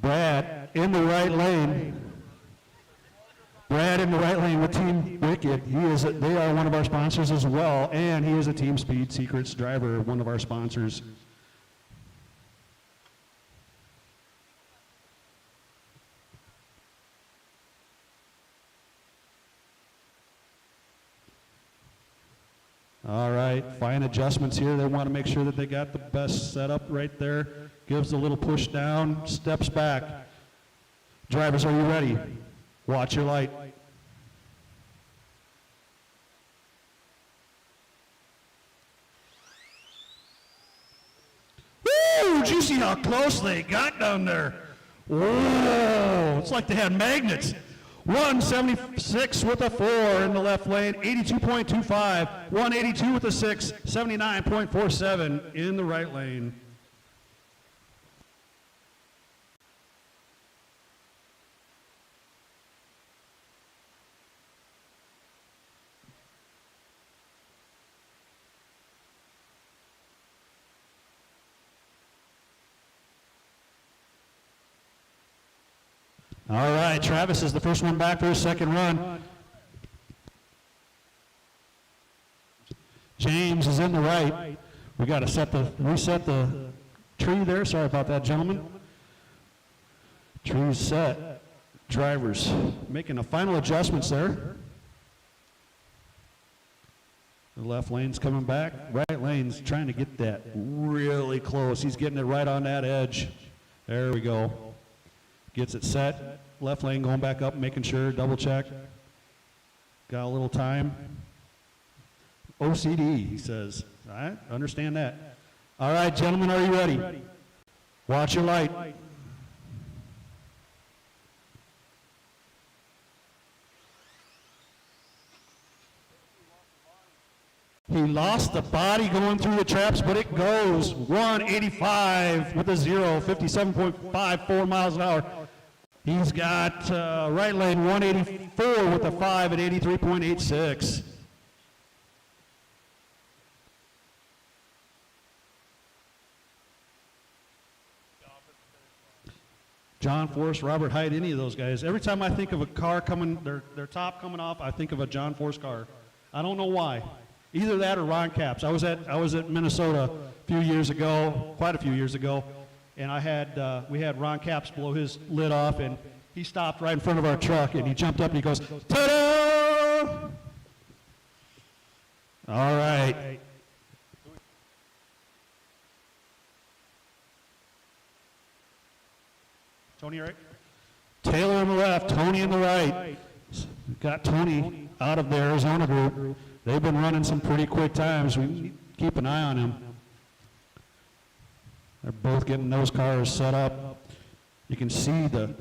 Brad in the right lane. Brad in the right lane with Team Wicked. They are one of our sponsors as well, and he is a Team Speed Secrets driver, one of our sponsors. All right, fine adjustments here. They want to make sure that they got the best setup right there. Gives a little push down, steps back. Drivers, are you ready? Watch your light. Woo! Did you see how close they got down there? Whoa! It's like they had magnets. 176 with a 4 in the left lane, 82.25. 182 with a 6, 79.47 in the right lane. All right, Travis is the first one back for his second run. James is in the right. We got to reset the tree there. Sorry about that, gentlemen. Tree's set. Drivers making the final adjustments there. The left lane's coming back. Right lane's trying to get that really close. He's getting it right on that edge. There we go. Gets it set. Left lane going back up, making sure, double check. Got a little time. OCD, he says. I understand that. All right, gentlemen, are you ready? Watch your light. He lost the body going through the traps, but it goes 185 with a 0, 57.54 miles an hour. He's got right lane 184 with a 5 at 83.86. John Force, Robert Hyde, any of those guys. Every time I think of a car coming, their top coming off, I think of a John Force car. I don't know why. Either that or Ron Capps. I was at Minnesota a few years ago, quite a few years ago, and we had Ron Capps blow his lid off, and he stopped right in front of our truck, and he jumped up and he goes, ta-da! All right. Tony, right? Taylor on the left, Tony on the right. Got Tony out of the Arizona group. They've been running some pretty quick times. We keep an eye on him. They're both getting those cars set up. You can see the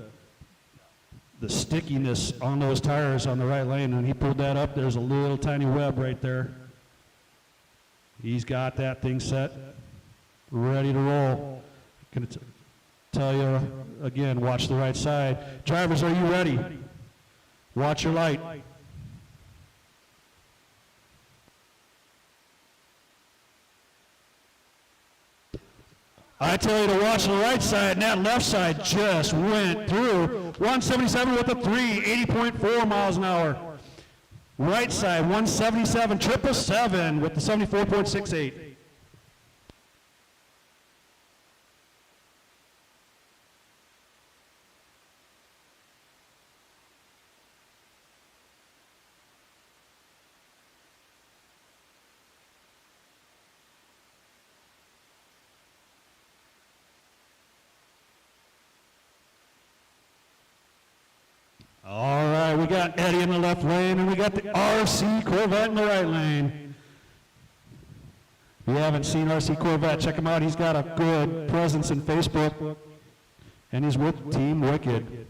stickiness on those tires on the right lane. When he pulled that up, there's a little tiny Webb right there. He's got that thing set, ready to roll. Gonna tell you again, watch the right side. Drivers, are you ready? Watch your light. I tell you to watch the right side, and that left side just went through. 177 with a 3, 80.4 miles an hour. Right side, 177, 777 with the 74.68. All right, we got Eddie in the left lane, and we got the RC Corvette in the right lane. If you haven't seen RC Corvette, check him out. He's got a good presence in Facebook, and he's with Team Wicked.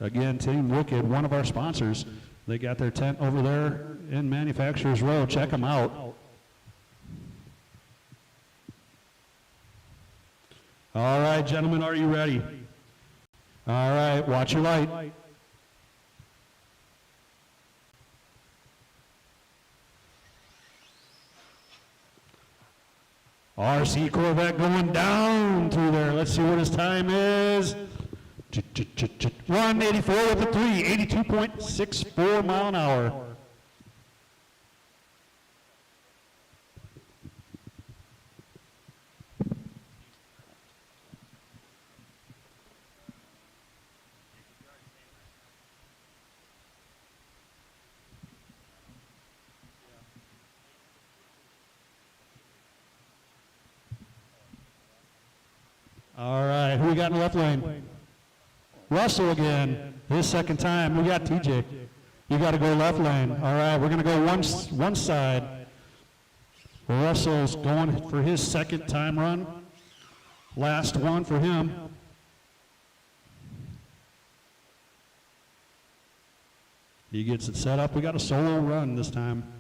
Again, Team Wicked, one of our sponsors. They got their tent over there in Manufacturers Row. Check them out. All right, gentlemen, are you ready? All right, watch your light. RC Corvette going down through there. Let's see what his time is. 184 with a 3, 82.64 mile an hour. All right, who we got in the left lane? Russell again, his second time. We got TJ. You got to go left lane. All right, we're going to go one side. Russell's going for his second time run. Last one for him. He gets it set up. We got a solo run this time.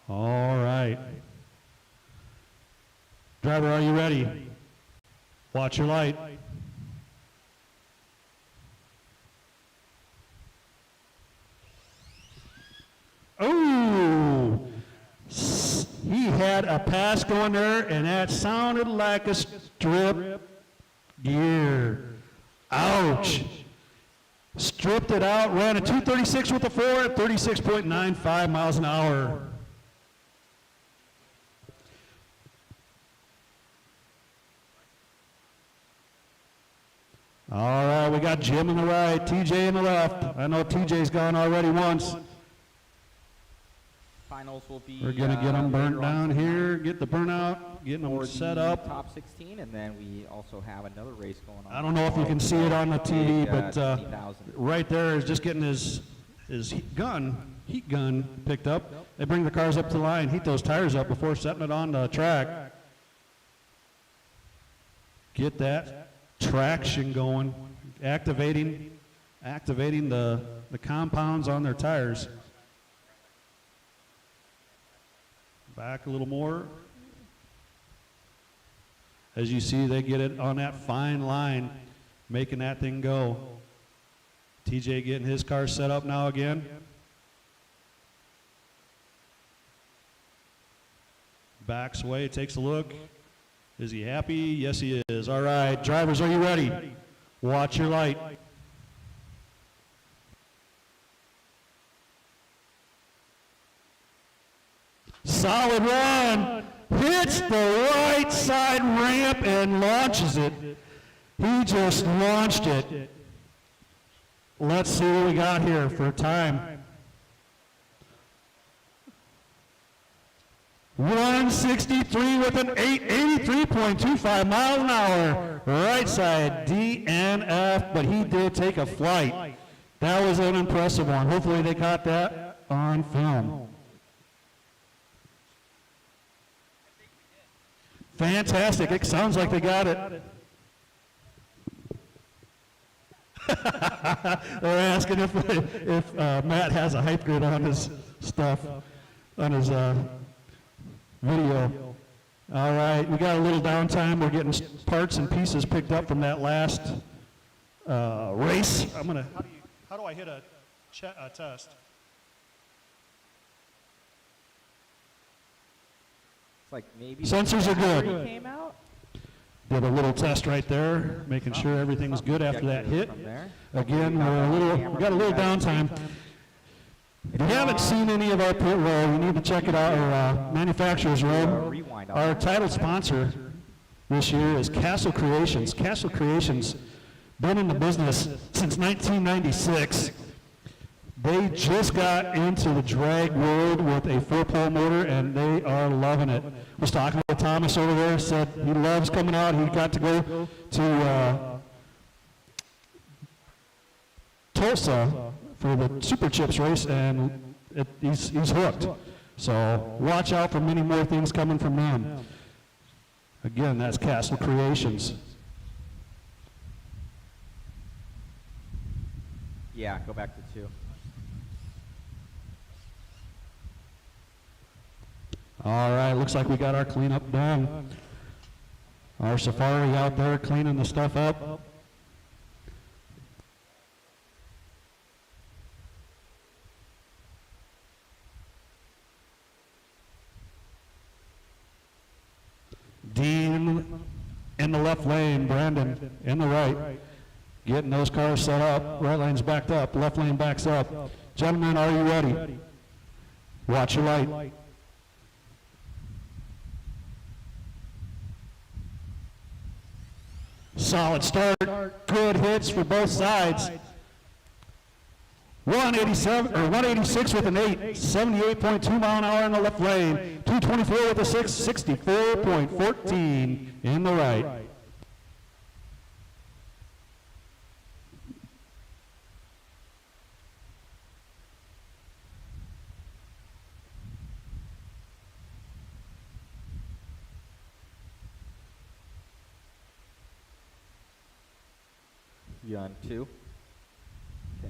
All right. Driver, are you ready? Watch your light. Oh! He had a pass going there, and that sounded like a strip gear. Ouch! Stripped it out, ran a 236 with a 4 at 36.95 miles an hour. All right, we got Jim on the right, TJ in the left. I know TJ's gone already once. Finals will be. We're going to get them burnt down here, get the burnout, getting them set up. Top 16, and then we also have another race going on. I don't know if you can see it on the TV, but right there is just getting his heat gun picked up. They bring the cars up to the line, heat those tires up before setting it on the track. Get that traction going, activating the compounds on their tires. Back a little more. As you see, they get it on that fine line, making that thing go. TJ getting his car set up now again. Backs away, takes a look. Is he happy? Yes, he is. All right, drivers, are you ready? Watch your light. Solid run. Hits the right side ramp and launches it. He just launched it. Let's see what we got here for time. 163 with an 83.25 miles an hour. Right side DNF, but he did take a flight. That was an impressive one. Hopefully they caught that on film. Fantastic. It sounds like they got it. They're asking if Matt has a hype grid on his stuff, on his video. All right, we got a little downtime. We're getting parts and pieces picked up from that last race. How do I hit a test? It's like maybe sensors are good. Came out. Did a little test right there, making sure everything's good after that hit. Again, we got a little downtime. If you haven't seen any of our pit road, you need to check it out, our manufacturer's road. Our title sponsor this year is Castle Creations. Castle Creations, been in the business since 1996. They just got into the drag world with a 4-pole motor, and they are loving it. I was talking with Thomas over there, said he loves coming out. He got to go to Tulsa for the Super Chips race, and he's hooked. So watch out for many more things coming from them. Again, that's Castle Creations. Yeah, go back to 2. All right, looks like we got our cleanup done. Our safari out there cleaning the stuff up. Dean in the left lane, Brandon in the right. Getting those cars set up. Right lane's backed up, left lane backs up. Gentlemen, are you ready? Watch your light. Solid start, good hits for both sides. 187 or 186 with an 8, 78.2 mile an hour in the left lane, 224 with a 6, 64.14 in the right. You on 2? Okay.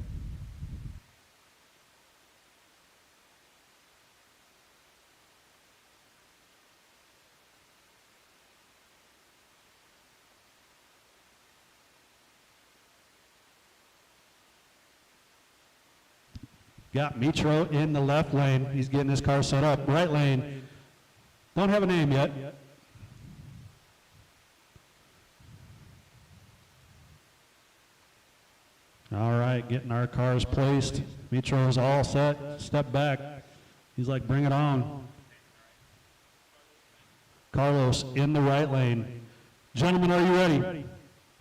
Got Mitro in the left lane. He's getting his car set up. Right lane. Don't have a name yet. All right, getting our cars placed. Mitro is all set. Step back. He's like, bring it on. Carlos in the right lane. Gentlemen, are you ready?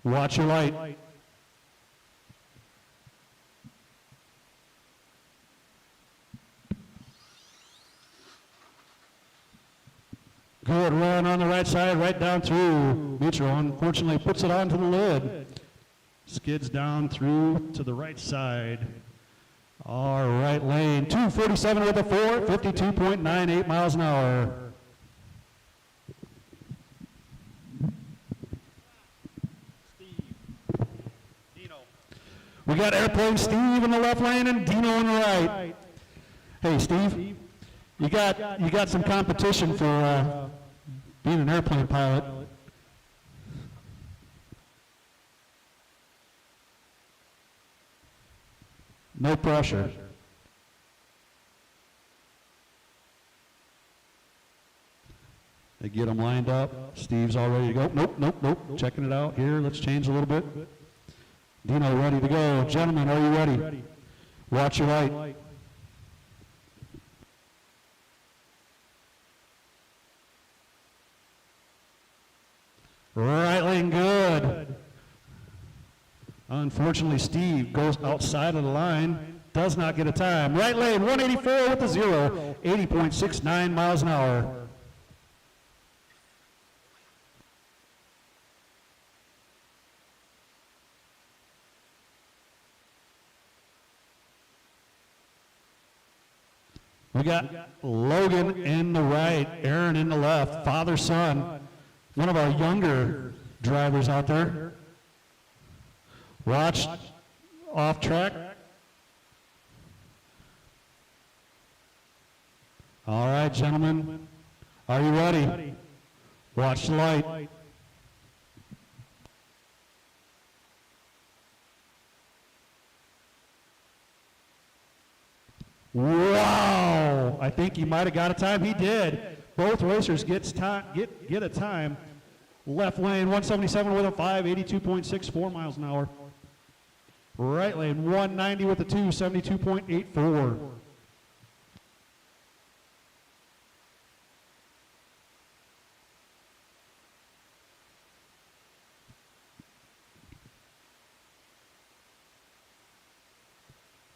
Watch your light. Good run on the right side, right down through. Mitro unfortunately puts it onto the lid. Skids down through to the right side. All right lane, 247 with a 4, 52.98 miles an hour. We got Airplane Steve in the left lane and Dino in the right. Hey Steve, you got some competition for being an airplane pilot. No pressure. They get them lined up. Steve's all ready to go. Nope. Checking it out here. Let's change a little bit. Dino ready to go. Gentlemen, are you ready? Watch your light. Right lane good. Unfortunately, Steve goes outside of the line, does not get a time. Right lane, 184 with a 0, 80.69 miles an hour. We got Logan in the right, Aaron in the left, father, son, one of our younger drivers out there. Watch off track. All right, gentlemen, are you ready? Watch the light. Wow! I think he might have got a time. He did. Both racers get a time. Left lane 177 with a 5, 82.64 miles an hour. Right lane 190 with a 2, 72.84.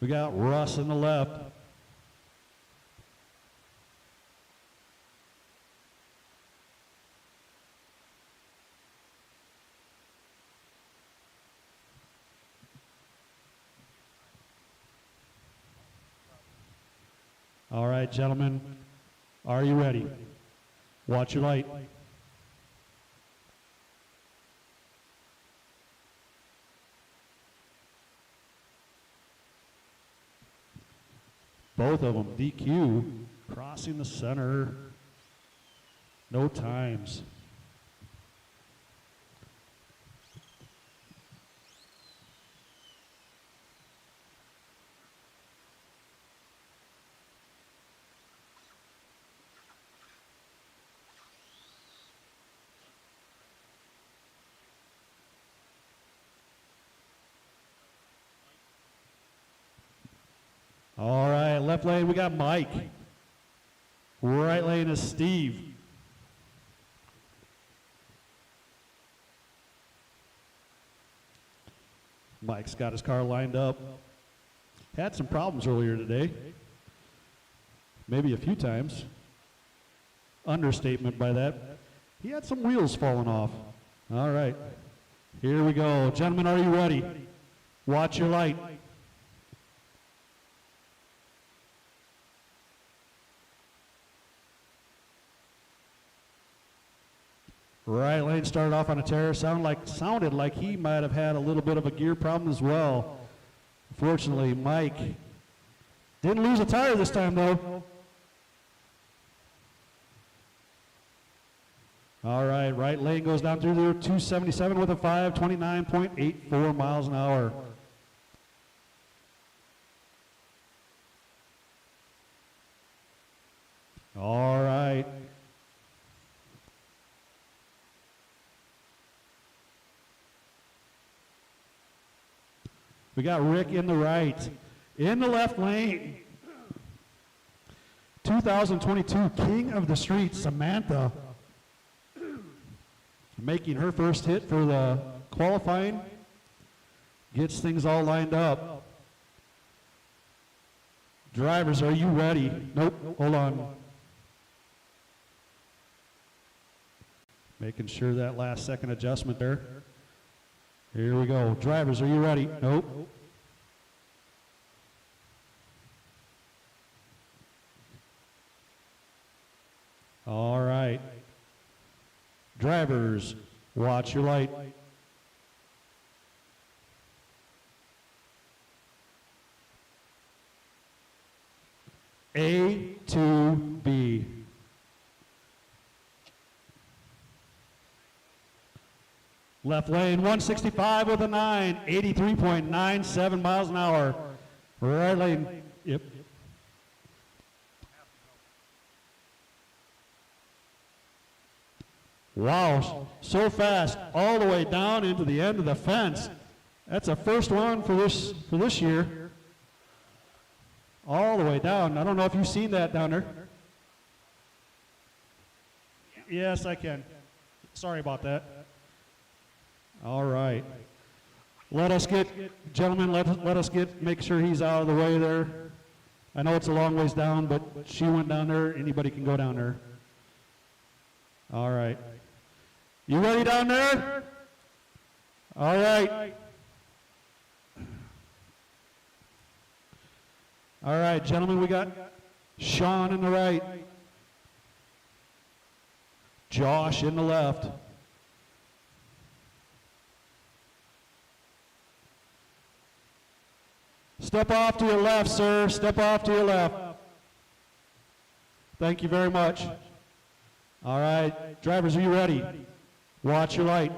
We got Russ in the left. All right, gentlemen, are you ready? Watch your light. Both of them, DQ, crossing the center. No times. All right, left lane, we got Mike. Right lane is Steve. Mike's got his car lined up. Had some problems earlier today. Maybe a few times. Understatement by that. He had some wheels falling off. All right, here we go. Gentlemen, are you ready? Watch your light. Right lane started off on a tear. Sounded like he might have had a little bit of a gear problem as well. Fortunately, Mike didn't lose a tire this time though. All right lane goes down through there, 277 with a 5, 29.84 miles an hour. All right. We got Rick in the right. In the left lane, 2022 King of the Street, Samantha, making her first hit for the qualifying. Gets things all lined up. Drivers, are you ready? Nope, hold on. Making sure that last second adjustment there. Here we go. Drivers, are you ready? Nope. All right. Drivers, watch your light. A to B. Left lane, 165 with a 9, 83.97 miles an hour. Right lane, yep. Wow, so fast, all the way down into the end of the fence. That's a first one for this year. All the way down. I don't know if you've seen that down there. Yes, I can. Sorry about that. All right. Let us get, gentlemen, let us make sure he's out of the way there. I know it's a long ways down, but she went down there. Anybody can go down there. All right. You ready down there? All right. All right, gentlemen, we got Sean in the right. Josh in the left. Step off to your left, sir. Step off to your left. Thank you very much. All right, drivers, are you ready? Watch your light.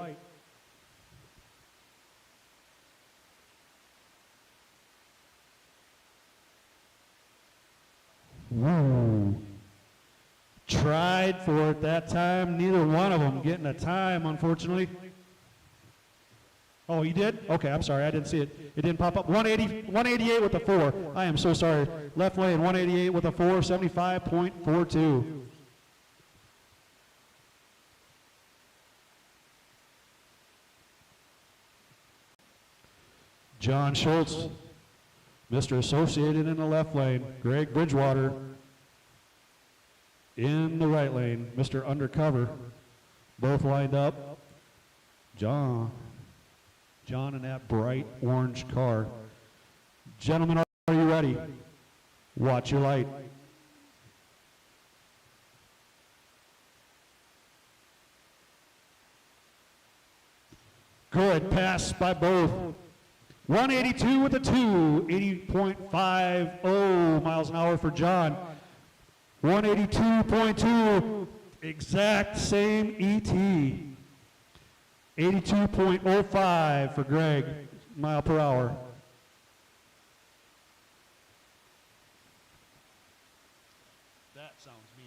Woo. Tried for it that time. Neither one of them getting a time, unfortunately. Oh, you did? Okay, I'm sorry. I didn't see it. It didn't pop up. 188 with a 4. I am so sorry. Left lane, 188 with a 4, 75.42. John Schultz, Mr. Associated in the left lane. Greg Bridgewater in the right lane. Mr. Undercover, both lined up. John in that bright orange car. Gentlemen, are you ready? Watch your light. Good pass by both. 182 with a 2, 80.50 miles an hour for John. 182.2, exact same ET. 82.05 for Greg, mile per hour. That sounds mean.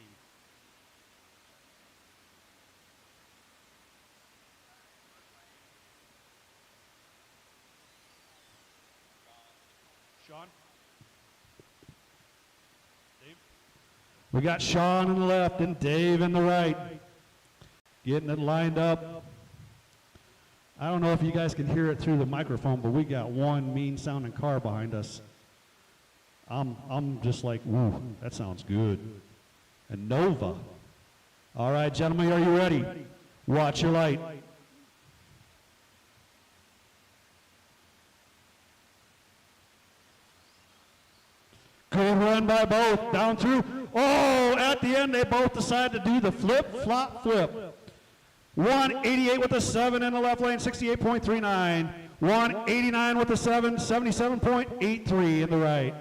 Sean? Dave? We got Sean on the left and Dave in the right. Getting it lined up. I don't know if you guys can hear it through the microphone, but we got one mean sounding car behind us. I'm just like, woo, that sounds good. A Nova. All right, gentlemen, are you ready? Watch your light. Good run by both, down through. Oh, at the end, they both decide to do the flip, flop, flip. 188 with a 7 in the left lane, 68.39. 189 with a 7, 77.83 in the right.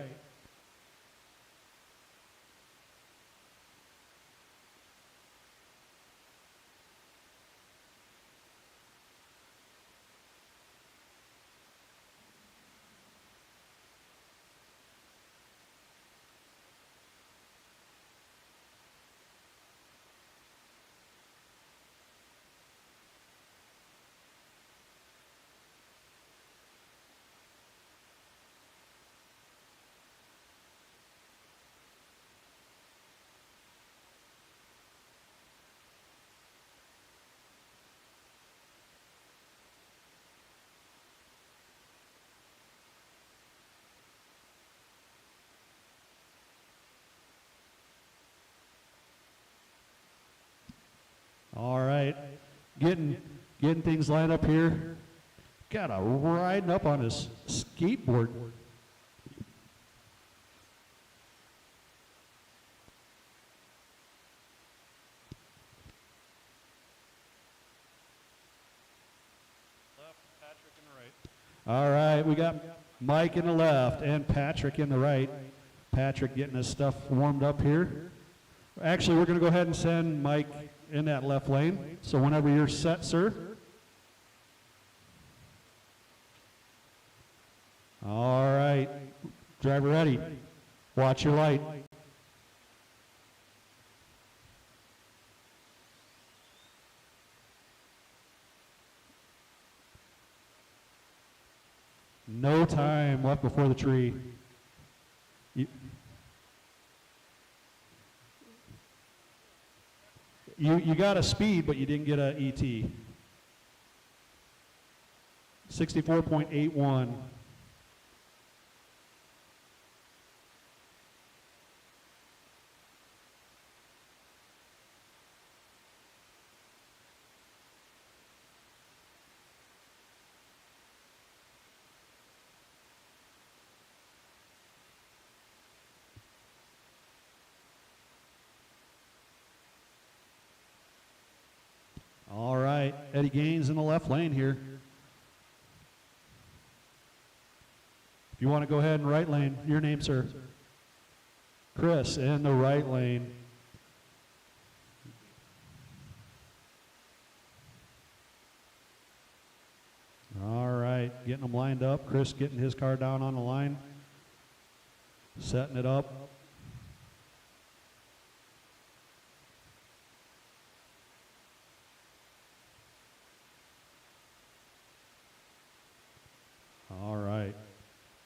All right, getting things lined up here. Got a riding up on his skateboard. Left, Patrick in the right. All right, we got Mike in the left and Patrick in the right. Patrick getting his stuff warmed up here. Actually, we're going to go ahead and send Mike in that left lane. So whenever you're set, sir. All right, driver ready. Watch your light. No time left before the tree. You got a speed, but you didn't get a ET. 64.81. All right, Eddie Gaines in the left lane here. If you want to go ahead in right lane, your name, sir. Chris in the right lane. All right, getting them lined up. Chris getting his car down on the line. Setting it up. All right,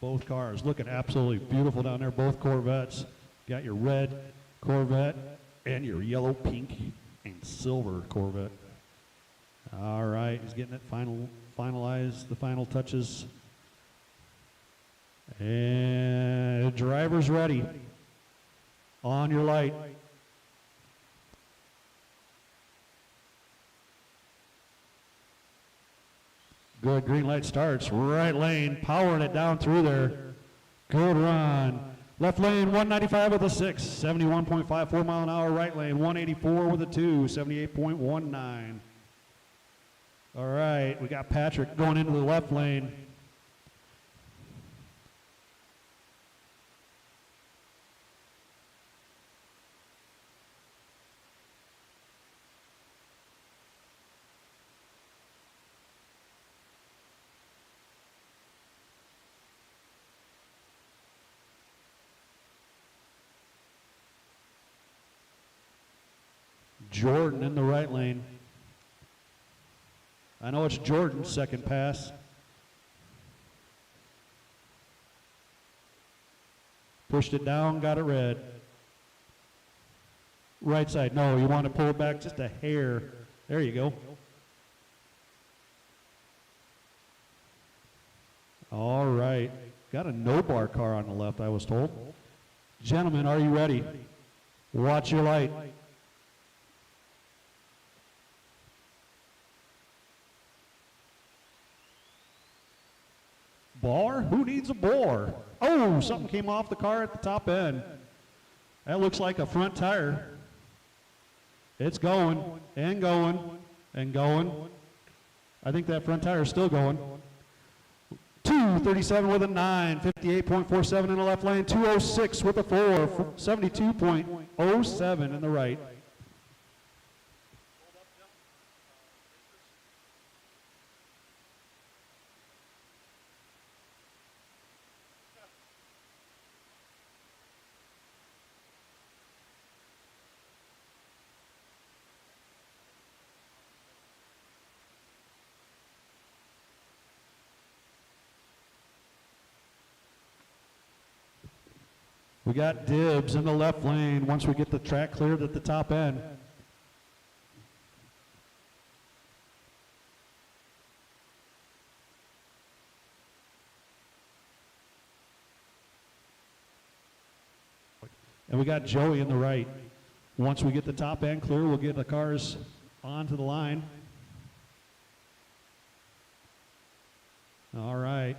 both cars looking absolutely beautiful down there, both Corvettes. Got your red Corvette and your yellow, pink, and silver Corvette. All right, he's getting it finalized, the final touches. And driver's ready. On your light. Good, green light starts, right lane, powering it down through there. Good run. Left lane, 195 with a 6, 71.54 mile an hour. Right lane, 184 with a 2, 78.19. All right, we got Patrick going into the left lane. Jordan in the right lane. I know it's Jordan's second pass. Pushed it down, got it red. Right side, no, you want to pull it back just a hair. There you go. All right, got a no-bar car on the left, I was told. Gentlemen, are you ready? Watch your light. Bar? Who needs a bar? Oh, something came off the car at the top end. That looks like a front tire. It's going and going and going. I think that front tire is still going. 237 with a 9, 58.47 in the left lane, 206 with a 4, 72.07 in the right. We got dibs in the left lane once we get the track cleared at the top end. And we got Joey in the right. Once we get the top end clear, we'll get the cars onto the line. All right.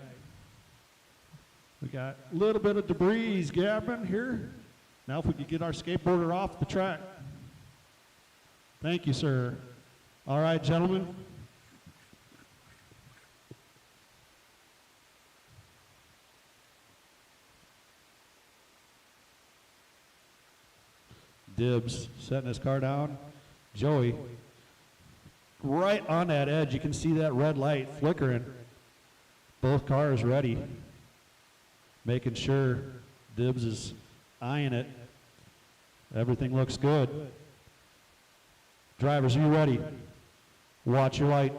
We got a little bit of debris gathering here. Now if we could get our skateboarder off the track. Thank you, sir. All right, gentlemen. Dibs setting his car down. Joey, right on that edge, you can see that red light flickering. Both cars ready. Making sure Dibs is eyeing it. Everything looks good. Drivers, are you ready? Watch your light.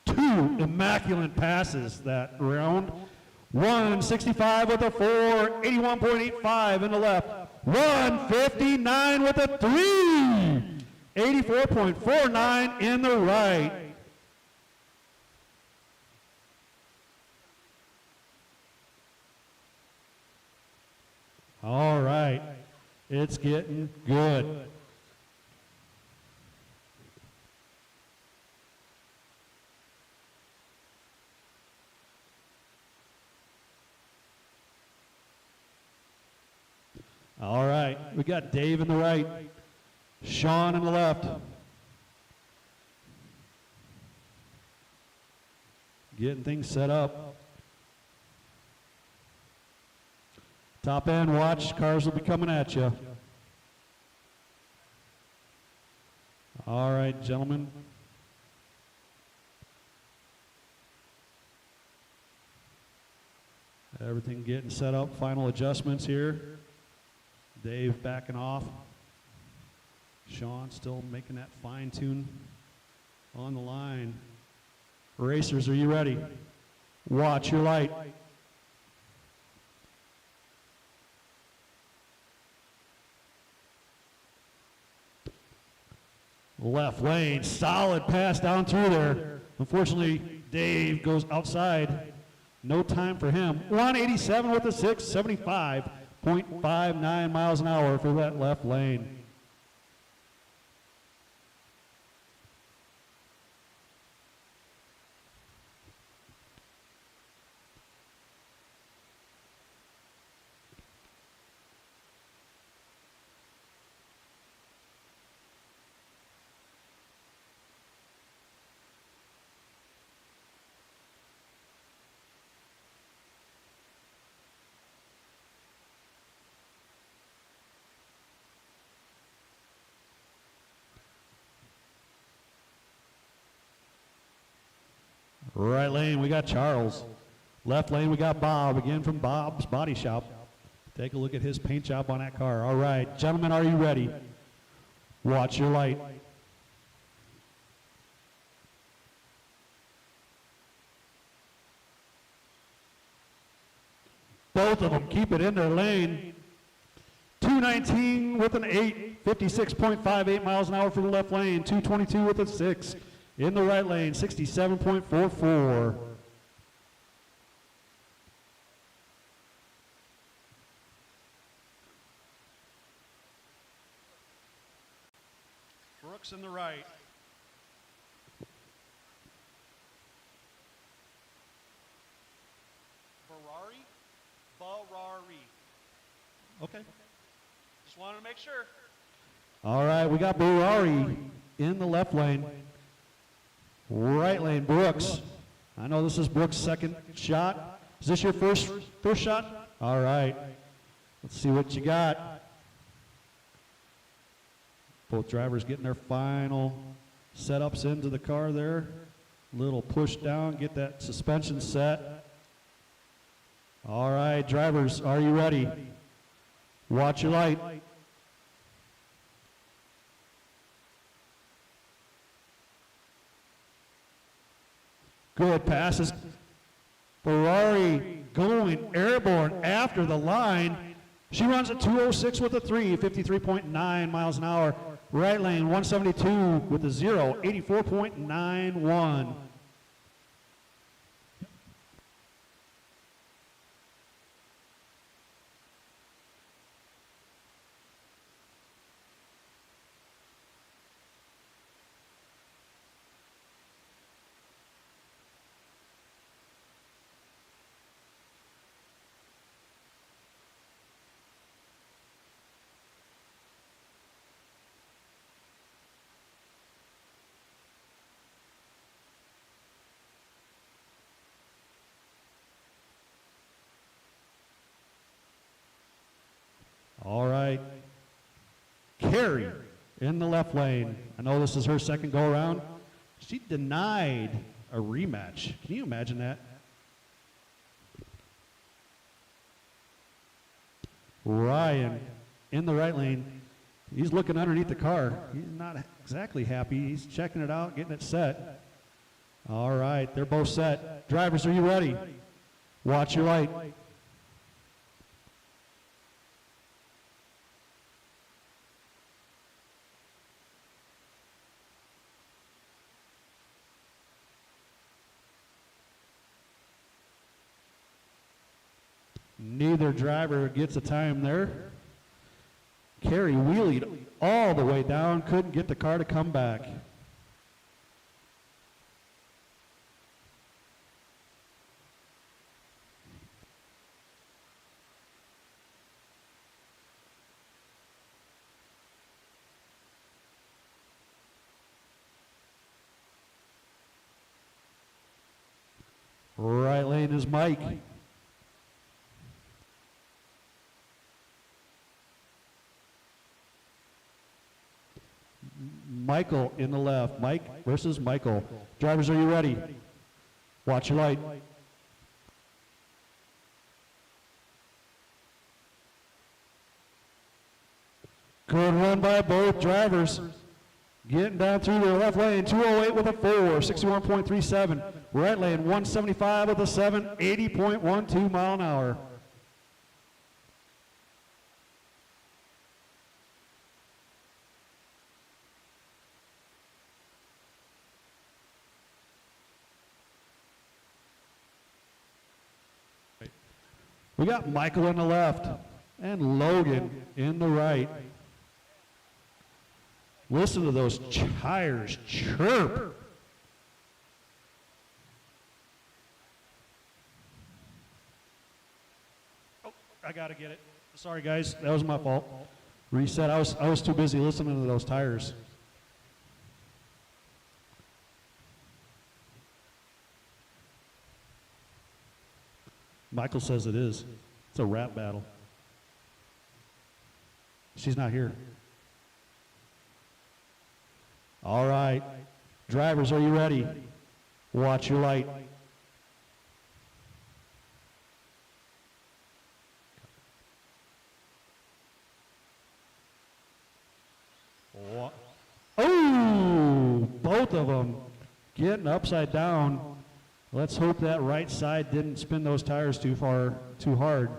Two immaculate passes that round. 165 with a 4, 81.85 in the left. 159 with a 3. 84.49 in the right. All right, it's getting good. All right, we got Dave in the right. Sean on the left. Getting things set up. Top end, watch, cars will be coming at you. All right, gentlemen. Everything getting set up, final adjustments here. Dave backing off. Sean still making that fine tune on the line. Racers, are you ready? Watch your light. Left lane, solid pass down through there. Unfortunately, Dave goes outside. No time for him. 187 with a 6, 75.59 miles an hour for that left lane. Right lane, we got Charles. Left lane, we got Bob, again from Bob's Body Shop. Take a look at his paint job on that car. All right, gentlemen, are you ready? Watch your light. Both of them keep it in their lane. 219 with an 8, 56.58 miles an hour for the left lane. 222 with a 6 in the right lane, 67.44. Brooks in the right. Ferrari. Okay. Just wanted to make sure. All right, we got Ferrari in the left lane. Right lane, Brooks. I know this is Brooks' second shot. Is this your first shot? All right. Let's see what you got. Both drivers getting their final setups into the car there. Little push down, get that suspension set. All right, drivers, are you ready? Watch your light. Good passes. Ferrari going airborne after the line. She runs at 206 with a 3, 53.9 miles an hour. Right lane, 172 with a 0, 84.91. All right. Carrie in the left lane. I know this is her second go around. She denied a rematch. Can you imagine that? Ryan in the right lane. He's looking underneath the car. He's not exactly happy. He's checking it out, getting it set. All right, they're both set. Drivers, are you ready? Watch your light. Neither driver gets a time there. Carrie wheelied all the way down, couldn't get the car to come back. Right lane is Mike. Michael in the left. Mike versus Michael. Drivers, are you ready? Watch your light. Good run by both drivers. Getting down through the left lane, 208 with a 4, 61.37. Right lane, 175 with a 7, 80.12 mile an hour. We got Michael in the left and Logan in the right. Listen to those tires chirp. Oh, I gotta get it. Sorry guys, that was my fault. Reset, I was too busy listening to those tires. Michael says it is. It's a rap battle. She's not here. All right. Drivers, are you ready? Watch your light. both of them getting upside down. Let's hope that right side didn't spin those tires too hard.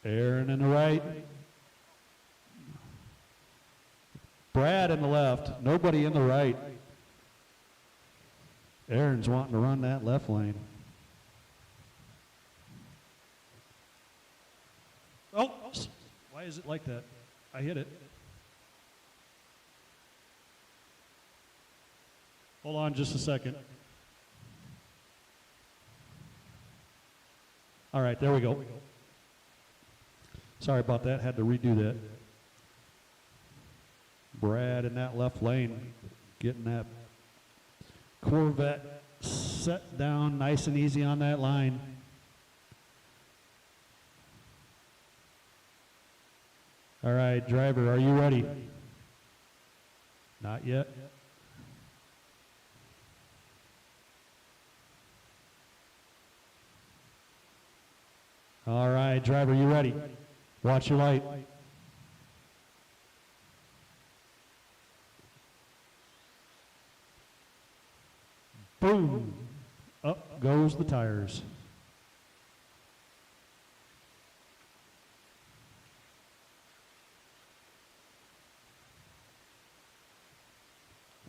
Aaron in the right. Brad in the left. Nobody in the right. Aaron's wanting to run that left lane. Oh, why is it like that? I hit it. Hold on just a second. All right, there we go. Sorry about that, had to redo that. Brad in that left lane, getting that Corvette set down nice and easy on that line. All right, driver, are you ready? Not yet. All right, driver, you ready? Watch your light. Boom. Up goes the tires.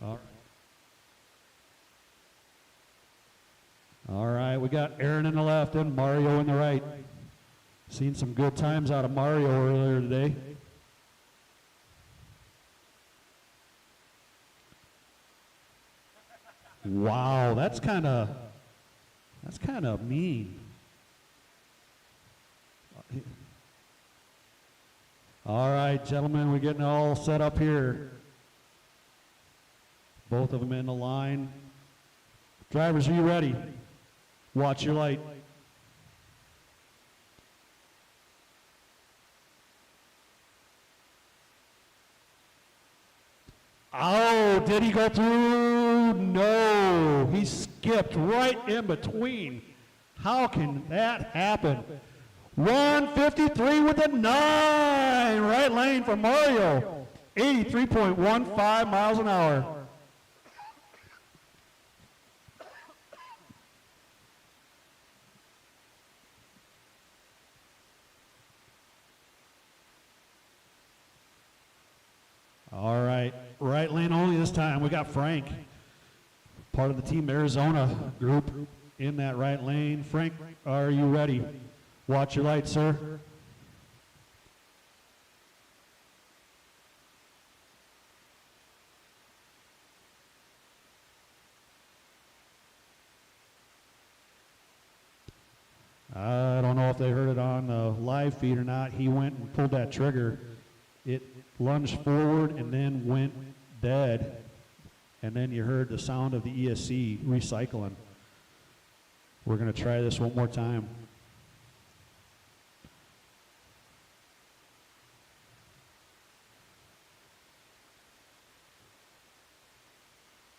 All right, we got Aaron in the left and Mario in the right. Seen some good times out of Mario earlier today. Wow, that's kind of mean. All right, gentlemen, we're getting all set up here. Both of them in the line. Drivers, are you ready? Watch your light. Oh, did he go through? No, he skipped right in between. How can that happen? 153 with a 9, right lane for Mario. 83.15 miles an hour. All right, right lane only this time. We got Frank, part of the Team Arizona group in that right lane. Frank, are you ready? Watch your light, sir. I don't know if they heard it on the live feed or not. He went and pulled that trigger. It lunged forward and then went dead. And then you heard the sound of the ESC recycling. We're going to try this one more time.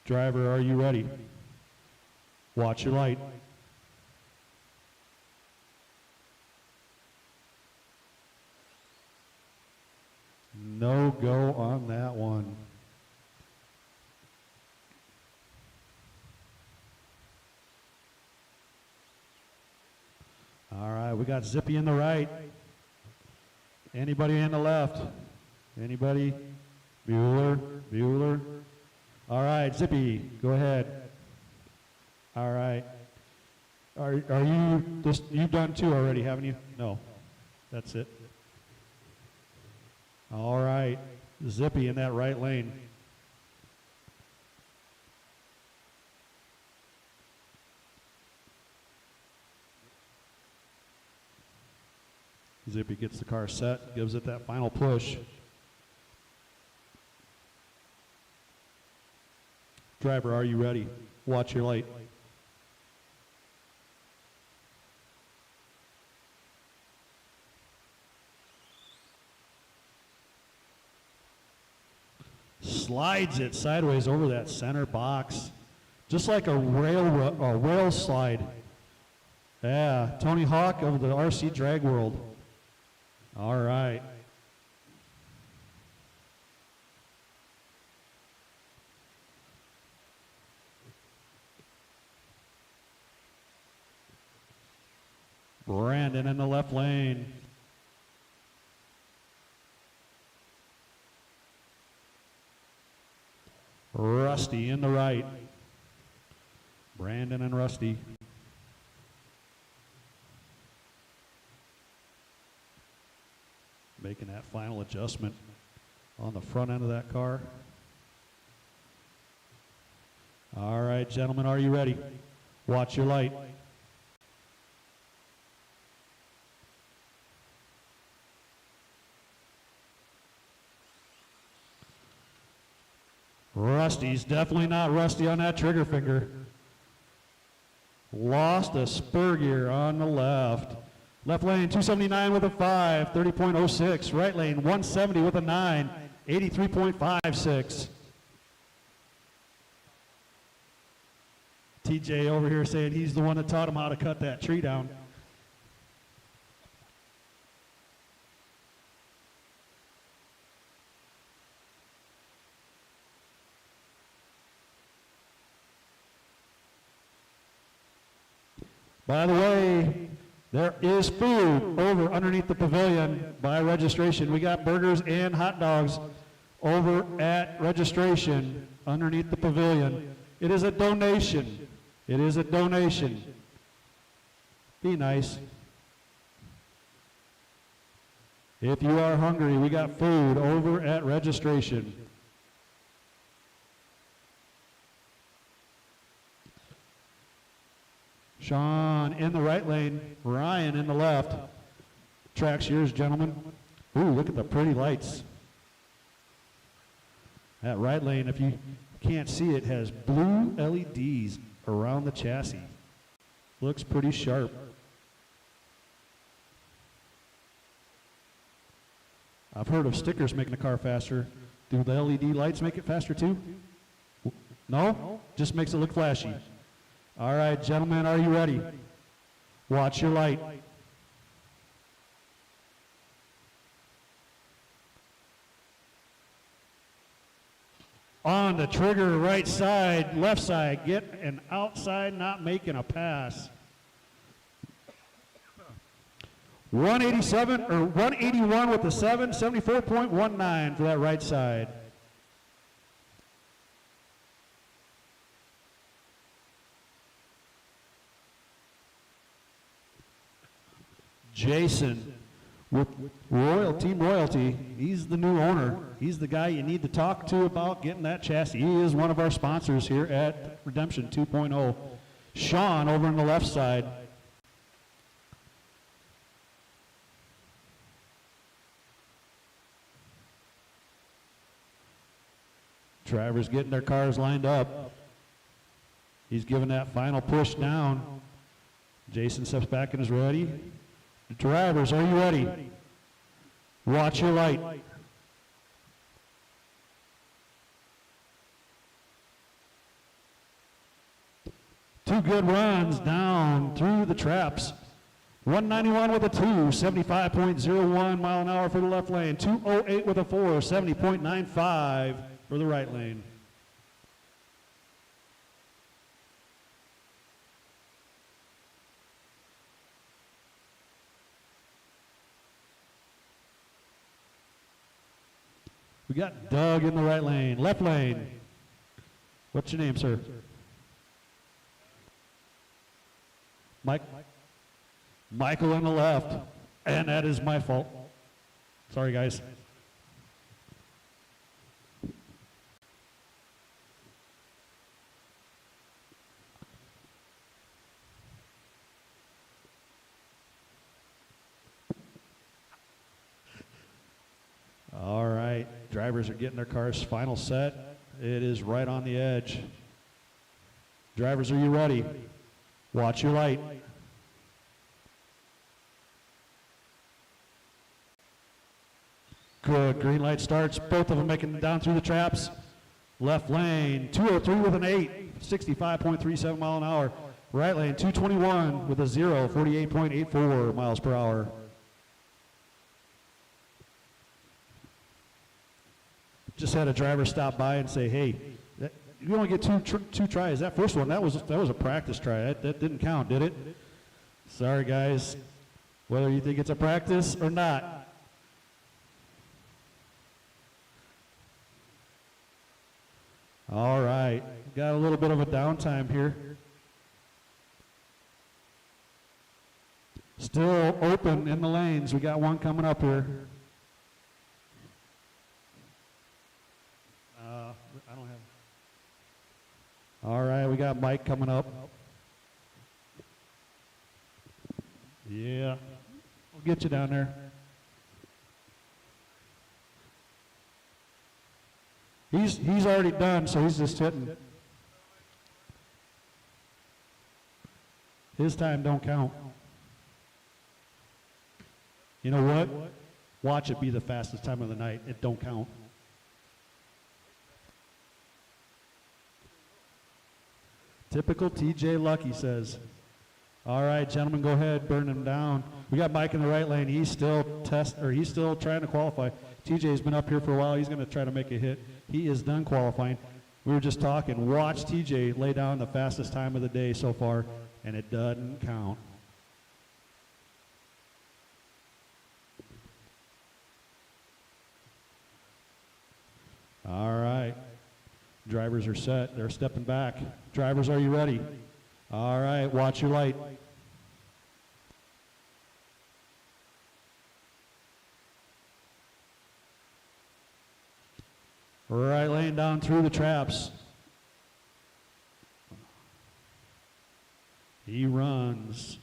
Driver, are you ready? Watch your light. No go on that one. All right, we got Zippy in the right. Anybody in the left? Anybody? Bueller. All right, Zippy, go ahead. All right. Are you just, you've done two already, haven't you? No, that's it. All right, Zippy in that right lane. Zippy gets the car set, gives it that final push. Driver, are you ready? Watch your light. Slides it sideways over that center box. Just like a rail slide. Yeah, Tony Hawk of the RC drag world. All right. Brandon in the left lane. Rusty in the right. Brandon and Rusty. Making that final adjustment on the front end of that car. All right, gentlemen, are you ready? Watch your light. Rusty's definitely not rusty on that trigger finger. Lost a spur gear on the left. Left lane 279 with a 5, 30.06. Right lane 170 with a 9, 83.56. TJ over here saying he's the one that taught him how to cut that tree down. By the way, there is food over underneath the pavilion by registration. We got burgers and hot dogs over at registration underneath the pavilion. It is a donation. It is a donation. Be nice. If you are hungry, we got food over at registration. Sean in the right lane, Ryan in the left. Track's yours, gentlemen. Ooh, look at the pretty lights. That right lane, if you can't see it, has blue LEDs around the chassis. Looks pretty sharp. I've heard of stickers making the car faster. Do the LED lights make it faster too? No? Just makes it look flashy. All right, gentlemen, are you ready? Watch your light. On the trigger, right side, left side, get an outside, not making a pass. 187 or 181 with the 7, 74.19 for that right side. Jason with Team Royalty. He's the new owner. He's the guy you need to talk to about getting that chassis. He is one of our sponsors here at Redemption 2.0. Sean over on the left side. Drivers getting their cars lined up. He's giving that final push down. Jason steps back and is ready. Drivers, are you ready? Watch your light. Two good runs down through the traps. 191 with a 2, 75.01 mile an hour for the left lane. 208 with a 4, 70.95 for the right lane. We got Doug in the right lane. Left lane. What's your name, sir? Mike. Michael in the left. And that is my fault. Sorry, guys. All right, drivers are getting their cars final set. It is right on the edge. Drivers, are you ready? Watch your light. Good, green light starts, both of them making it down through the traps. Left lane, 203 with an 8, 65.37 mile an hour. Right lane, 221 with a 0, 48.84 miles per hour. Just had a driver stop by and say, hey, you only get two tries. That first one, that was a practice try. That didn't count, did it? Sorry, guys. Whether you think it's a practice or not. All right, got a little bit of a downtime here. Still open in the lanes. We got one coming up here. I don't have. All right, we got Mike coming up. Yeah, we'll get you down there. He's already done, so he's just hitting. His time don't count. You know what? Watch it be the fastest time of the night. It don't count. Typical TJ Luck, he says. All right, gentlemen, go ahead, burn him down. We got Mike in the right lane. He's still trying to qualify. TJ's been up here for a while. He's going to try to make a hit. He is done qualifying. We were just talking. Watch TJ lay down the fastest time of the day so far, and it doesn't count. All right. Drivers are set. They're stepping back. Drivers, are you ready? All right, watch your light. Right lane down through the traps. He runs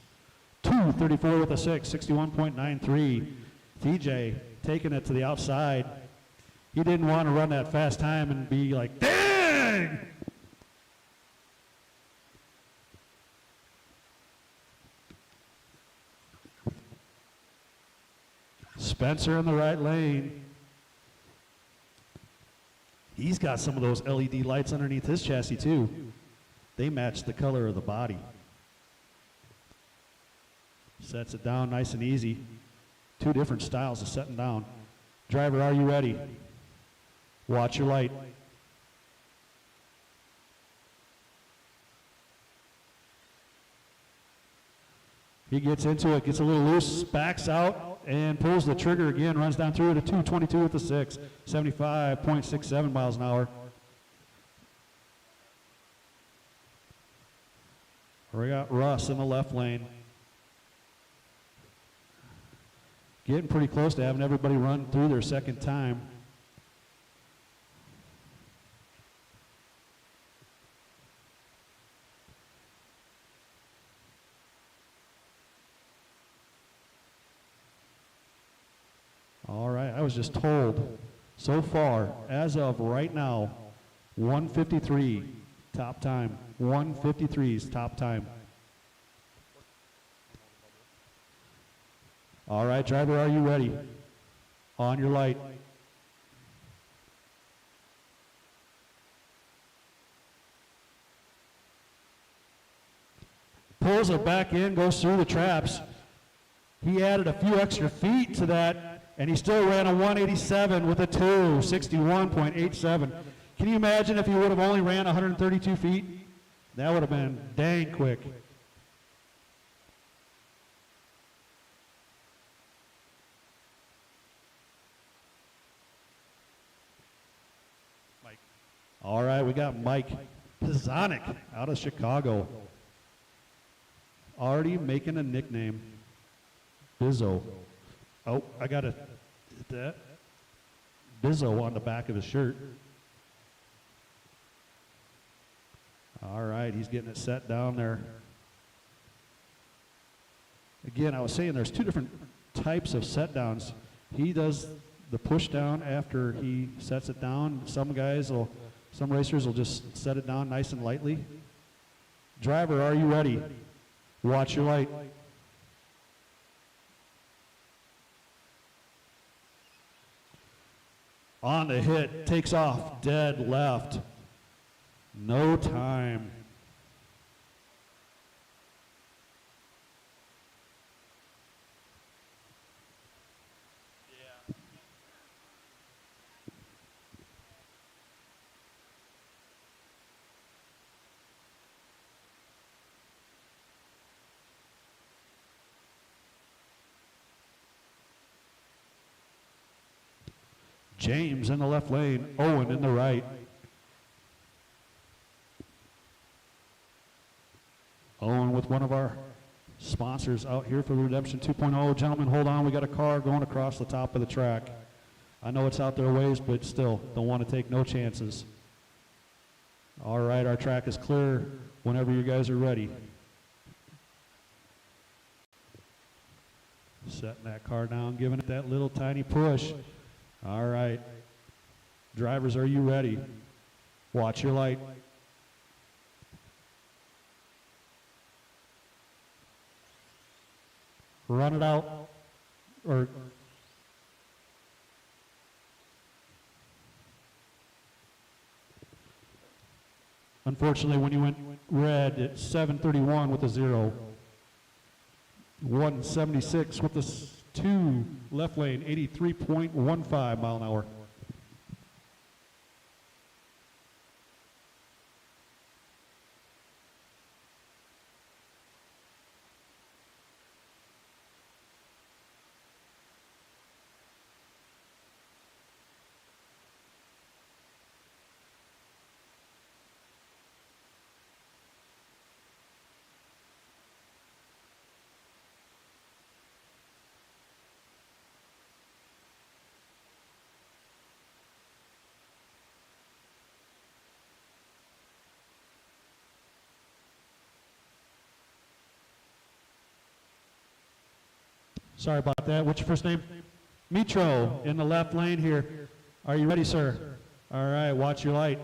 2:34 with a 6, 61.93. TJ taking it to the outside. He didn't want to run that fast time and be like, dang! Spencer in the right lane. He's got some of those LED lights underneath his chassis too. They match the color of the body. Sets it down nice and easy. Two different styles of setting down. Driver, are you ready? Watch your light. He gets into it, gets a little loose, backs out, and pulls the trigger again, runs down through it at 222 with the 6, 75.67 miles an hour. We got Russ in the left lane. Getting pretty close to having everybody run through their second time. All right, I was just told so far, as of right now, 153 top time. 153 is top time. All right, driver, are you ready? On your light. Pulls it back in, goes through the traps. He added a few extra feet to that, and he still ran a 187 with a 2, 61.87. Can you imagine if he would have only ran 132 feet? That would have been dang quick. Mike. All right, we got Mike Pizonic out of Chicago. Already making a nickname. Bizzo. Oh, I got to hit that. Bizzo on the back of his shirt. All right, he's getting it set down there. Again, I was saying there's two different types of set downs. He does the push down after he sets it down. Some racers will just set it down nice and lightly. Driver, are you ready? Watch your light. On the hit, takes off, dead left. No time. James in the left lane, Owen in the right. Owen with one of our sponsors out here for the Redemption 2.0. Gentlemen, hold on, we got a car going across the top of the track. I know it's out there a ways, but still, don't want to take no chances. All right, our track is clear whenever you guys are ready. Setting that car down, giving it that little tiny push. All right. Drivers, are you ready? Watch your light. Run it out. Or unfortunately, when you went red, it's 7:31 with a 0. 176 with the 2 left lane, 83.15 mile an hour. Sorry about that. What's your first name? Mitro in the left lane here. Are you ready, sir? All right, watch your light.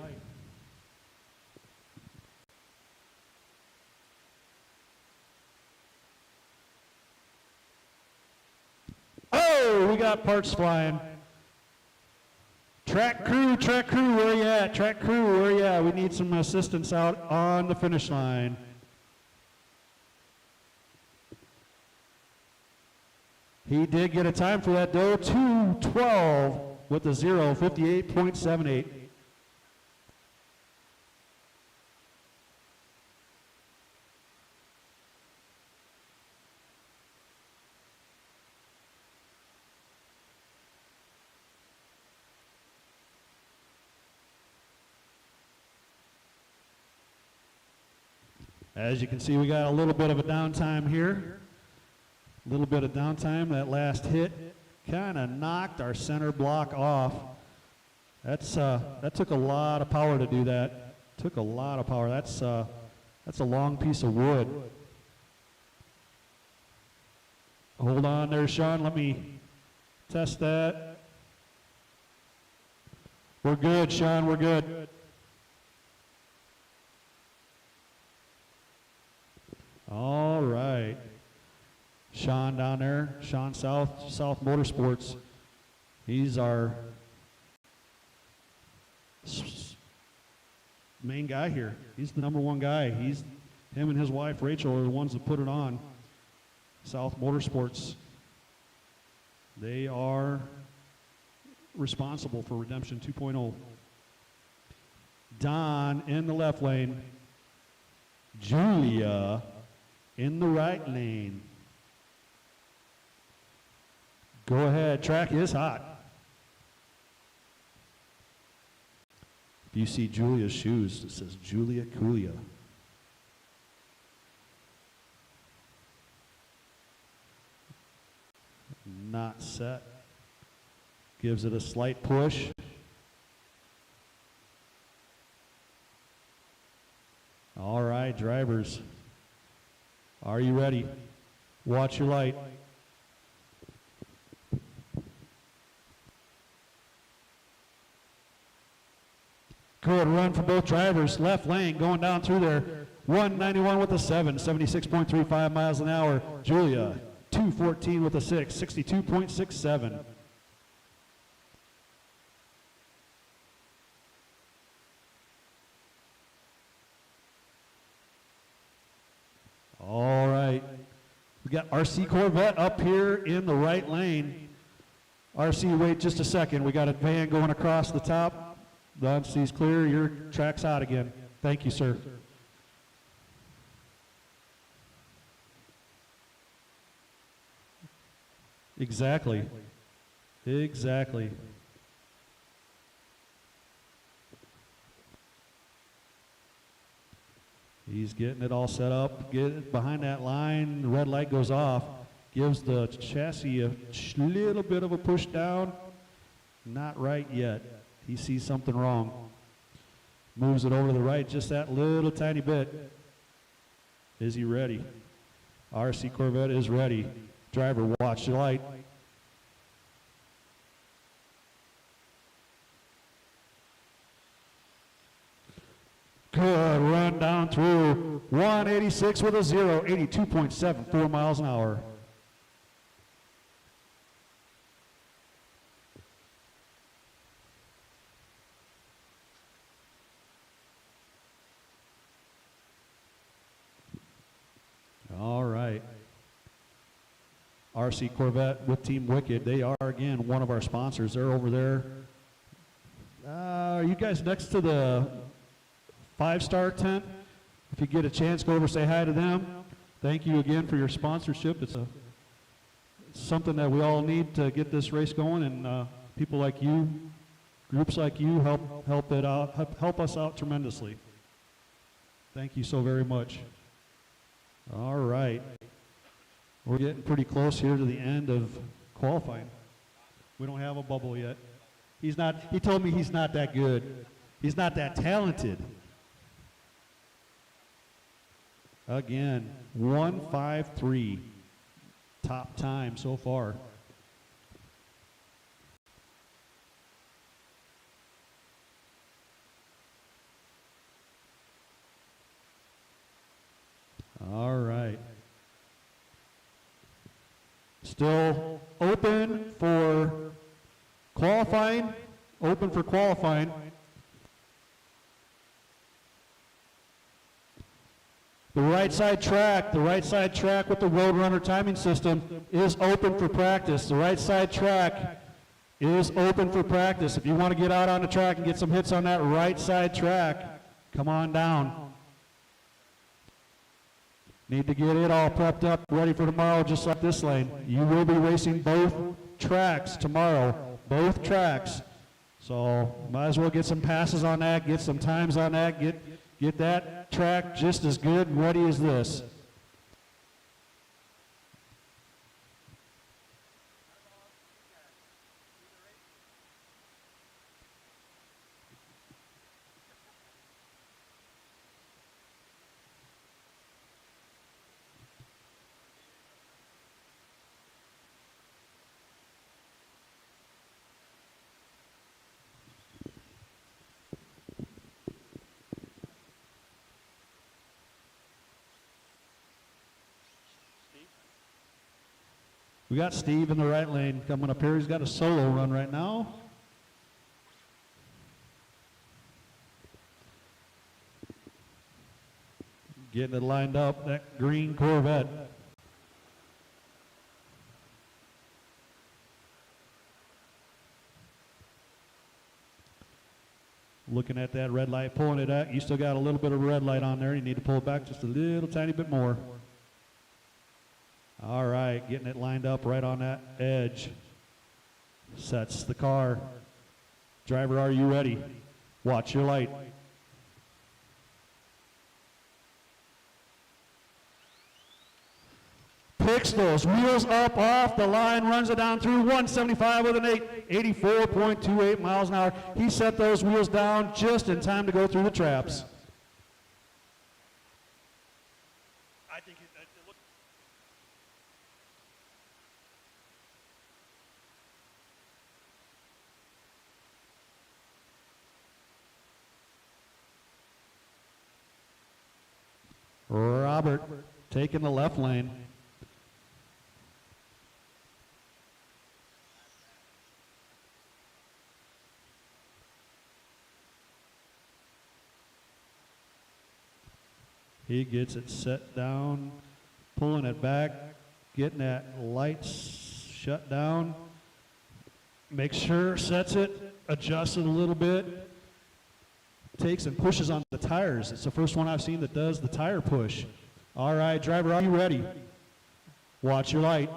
Oh, we got parts flying. Track crew, where you at? Track crew, where you at? We need some assistance out on the finish line. He did get a time for that, though. 2:12 with the 0, 58.78. As you can see, we got a little bit of a downtime here. A little bit of downtime. That last hit kind of knocked our center block off. That took a lot of power to do that. Took a lot of power. That's a long piece of wood. Hold on there, Sean. Let me test that. We're good, Sean. We're good. All right. Sean down there, Sean South Motorsports. He's our main guy here. He's the #1 guy. Him and his wife Rachel are the ones that put it on. South Motorsports. They are responsible for Redemption 2.0. Don in the left lane. Julia in the right lane. Go ahead, track is hot. If you see Julia's shoes, it says Julia Culia. Not set. Gives it a slight push. All right, drivers. Are you ready? Watch your light. Good run for both drivers. Left lane going down through there. 191 with a 7, 76.35 miles an hour. Julia, 214 with a 6, 62.67. We got RC Corvette up here in the right lane. RC, wait just a second. We got a van going across the top. The RC's clear. Your track's out again. Thank you, sir. Exactly. Exactly. He's getting it all set up. Get it behind that line. The red light goes off. Gives the chassis a little bit of a push down. Not right yet. He sees something wrong. Moves it over to the right just that little tiny bit. Is he ready? RC Corvette is ready. Driver, watch your light. Good run down through 186 with a 0, 82.74 miles an hour. All right. RC Corvette with Team Wicked. They are, again, one of our sponsors. They're over there. Are you guys next to the 5-star tent? If you get a chance, go over, say hi to them. Thank you again for your sponsorship. It's something that we all need to get this race going, and people like you, groups like you, help us out tremendously. Thank you so very much. All right. We're getting pretty close here to the end of qualifying. We don't have a bubble yet. He told me he's not that good. He's not that talented. Again, 1:53, top time so far. All right. Still open for qualifying. Open for qualifying. The right side track with the Roadrunner timing system is open for practice. The right side track is open for practice. If you want to get out on the track and get some hits on that right side track, come on down. Need to get it all prepped up, ready for tomorrow, just like this lane. You will be racing both tracks tomorrow, both tracks. So might as well get some passes on that, get some times on that, get that track just as good and ready as this. We got Steve in the right lane coming up here. He's got a solo run right now. Getting it lined up, that green Corvette. Looking at that red light, pulling it out. You still got a little bit of red light on there. You need to pull it back just a little tiny bit more. All right, getting it lined up right on that edge. Sets the car. Driver, are you ready? Watch your light. Picks those wheels up off the line, runs it down through 175 with an 84.28 miles an hour. He set those wheels down just in time to go through the traps. Robert taking the left lane. He gets it set down, pulling it back. Getting that light shut down. Make sure, sets it, adjusts it a little bit. Takes and pushes on the tires. It's the first one I've seen that does the tire push. All right, driver, are you ready? Watch your light.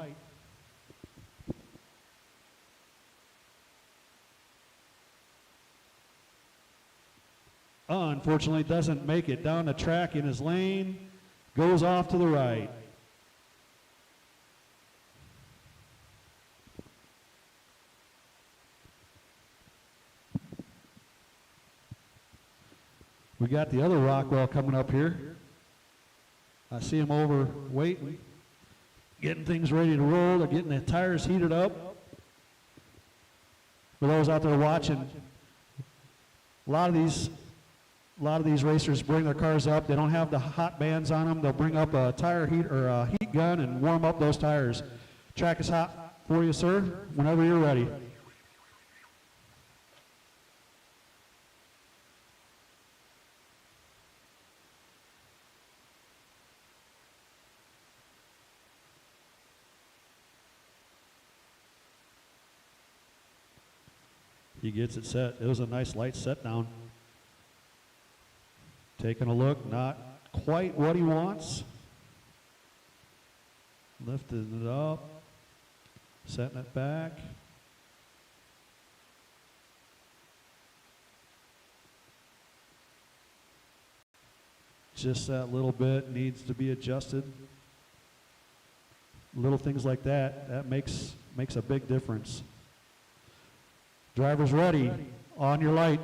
Unfortunately, doesn't make it down the track in his lane. Goes off to the right. We got the other Rockwell coming up here. I see him over waiting, getting things ready to roll. They're getting the tires heated up. For those out there watching, a lot of these racers bring their cars up. They don't have the hot bands on them. They'll bring up a tire heat or a heat gun and warm up those tires. Track is hot for you, sir, whenever you're ready. He gets it set. It was a nice light set down. Taking a look, not quite what he wants. Lifting it up, setting it back. Just that little bit needs to be adjusted. Little things like that makes a big difference. Driver's ready, on your light.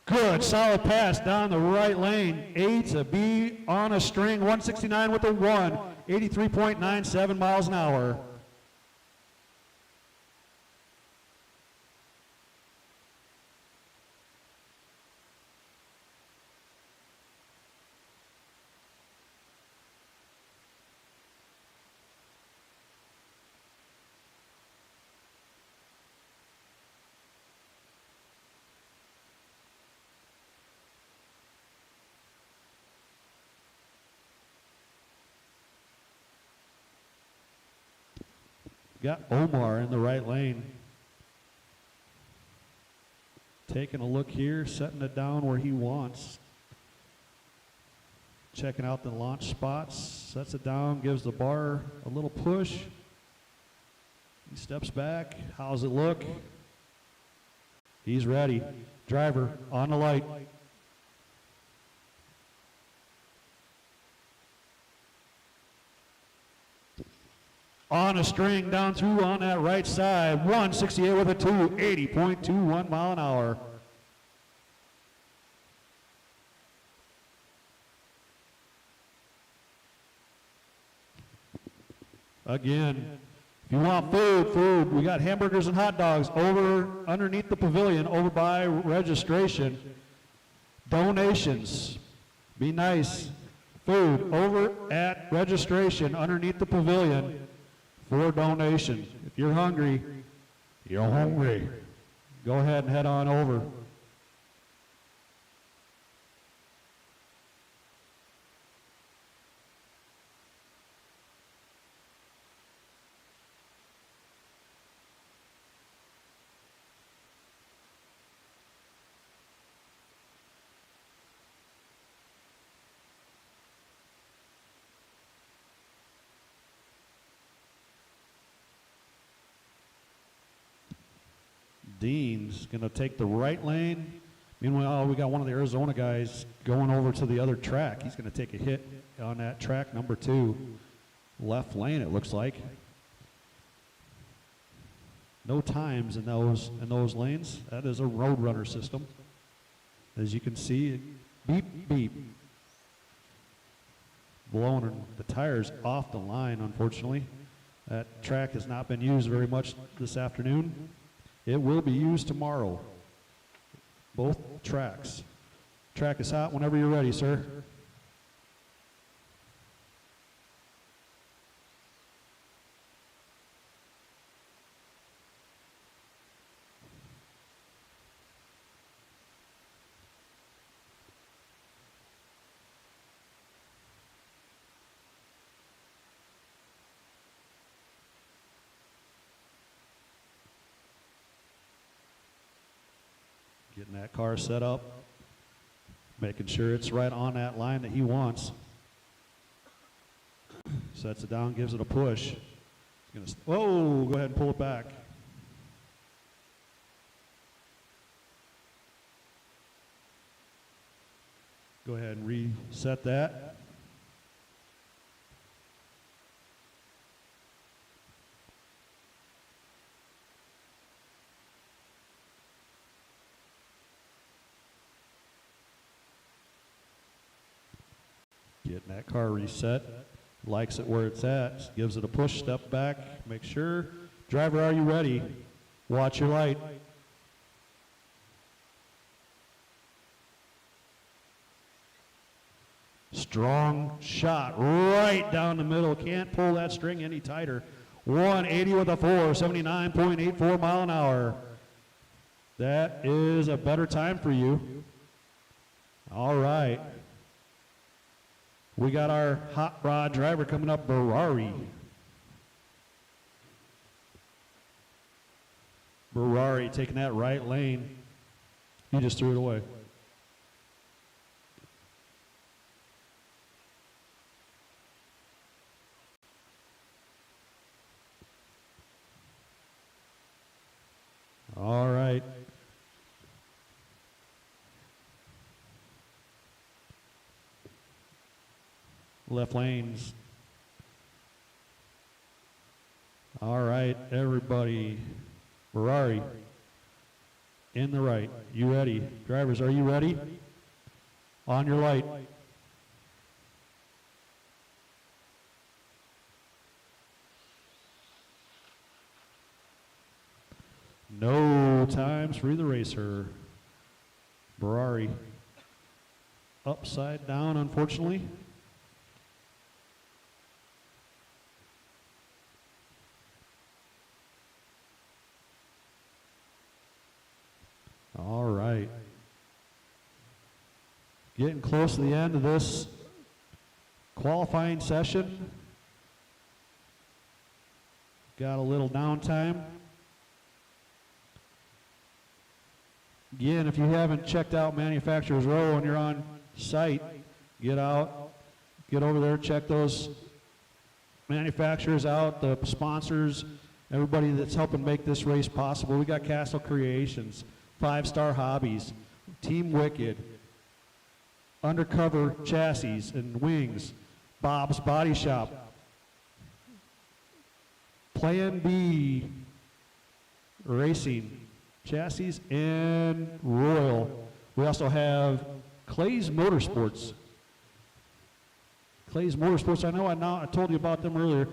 Good, solid pass down the right lane. A to B on a string, 169 with a 1, 83.97 miles an hour. Got Omar in the right lane. Taking a look here, setting it down where he wants. Checking out the launch spots, sets it down, gives the bar a little push. He steps back. How's it look? He's ready. Driver on the light. On a string down through on that right side, 168 with a 2, 80.21 mile an hour. Again, if you want food, we got hamburgers and hot dogs over underneath the pavilion, over by registration. Donations, be nice. Food over at registration underneath the pavilion. For donation. If you're hungry, go ahead and head on over. Dean's going to take the right lane. Meanwhile, we got one of the Arizona guys going over to the other track. He's going to take a hit on that track number 2. Left lane, it looks like. No times in those lanes. That is a Roadrunner system. As you can see, beep, beep. Blowing the tires off the line, unfortunately. That track has not been used very much this afternoon. It will be used tomorrow. Both tracks. Track is hot whenever you're ready, sir. that car set up, making sure it's right on that line that he wants. Sets it down, gives it a push. Whoa, go ahead and pull it back. Go ahead and reset that. Getting that car reset. Likes it where it's at. Gives it a push, step back. Make sure. Driver, are you ready? Watch your light. Strong shot right down the middle. Can't pull that string any tighter. 180 with a 4, 79.84 mile an hour. That is a better time for you. All right. We got our hot rod driver coming up, Ferrari. Ferrari taking that right lane. He just threw it away. All right. Left lanes. All right, everybody. Ferrari in the right. You ready? Drivers, are you ready? On your light. No times for the racer. Ferrari upside down, unfortunately. All right. Getting close to the end of this qualifying session. Got a little downtime. Again, if you haven't checked out Manufacturers Row when you're on site, get out, get over there, check those manufacturers out, the sponsors, everybody that's helping make this race possible. We got Castle Creations, 5 Star Hobbies, Team Wicked, Undercover Chassis and Wings, Bob's Body Shop, Plan B Racing, Chassis, and Royal. We also have Clay's Motorsports. Clay's Motorsports, I told you about them earlier.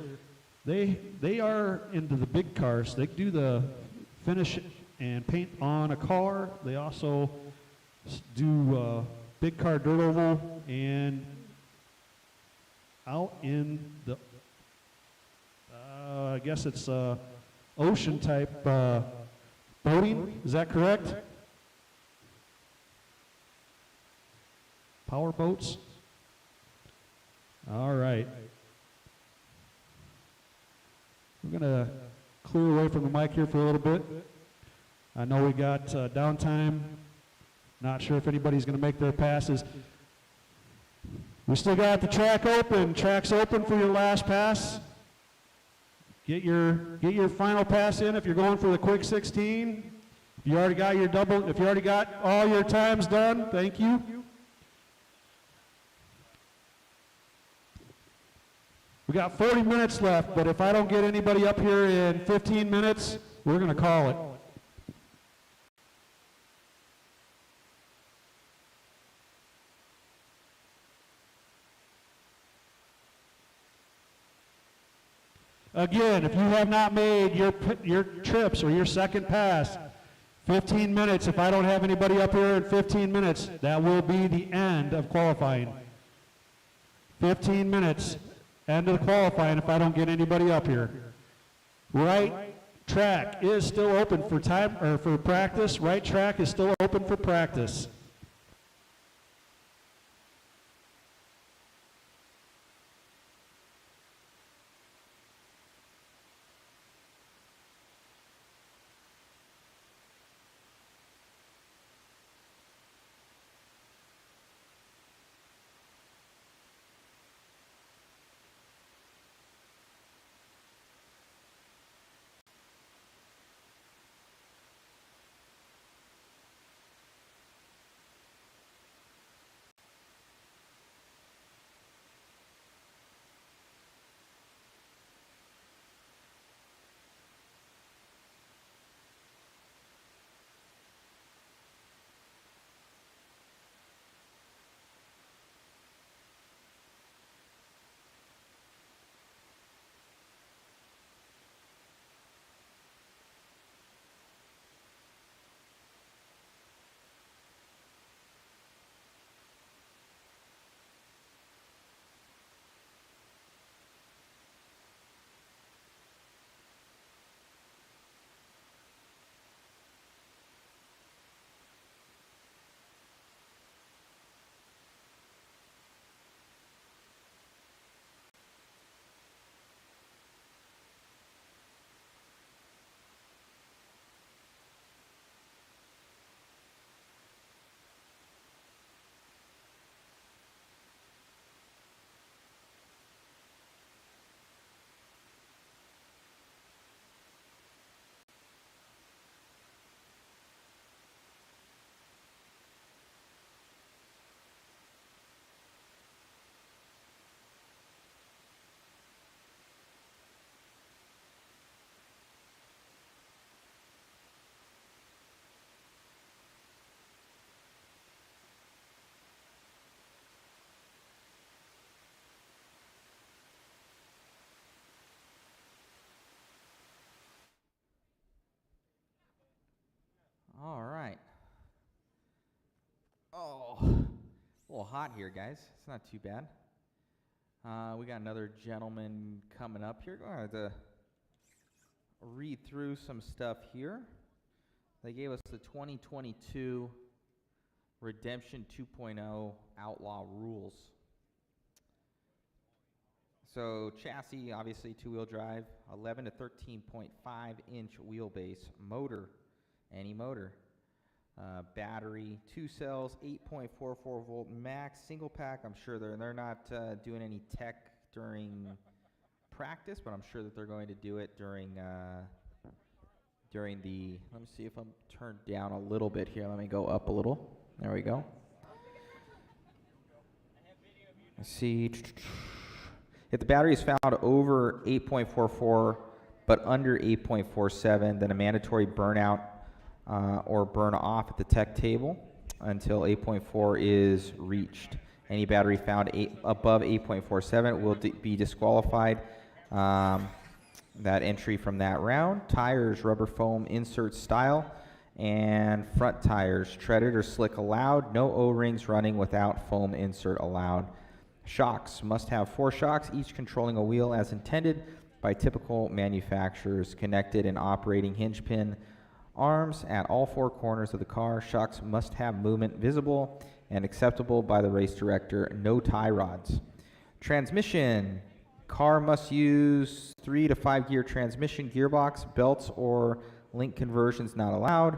They are into the big cars. They do the finish and paint on a car. They also do big car dirt oval and out in the, I guess it's ocean type boating. Is that correct? Power boats. All right. We're going to clear away from the mic here for a little bit. I know we got downtime. Not sure if anybody's going to make their passes. We still got the track open. Track's open for your last pass. Get your final pass in if you're going for the quick 16. If you already got your double, if you already got all your times done, thank you. We got 40 minutes left, but if I don't get anybody up here in 15 minutes, we're going to call it. Again, if you have not made your trips or your second pass, 15 minutes. If I don't have anybody up here in 15 minutes, that will be the end of qualifying. 15 minutes, end of the qualifying if I don't get anybody up here. Right track is still open for time or for practice. Right track is still open for practice. hot here, guys. It's not too bad. We got another gentleman coming up here. Going to read through some stuff here. They gave us the 2022 Redemption 2.0 Outlaw rules. So chassis, obviously two-wheel drive, 11 to 13.5 inch wheelbase, motor, any motor. Battery, 2 cells, 8.44 volt max, single pack. I'm sure they're not doing any tech during practice, but I'm sure that they're going to do it during the, let me see if I'm turned down a little bit here. Let me go up a little. There we go. Let's see. If the battery is found over 8.44 but under 8.47, then a mandatory burnout or burn off at the tech table until 8.4 is reached. Any battery found above 8.47 will be disqualified. That entry from that round. Tires, rubber foam insert style, and front tires, treaded or slick allowed. No O-rings running without foam insert allowed. Shocks must have 4 shocks, each controlling a wheel as intended by typical manufacturers. Connected and operating hinge pin arms at all 4 corners of the car. Shocks must have movement visible and acceptable by the race director. No tie rods. Transmission. Car must use 3 to 5 gear transmission, gearbox, belts, or link conversions not allowed.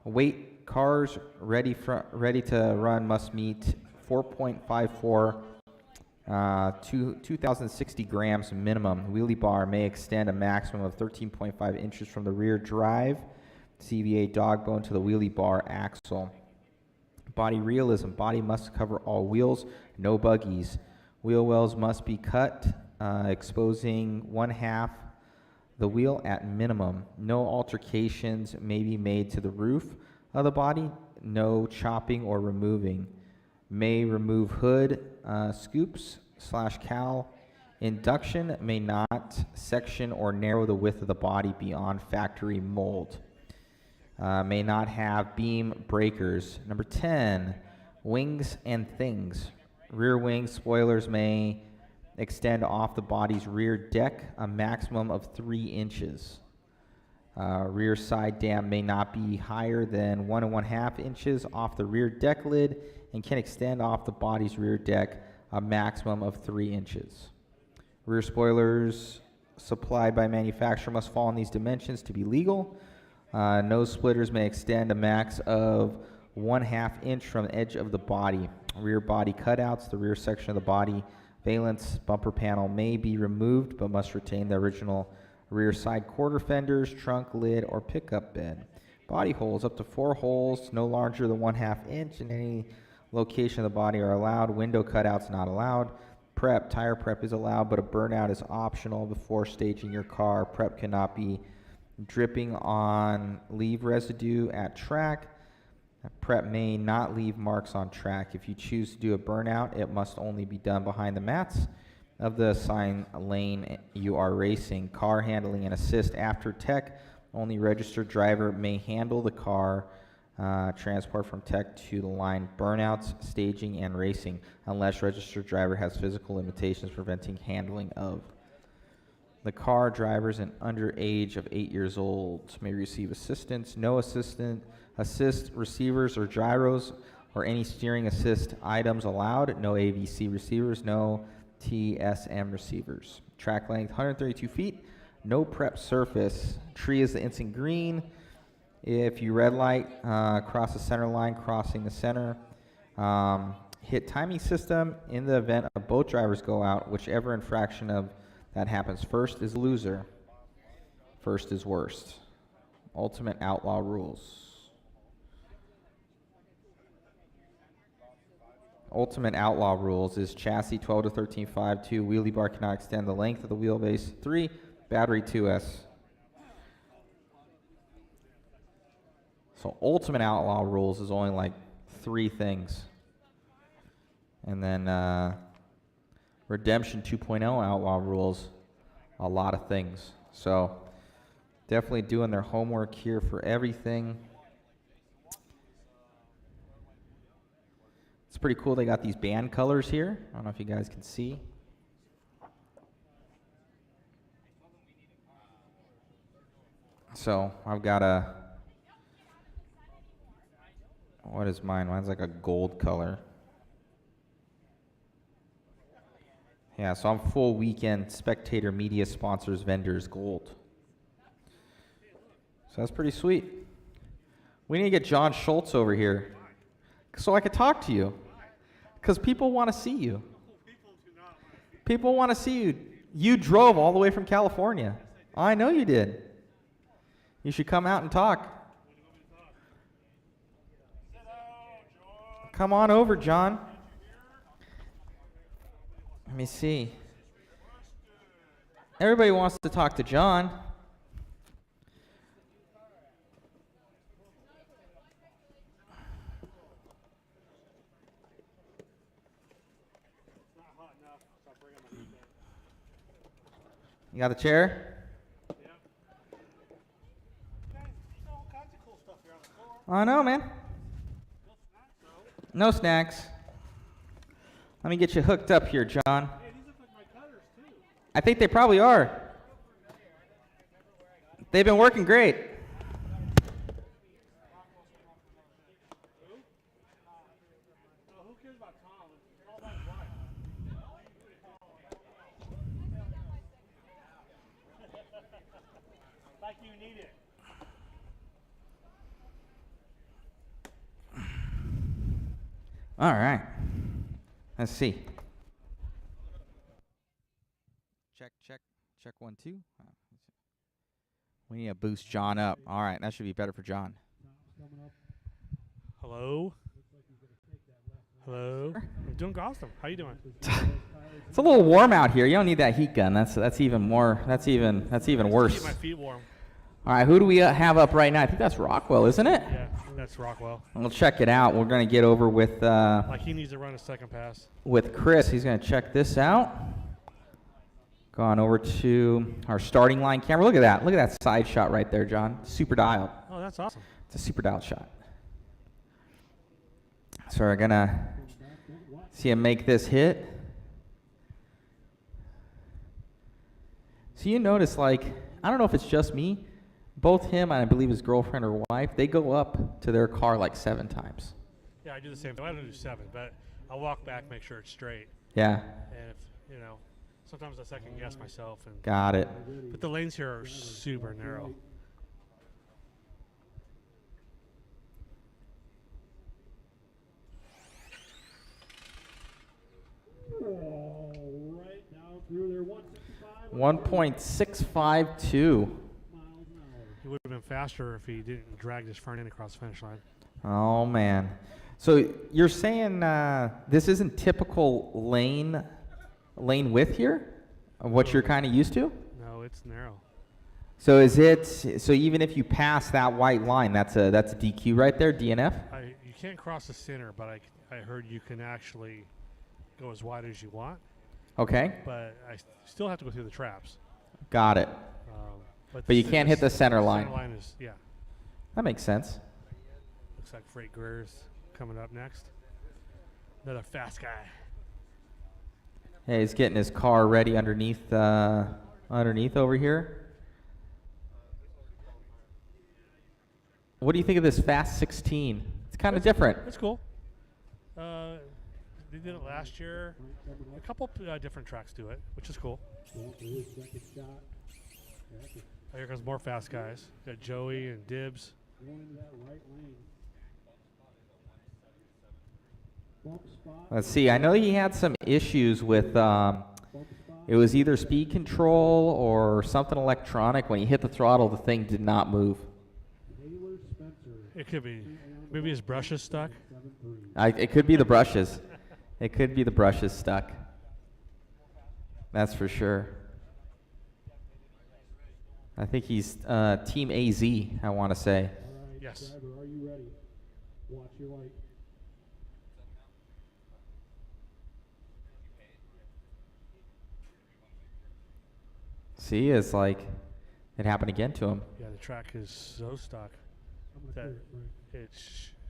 Weight. Cars ready to run must meet 4.54 2,060 grams minimum. Wheelie bar may extend a maximum of 13.5 inches from the rear drive CVA dog bone to the wheelie bar axle. Body realism. Body must cover all wheels, no buggies. Wheel wells must be cut, exposing 1/2 the wheel at minimum. No altercations may be made to the roof of the body. No chopping or removing. May remove hood, scoops / cowl. Induction may not section or narrow the width of the body beyond factory mold. May not have beam breakers. Number 10, wings and things. Rear wing spoilers may extend off the body's rear deck a maximum of 3 inches. Rear side dam may not be higher than 1 1/2 inches off the rear deck lid and can extend off the body's rear deck a maximum of 3 inches. Rear spoilers supplied by manufacturer must fall in these dimensions to be legal. Nose splitters may extend a max of 1/2 inch from the edge of the body. Rear body cutouts, the rear section of the body valence bumper panel may be removed but must retain the original rear side quarter fenders, trunk lid, or pickup bed. Body holes, up to 4 holes, no larger than 1/2 inch in any location of the body are allowed. Window cutouts not allowed. Prep, tire prep is allowed, but a burnout is optional before staging your car. Prep cannot be dripping on leave residue at track. Prep may not leave marks on track. If you choose to do a burnout, it must only be done behind the mats of the assigned lane you are racing. Car handling and assist after tech. Only registered driver may handle the car. Transport from tech to the line. Burnouts, staging, and racing, unless registered driver has physical limitations preventing handling of. The car drivers and under age of 8 years old may receive assistance. No assist receivers or gyros or any steering assist items allowed. No AVC receivers. No TSM receivers. Track length 132 feet. No prep surface. Tree is the instant green. If you red light, cross the center line, crossing the center. Hit timing system. In the event of both drivers go out, whichever infraction of that happens first is loser. First is worst. Ultimate Outlaw rules. Ultimate Outlaw rules is chassis 12 to 13.5, 2, wheelie bar cannot extend the length of the wheelbase, 3, battery 2S. So Ultimate Outlaw rules is only like 3 things. And then Redemption 2.0 Outlaw rules, a lot of things. So definitely doing their homework here for everything. It's pretty cool. They got these band colors here. I don't know if you guys can see. So I've got a, what is mine? Mine's like a gold color. Yeah, so I'm full weekend spectator media sponsors vendors gold. So that's pretty sweet. We need to get John Schultz over here so I could talk to you. Because people want to see you. People want to see you. You drove all the way from California. I know you did. You should come out and talk. Come on over, John. Let me see. Everybody wants to talk to John. You got the chair? I know, man. No snacks. Let me get you hooked up here, John. I think they probably are. They've been working great. Like you need it. All right. Let's see. Check 1, 2. We need to boost John up. All right, that should be better for John. Hello. Hello. I'm doing awesome. How you doing? It's a little warm out here. You don't need that heat gun. That's even more. That's even worse. Keep my feet warm. All right, who do we have up right now? I think that's Rockwell, isn't it? Yeah, that's Rockwell. We'll check it out. We're going to get over with Like he needs to run a second pass. with Chris. He's going to check this out. Gone over to our starting line camera. Look at that. Look at that side shot right there, John. Super dialed. Oh, that's awesome. It's a super dialed shot. So we're going to see him make this hit. So you notice, like, I don't know if it's just me, both him and I believe his girlfriend or wife, they go up to their car like 7 times. Yeah, I do the same thing. I don't do 7, but I'll walk back, make sure it's straight. Yeah. And if, you know, sometimes I second guess myself. And Got it. But the lanes here are super narrow. All right, now through there, 1.652. He would have been faster if he didn't drag his front end across the finish line. Oh, man. So you're saying this isn't typical lane width here of what you're kind of used to? No, it's narrow. So is it, so even if you pass that white line, that's a DQ right there, DNF? You can't cross the center, but I heard you can actually go as wide as you want. Okay. But I still have to go through the traps. Got it. But you can't hit the center line. Center line is, yeah. That makes sense. Looks like Freight Greer's coming up next. Another fast guy. Yeah, he's getting his car ready underneath over here. What do you think of this Fast 16? It's kind of different. That's cool. They did it last year. A couple different tracks do it, which is cool. Oh, here comes more fast guys. Got Joey and Dibbs. Let's see. I know he had some issues with, it was either speed control or something electronic. When he hit the throttle, the thing did not move. It could be. Maybe his brush is stuck. It could be the brushes. It could be the brushes stuck. That's for sure. I think he's Team AZ, I want to say. Yes. Are you ready? Watch your light. See, it's like it happened again to him. Yeah, the track is so stuck that it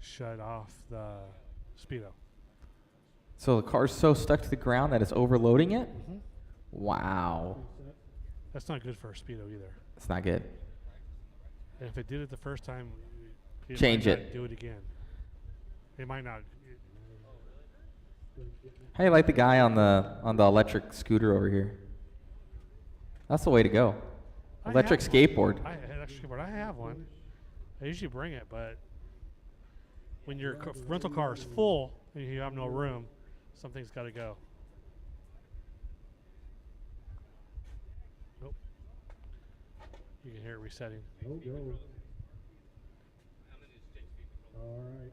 shut off the speedo. So the car's so stuck to the ground that it's overloading it? Mhm. Wow. That's not good for a Speedo either. It's not good. And if it did it the first time, it Change might it. not do it again. It might not. How you like the guy on the electric scooter over here? That's the way to go. I Electric have skateboard. one. Electric skateboard. I have one. I usually bring it, but when your rental car is full and you have no room, something's got to go. Nope. You can hear it resetting. No go. All right.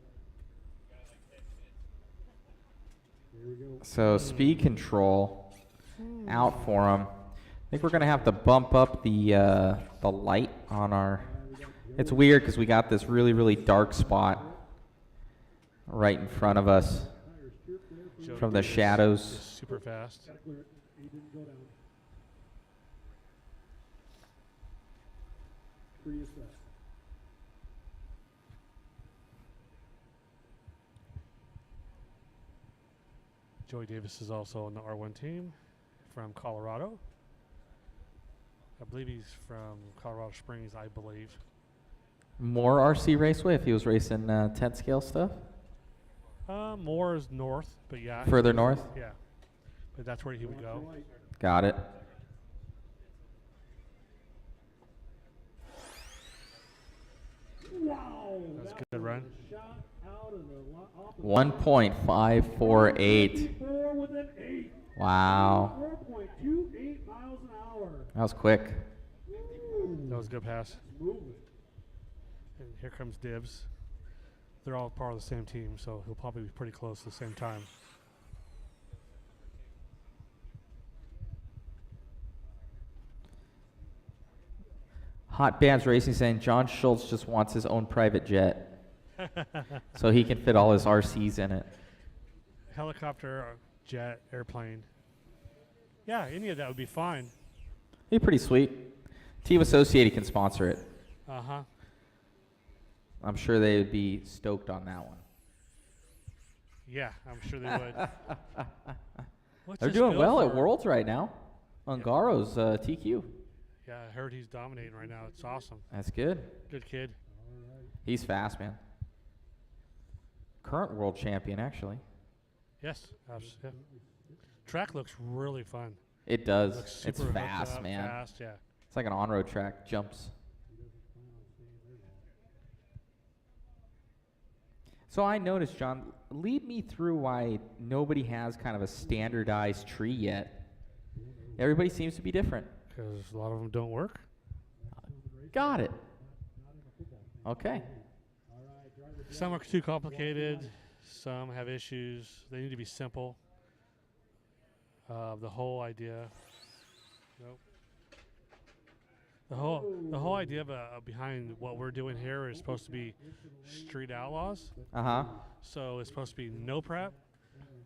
Here we go. So speed control out for him. I think we're gonna have to bump up the light on our. It's weird because we got this really dark spot right in front of us Joe from the Davis is shadows. super fast. Gotta clear it. He didn't go down. Prius fast. Joey Davis is also on the R1 team from Colorado. I believe he's from Colorado Springs, I believe. More RC Raceway if he was racing 10 scale stuff. More is north, but yeah. Further north. Yeah. But that's where he would go. Got it. Wow. That's a good run. Shot out of the off the 1.548. 4 with an 8. Wow. 4.28 miles an hour. That was quick. That was a good pass. Moving. And here comes Dibs. They're all part of the same team, so he'll probably be pretty close at the same time. Hot Bands Racing saying John Schultz just wants his own private jet so he can fit all his RCs in it. Helicopter, jet, airplane. Yeah, any of that would be fine. Be pretty sweet. Team Associated can sponsor it. Uh-huh. I'm sure they would be stoked on that one. Yeah, I'm sure they would. What's They're this doing go well at for? Worlds right now. Ungaro's TQ. Yeah, I heard he's dominating right now. It's awesome. That's good. Good kid. He's fast, man. Current world champion, actually. Yes. Yeah. Track looks really fun. It does. Looks It's super hooked fast, up, man. Fast, yeah. It's like an on-road track. Jumps. So I noticed, John, lead me through why nobody has kind of a standardized tree yet. Everybody seems to be different. Because a lot of them don't work. Got it. Okay. Some are too complicated. Some have issues. They need to be simple. The whole idea. Nope. The whole idea behind what we're doing here is supposed to be street outlaws. Uh-huh. So it's supposed to be no prep.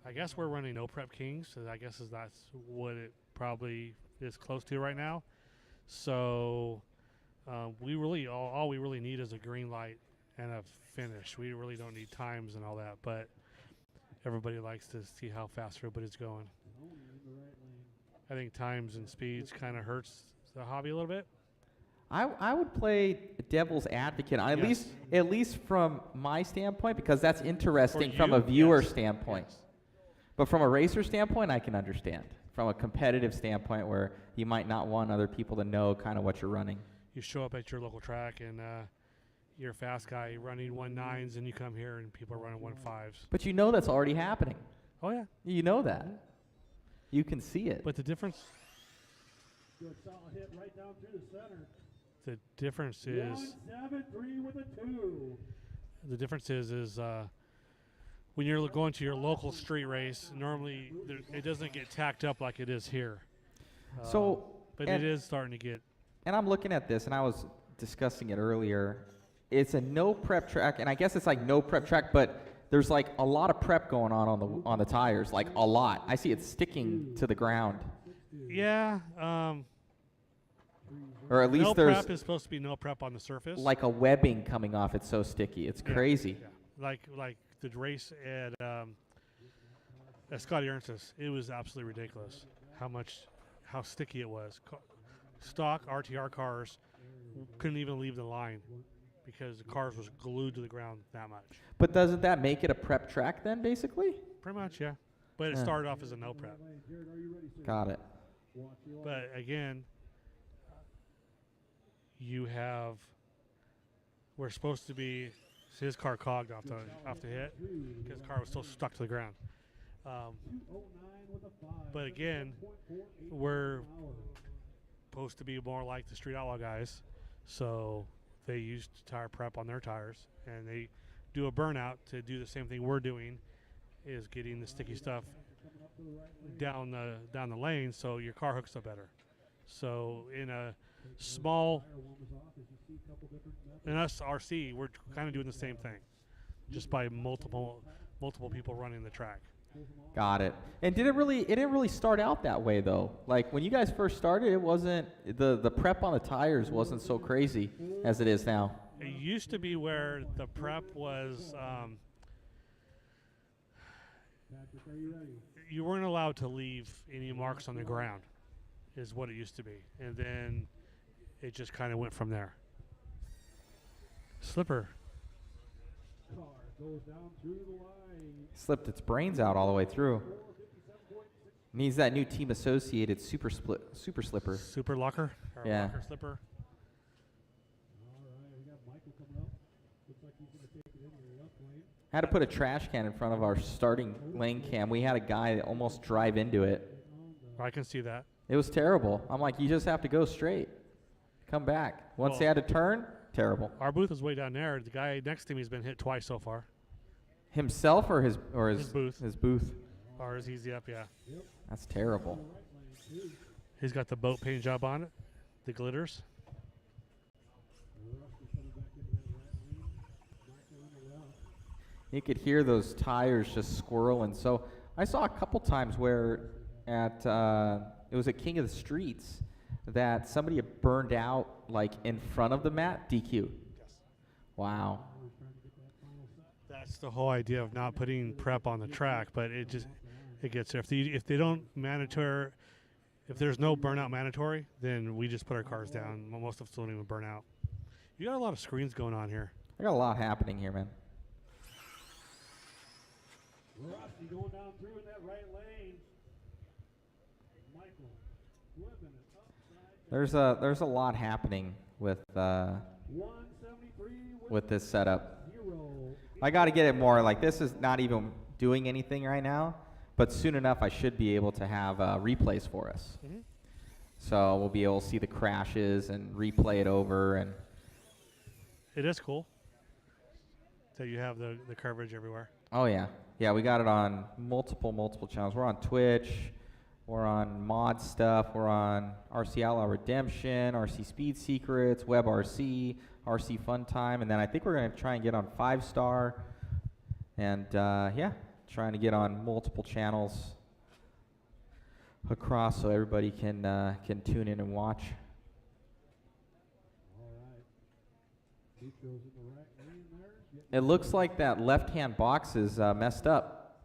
I guess we're running no prep kings. So I guess that's what it probably is close to right now. So we really all we really need is a green light and a finish. We really don't need times and all that, but everybody likes to see how fast everybody's going. I think times and speeds kind of hurts the hobby a little bit. I would play devil's advocate, at least from my standpoint, because that's interesting from a viewer standpoint. Yes. But from a racer standpoint, I can understand. From a competitive standpoint, where you might not want other people to know kind of what you're running. You show up at your local track and you're a fast guy running 1.9s, and you come here and people are running 1.5s. But you know that's already happening. Oh yeah. You know that. You can see it. But the difference Good solid hit right down through the center. the difference is 173 with a 2. the difference is when you're going to your local street race, normally it doesn't get tacked up like it is here. But it is starting to get. And I'm looking at this, and I was discussing it earlier. It's a no prep track, and I guess it's like no prep track, but there's like a lot of prep going on the tires, like a lot. I see it sticking to the ground, Yeah. or at least No there's prep is supposed to be no prep on the surface. like a webbing coming off. It's so sticky. It's Yeah, crazy. yeah. Like the race at Scotty Ernst's, it was absolutely ridiculous how sticky it was. Stock RTR cars couldn't even leave the line because the cars was glued to the ground that much. But doesn't that make it a prep track then, basically? Pretty much, yeah. But it Yeah. started off as a no prep. Got it. But again, we're supposed to be, his car cogged off the hit because the car was still stuck to the ground. But again, we're supposed to be more like the Street Outlaw guys, so they used tire prep on their tires, and they do a burnout to do the same thing we're doing, is getting the sticky stuff down the lane so your car hooks up better. So in us RC, we're kind of doing the same thing, just by multiple people running the track. Got it. And it didn't really start out that way though. Like when you guys first started, it wasn't the prep on the tires wasn't so crazy as it is now. It used to be where the prep was you weren't allowed to leave any marks on the ground, is what it used to be, and then it just kind of went from there. Slipper. Slipped its brains out all the way through. Needs that new team associated super slipper. Super locker? Or Yeah. Locker slipper? Had to put a trash can in front of our starting lane cam. We had a guy almost drive into it. I can see that. It was terrible. I'm like, you just have to go straight. Come back. Once Well, they had to turn, terrible. Our booth is way down there. The guy next to me has been hit twice so far. Himself or his booth. His booth. Ours easy up, yeah. That's terrible. He's got the boat paint job on it, the glitters. You could hear those tires just squirreling. So I saw a couple times where it was at King of the Streets that somebody had burned out like in front of the mat, DQ. Yes. Wow. That's the whole idea of not putting prep on the track, but it gets there. If they don't mandatory, if there's no burnout mandatory, then we just put our cars down. Most of us don't even burn out. You got a lot of screens going on here. I got a lot happening here, man. Rossi going down through in that right lane. Michael flipping it upside. There's a lot happening with 173 with this setup. 0. I got to get it more like this is not even doing anything right now, but soon enough I should be able to have replays for us. Mm-hmm. So we'll be able to see the crashes and replay it over, and It is cool that you have the coverage everywhere. oh yeah, we got it on multiple channels. We're on Twitch, we're on mod stuff, we're on RC Outlaw Redemption, RC Speed Secrets, Webb RC, RC Fun Time, and then I think we're gonna try and get on 5-star, and trying to get on multiple channels across so everybody can tune in and watch. It looks like that left-hand box is messed up.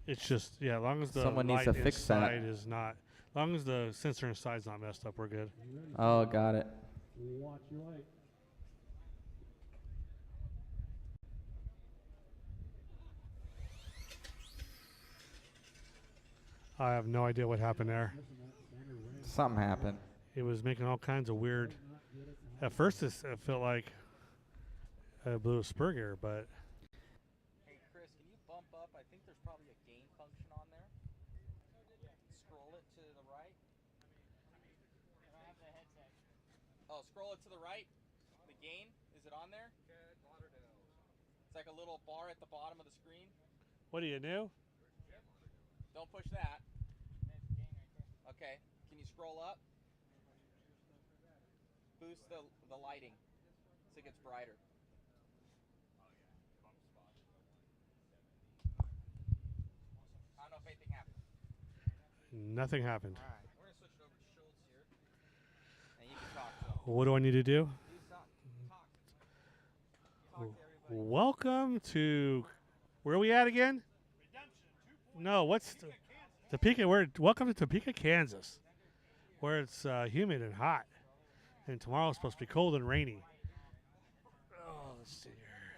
It's just, yeah, as long as the Someone needs light to fix that. inside is not, as long as the sensor inside's not messed up, we're good. Oh, got it. Watch your light. I have no idea what happened there. Something happened. It was making all kinds of weird. At first, it felt like I blew a spur gear, but Hey, Chris, can you bump up? I think there's probably a gain function on there. Scroll it to the right. Oh, scroll it to the right. The gain, is it on there? It's like a little bar at the bottom of the screen. what do you know? Don't push that. Okay. Can you scroll up? Boost the lighting so it gets brighter. I don't know if anything happened. Nothing happened. All right. We're going to switch it over to Schultz here. And you can talk to him. What do I need to do? Talk to everybody. Welcome to, where are we at again? No, what's Topeka? Welcome to Topeka, Kansas, where it's humid and hot, and tomorrow's supposed to be cold and rainy. Oh, let's see here.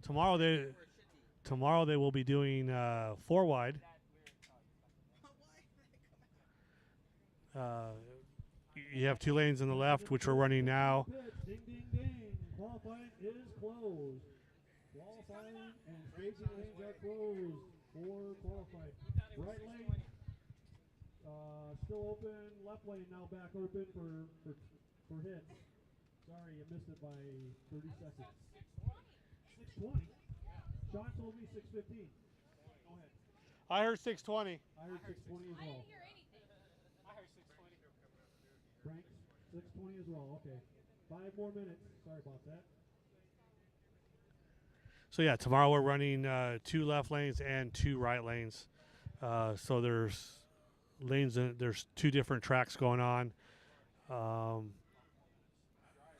Tomorrow they will be doing 4 wide. You have 2 lanes on the left, which we're running now. Ding, ding, ding. Qualifying is closed. Qualifying and staging lanes are closed for qualifying. Right lane still open. Left lane now back open for hits. Sorry, you missed it by 30 seconds. 6:20. Sean told me 6:15. Go ahead. I heard 6:20. I heard 6:20 as well. Frank, 6:20 as well. Okay. 5 more minutes. Sorry about that. So yeah, tomorrow we're running 2 left lanes and 2 right lanes. So there's lanes. There's 2 different tracks going on. I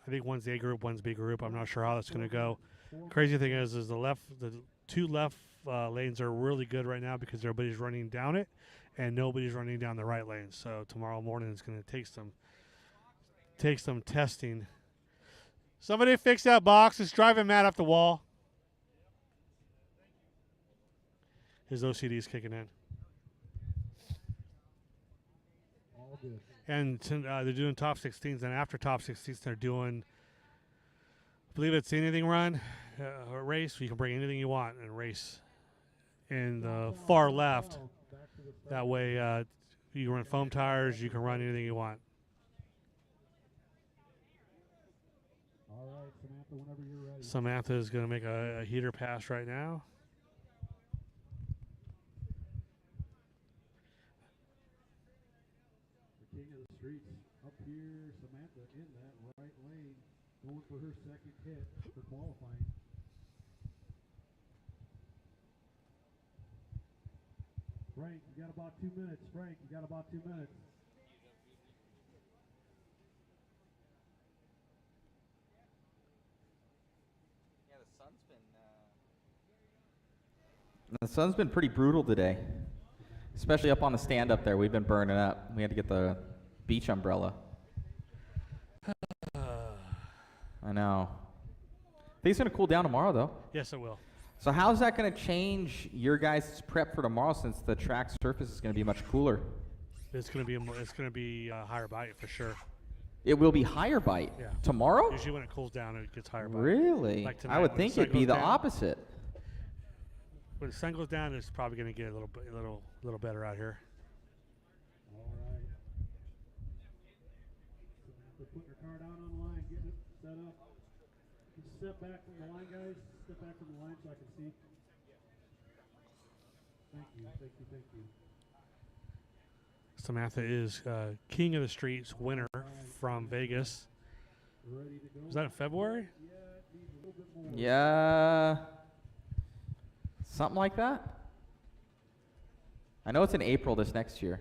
think one's A group, one's B group. I'm not sure how that's going to go. Crazy thing is the 2 left lanes are really good right now because everybody's running down it, and nobody's running down the right lane. So tomorrow morning is going to take some testing. Somebody fix that box. It's driving Matt up the wall. His OCD's kicking in. All good. And they're doing top 16s, and after top 16s, they're doing, I believe it's anything run, a race. You can bring anything you want and race in the far left. That way, you can run foam tires. You can run anything you want. All right, Samantha, whenever you're ready. Samantha is going to make a heater pass right now. The king of the streets up here, Samantha in that right lane, going for her second hit for qualifying. Frank, you got about 2 minutes. Frank, you got about 2 minutes. Yeah, the sun's been pretty brutal today, especially up on the stand up there. We've been burning up. We had to get the beach umbrella. I know. I think it's going to cool down tomorrow, though. Yes, it will. So how's that going to change your guys' prep for tomorrow, since the track surface is going to be much cooler? It's going to be a higher bite for sure. It will be higher bite Yeah. tomorrow? Usually when it cools down, it gets higher bite. Really? Like tonight, I would when the think sun it'd be goes the down. opposite. When the sun goes down, it's probably going to get a little better out here. All right. Samantha putting her car down on the line, getting it set up. Just step back from the line, guys. Step back from the line so I can see. Thank you, thank you, thank you. Samantha is King of the Streets winner from Vegas. Ready to go? Was that in February? Yeah, it needs a little bit more. Yeah. Something like that? I know it's in April this next year.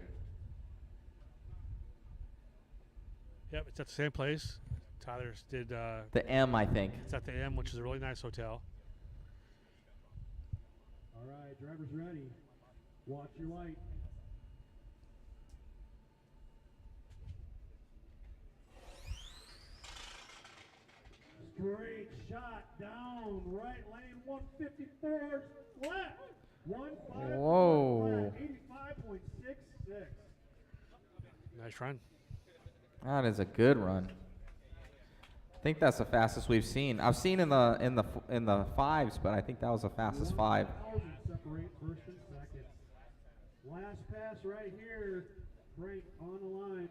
Yep, it's at the same place. Tyler's did. The M, I think. It's at the M, which is a really nice hotel. All right, drivers ready. Watch your light. Straight shot down right lane 154 left. 154 Whoa. flat, 85.66. Nice run. That is a good run. I think that's the fastest we've seen. I've seen in the fives, but I think that was the fastest 5. 1,000 separate first and second. Last pass right here. Frank on the line.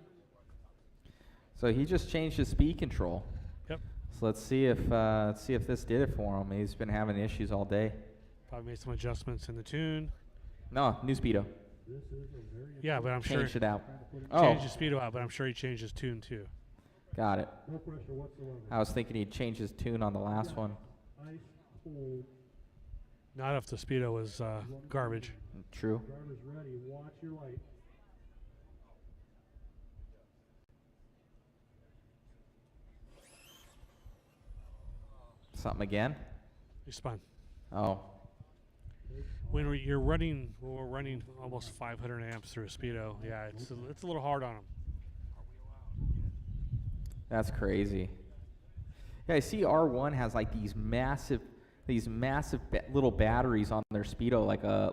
So he just changed his speed control. Yep. So let's see if this did it for him. He's been having issues all day. Probably made some adjustments in the tune. No, new speedo. This is a very Yeah, but I'm sure Changed it out. changed Oh, his speedo out, but I'm sure he changed his tune too. got it. no pressure whatsoever. I was thinking he'd change his tune on the last one. Ice cold. Not if the speedo was garbage. True. Drivers ready. Watch your light. Something again? He spun. Oh. when we're running almost 500 amps through a speedo. Yeah, it's a little hard on them. That's crazy. Yeah, I see R1 has like these massive little batteries on their speedo, like a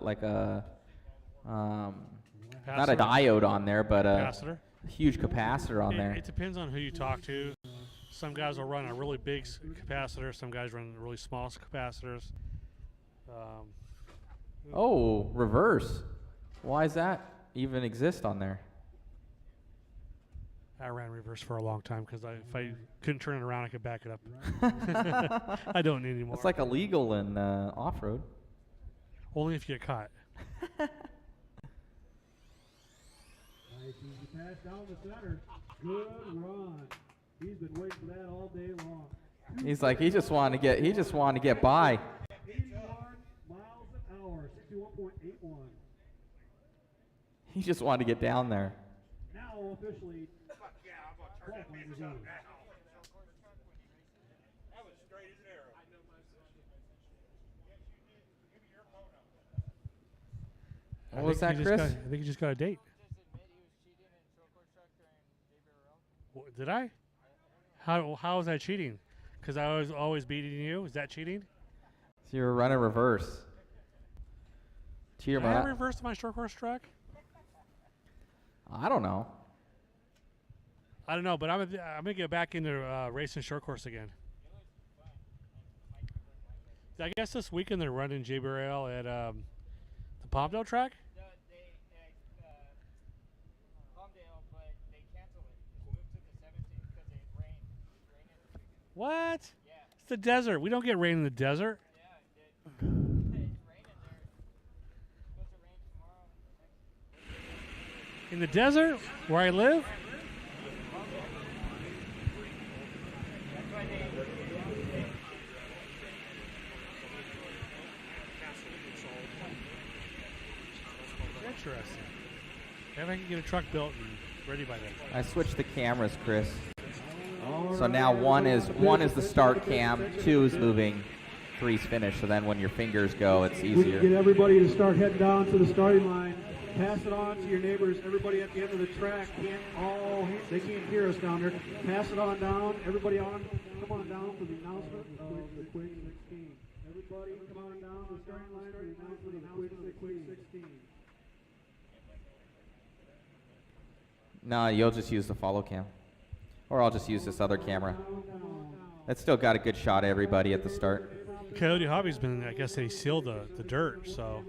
not a Capacitor. diode on there, but a Capacitor. huge capacitor on there. It depends on who you talk to. Some guys will run a really big capacitor. Some guys run really small capacitors. Oh, reverse. Why does that even exist on there? I ran reverse for a long time because if I couldn't turn it around, I could back it up. I don't need anymore. It's like illegal in off-road. Only if you get caught. Nice easy pass down the center. Good run. He's been waiting for that all day long. He's like he just wanted to get by. 81 miles an hour, 61.81. He just wanted to get down there. Now officially qualifying is on. What was that, Chris? I think you just got a date. Did I? How was I cheating? Because I was always beating you. Is that cheating? So you were running reverse. Cheater, Did I man. reverse my short course track? I don't know. I don't know, but I'm gonna get back into racing short course again. I guess this weekend they're running JBRL at the Palmdale track. Palmdale, but they canceled it. Moved to the 17th because it rained. It rained in the weekend. What? Yeah. It's the desert. We don't get rain in the desert. Yeah, it's raining there. It's supposed to rain tomorrow. In the desert, where I live. That's why they Interesting. Maybe I can get a truck built and ready by then. I switched the cameras, Chris. So now one is the start cam, 2 is moving, 3's finished. So then when your fingers go, it's We can get easier. everybody to start heading down to the starting line. Pass it on to your neighbors. Everybody at the end of the track they can't hear us down there. Pass it on down. Everybody on, come on down for the announcement of the Quick 16. Everybody come on down to the starting line for the announcement of the Quick 16. No, you'll just use the follow cam. Or I'll just use this other camera. It's still got a good shot of everybody at the start. Coyote Hobby's been, I guess they sealed the dirt, so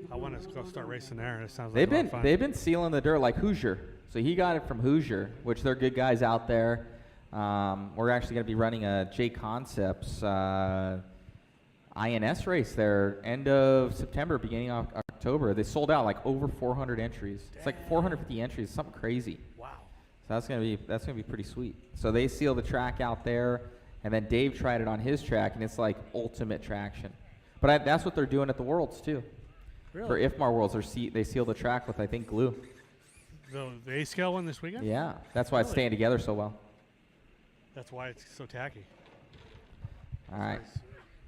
I want to go start racing there. It sounds like a lot of fun. They've been sealing the dirt like Hoosier. So he got it from Hoosier, which they're good guys out there. We're actually going to be running a J Concepts INS race there end of September, beginning of October. They sold out like over 400 entries. It's like 450 entries, something crazy. Wow. So that's gonna be pretty sweet. So they seal the track out there, and then Dave tried it on his track, and it's like ultimate traction. But that's what they're doing at the Worlds too. Really? For IFMAR Worlds, they seal the track with I think glue. The A-scale one this weekend? Yeah, that's why it's Really? staying together so well. That's why it's so tacky. All right, Nice.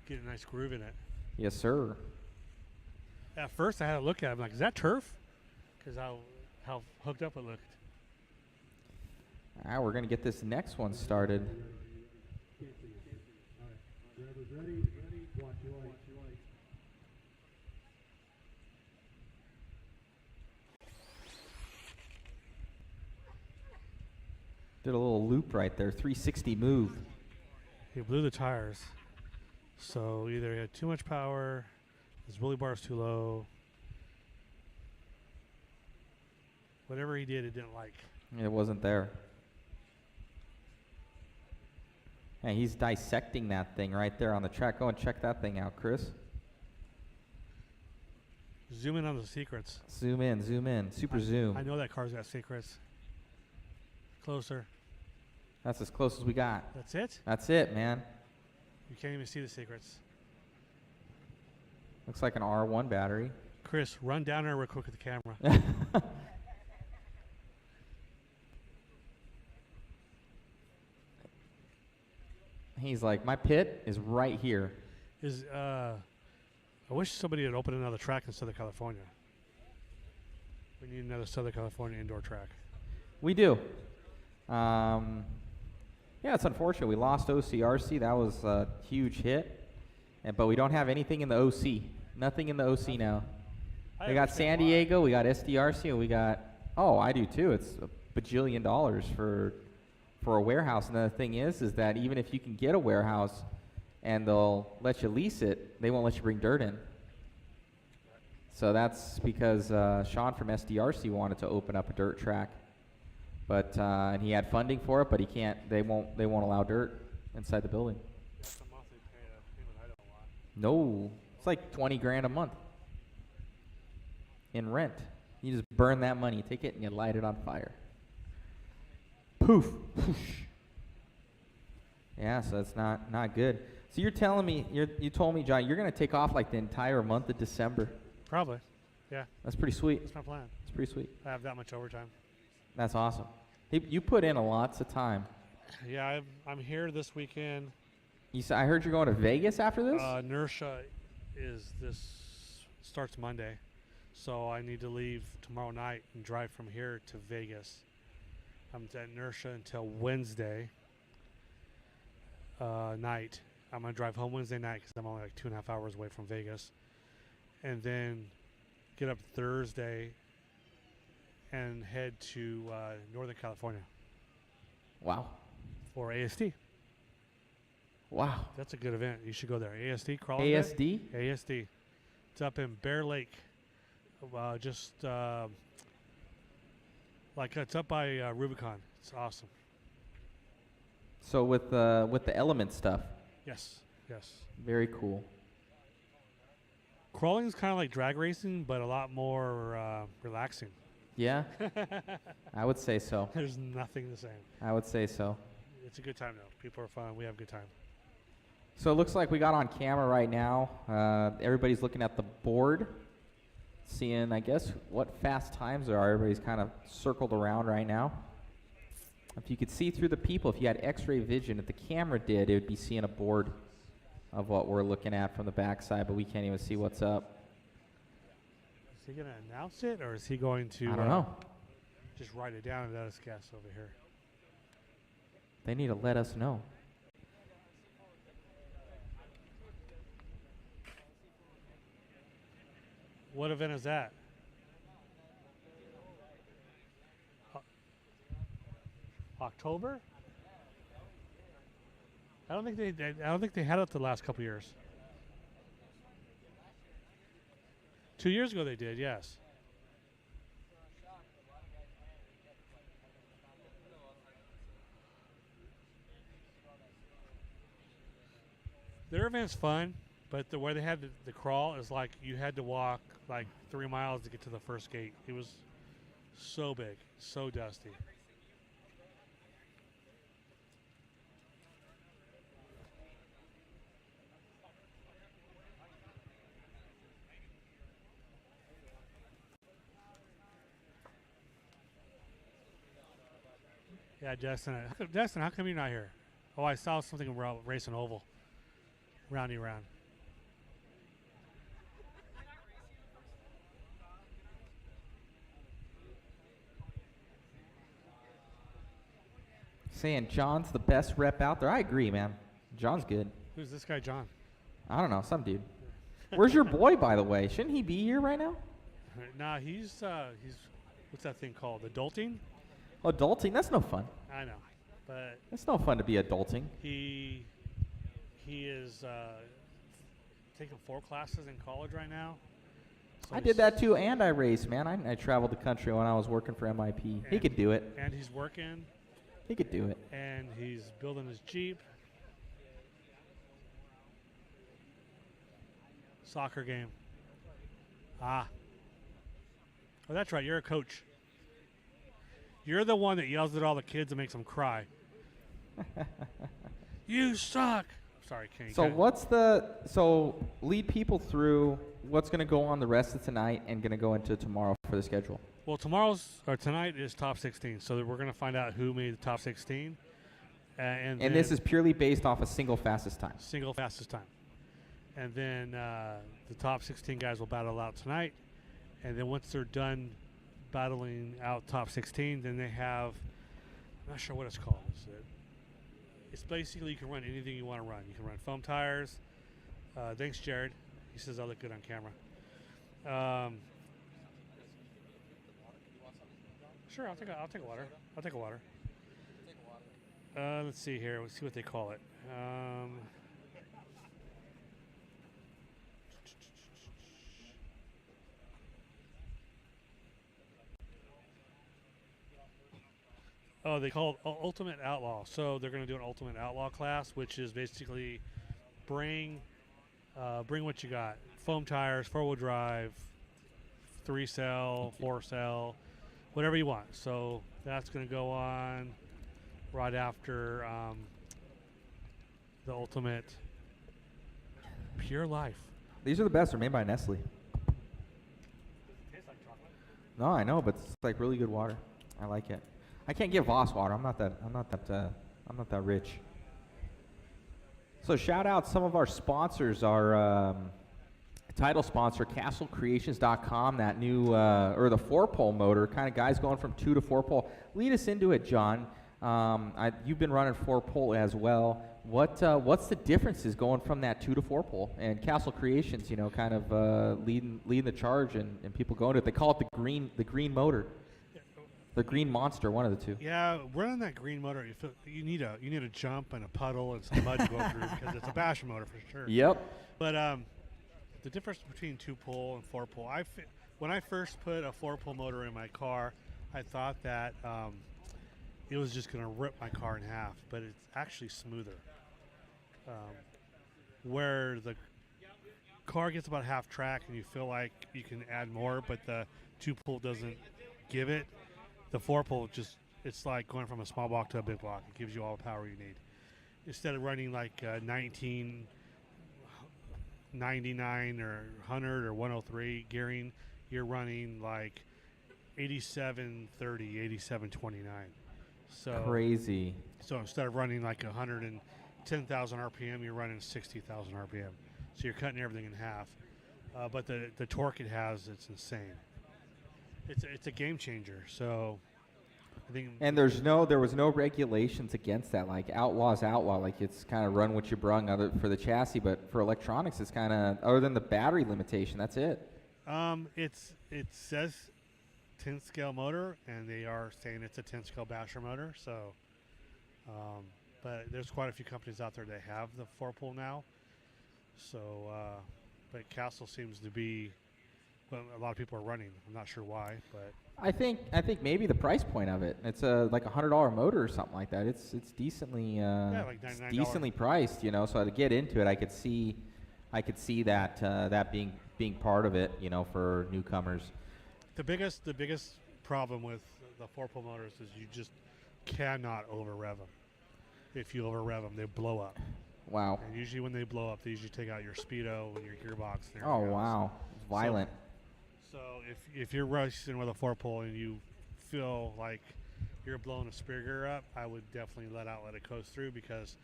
Get a nice groove in it. yes sir. At first, I had to look at it. I'm like, is that turf? Because how hooked up it looked. All right, we're gonna get this next one started. Drivers ready, watch your lights. Did a little loop right there, 360 move. He blew the tires. So either he had too much power, his wheelie bar was too low. Whatever he did, it didn't like. It wasn't there. Hey, he's dissecting that thing right there on the track. Go and check that thing out, Chris. Zoom in on the secrets. Zoom in, super zoom. I know that car's got secrets. Closer. That's as close as we got. That's it? That's it, man. You can't even see the secrets. Looks like an R1 battery. Chris, run down there real quick with the camera. He's like, my pit is right here. Is I wish somebody had opened another track in Southern California. We need another Southern California indoor track. We do. Yeah, it's unfortunate. We lost OCRC. That was a huge hit. But we don't have anything in the OC. Nothing in the OC now. We got San Diego, we got SDRC, and we got, I do too. It's a bajillion dollars for a warehouse. And the thing is that even if you can get a warehouse and they'll let you lease it, they won't let you bring dirt in. So that's because Sean from SDRC wanted to open up a dirt track, but and he had funding for it, but he can't. They won't allow dirt inside the building. That's a monthly payment I don't want. No, it's like 20 grand a month in rent. You just burn that money, take it, and you light it on fire. Poof. Whoosh. Yeah, so it's not good. So you're telling me, you told me, John, you're going to take off like the entire month of December. Probably. Yeah. That's pretty sweet. That's my plan. That's pretty sweet. I have that much overtime. That's awesome. You put in lots of time. Yeah, I'm here this weekend. I heard you're going to Vegas after this? NERSHA starts Monday. So I need to leave tomorrow night and drive from here to Vegas. I'm at NERSHA until Wednesday night. I'm going to drive home Wednesday night because I'm only like 2.5 hours away from Vegas. And then get up Thursday and head to Northern California. Wow. For ASD. Wow. That's a good event. You should go there. ASD, crawling event? ASD? ASD. It's up in Bear Lake. It's up by Rubicon. It's awesome. So with the element stuff. Yes. Very cool. Crawling is kind of like drag racing, but a lot more relaxing. Yeah? I would say so. There's nothing the same. I would say so. It's a good time, though. People are fun. We have a good time. So it looks like we got on camera right now. Everybody's looking at the board, seeing, I guess, what fast times there are. Everybody's kind of circled around right now. If you could see through the people, if you had x-ray vision, if the camera did, it would be seeing a board of what we're looking at from the backside, but we can't even see what's up. Is he going to announce it, or is he going to I don't know. just write it down and let us guess over here? They need to let us know. What event is that? October? I don't think they had it the last couple years. 2 years ago they did, yes. Their event's fun, but the way they had the crawl is like you had to walk like 3 miles to get to the first gate. It was so big, so dusty. Yeah, Justin, how come you're not here? Oh, I saw something about racing oval. Roundy round. Saying John's the best rep out there. I agree, man. John's good. Who's this guy, John? I don't know, some dude. Where's your boy, by the way? Shouldn't he be here right now? Nah, he's what's that thing called? Adulting? Adulting? That's no fun. I know, but It's no fun to be adulting. he is taking 4 classes in college right now. So I did that too, and I raced, man. I traveled the country when I was working for MIP. He could do it. And he's working, He could do it. and he's building his Jeep. Soccer game. Oh, that's right. You're a coach. You're the one that yells at all the kids and makes them cry. You suck. Sorry, Kenny. So lead people through what's going to go on the rest of tonight and going to go into tomorrow for the schedule. Well, tonight is top 16, so that we're going to find out who made the top 16. And this is purely based off a single fastest time. Single fastest time. and then the top 16 guys will battle out tonight. And then once they're done battling out top 16, then they have, I'm not sure what it's called. It's basically you can run anything you want to run. You can run foam tires. Thanks, Jared. He says I look good on camera. Sure, I'll take a water. I'll take a water. Let's see here. Let's see what they call it. Oh, they call it Ultimate Outlaw. So they're going to do an Ultimate Outlaw class, which is basically bring what you got. Foam tires, 4-wheel drive, 3-cell, 4-cell, whatever you want. So that's going to go on right after the Ultimate Pure Life. These are the best. They're made by Nestle. Tastes like chocolate. No, I know, but it's like really good water. I like it. I can't get Voss water. I'm not that rich. So shout out some of our sponsors. Our title sponsor, CastleCreations.com. That new or the 4-pole motor. Kind of guys going from 2 to 4-pole. Lead us into it, John. You've been running 4-pole as well. What's the differences going from that 2 to 4-pole? And Castle Creations, kind of leading the charge and people going to it. They call it the green motor. The green monster, one of the two. Yeah, running that green motor, you need a jump and a puddle and some mud to go through because it's a basher motor for sure. Yep. But the difference between 2-pole and 4-pole, when I first put a 4-pole motor in my car, I thought that it was just going to rip my car in half, but it's actually smoother. Where the car gets about half track and you feel like you can add more, but the 2-pole doesn't give it. The 4-pole it's like going from a small block to a big block. It gives you all the power you need. Instead of running like 1999 or 100 or 103 gearing, you're running like 8730, 8729. So Crazy. So instead of running like 110,000 RPM, you're running 60,000 RPM. So you're cutting everything in half. But the torque it has, it's insane. It's a game changer. So I think. And there was no regulations against that. Like Outlaw's Outlaw. Like it's kind of run what you brung for the chassis, but for electronics, it's kind of other than the battery limitation. That's it. It says 10 scale motor, and they are saying it's a 10 scale basher motor. So, but there's quite a few companies out there that have the 4-pole now. So, but Castle seems to be. Well, a lot of people are running. I'm not sure why, but I think maybe the price point of it. It's like $100 motor or something like that. It's decently like $99. decently priced, So to get into it, I could see that being part of it, for newcomers. the biggest problem with the 4-pole motors is you just cannot over rev them. If you over rev them, they blow up. Wow. And usually when they blow up, they usually take out your speedo and your gearbox. And Oh everything else. wow, it's violent. So if you're racing with a 4-pole and you feel like you're blowing a spare gear up, I would definitely let it coast through, because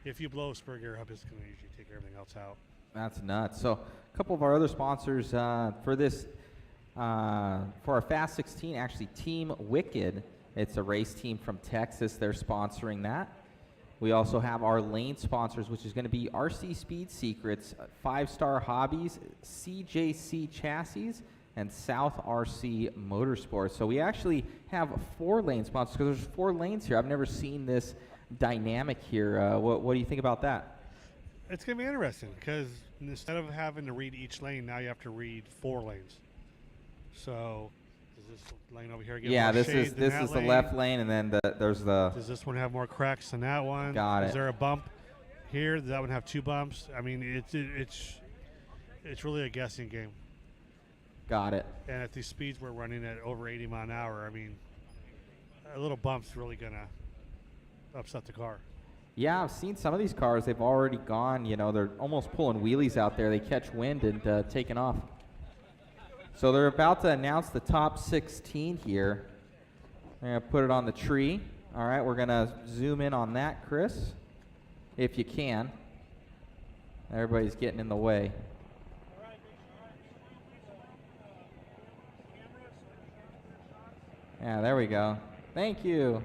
if you blow a spare gear up, it's going to usually take everything else out. That's nuts. So a couple of our other sponsors for this, for our Fast 16, actually Team Wicked. It's a race team from Texas. They're sponsoring that. We also have our lane sponsors, which is going to be RC Speed Secrets, 5-Star Hobbies, CJC Chassis, and South RC Motorsports. So we actually have 4 lane sponsors, because there's 4 lanes here. I've never seen this dynamic here. What do you think about that? It's going to be interesting, because instead of having to read each lane, now you have to read 4 lanes. So does this lane over here get more this shade is than that the lane? left lane, and then there's the. Does this one have more cracks than that one? Got it. Is there a bump here? Does that one have 2 bumps? I mean, it's really a guessing game. Got it. And at these speeds we're running at over 80 mile an hour, I mean, a little bump's really gonna upset the car. Yeah, I've seen some of these cars. They've already gone. They're almost pulling wheelies out there. They catch wind and taking off. So they're about to announce the top 16 here. I'm going to put it on the tree. All right, we're going to zoom in on that, Chris, if you can. Everybody's getting in the way. Yeah, there we go. Thank you.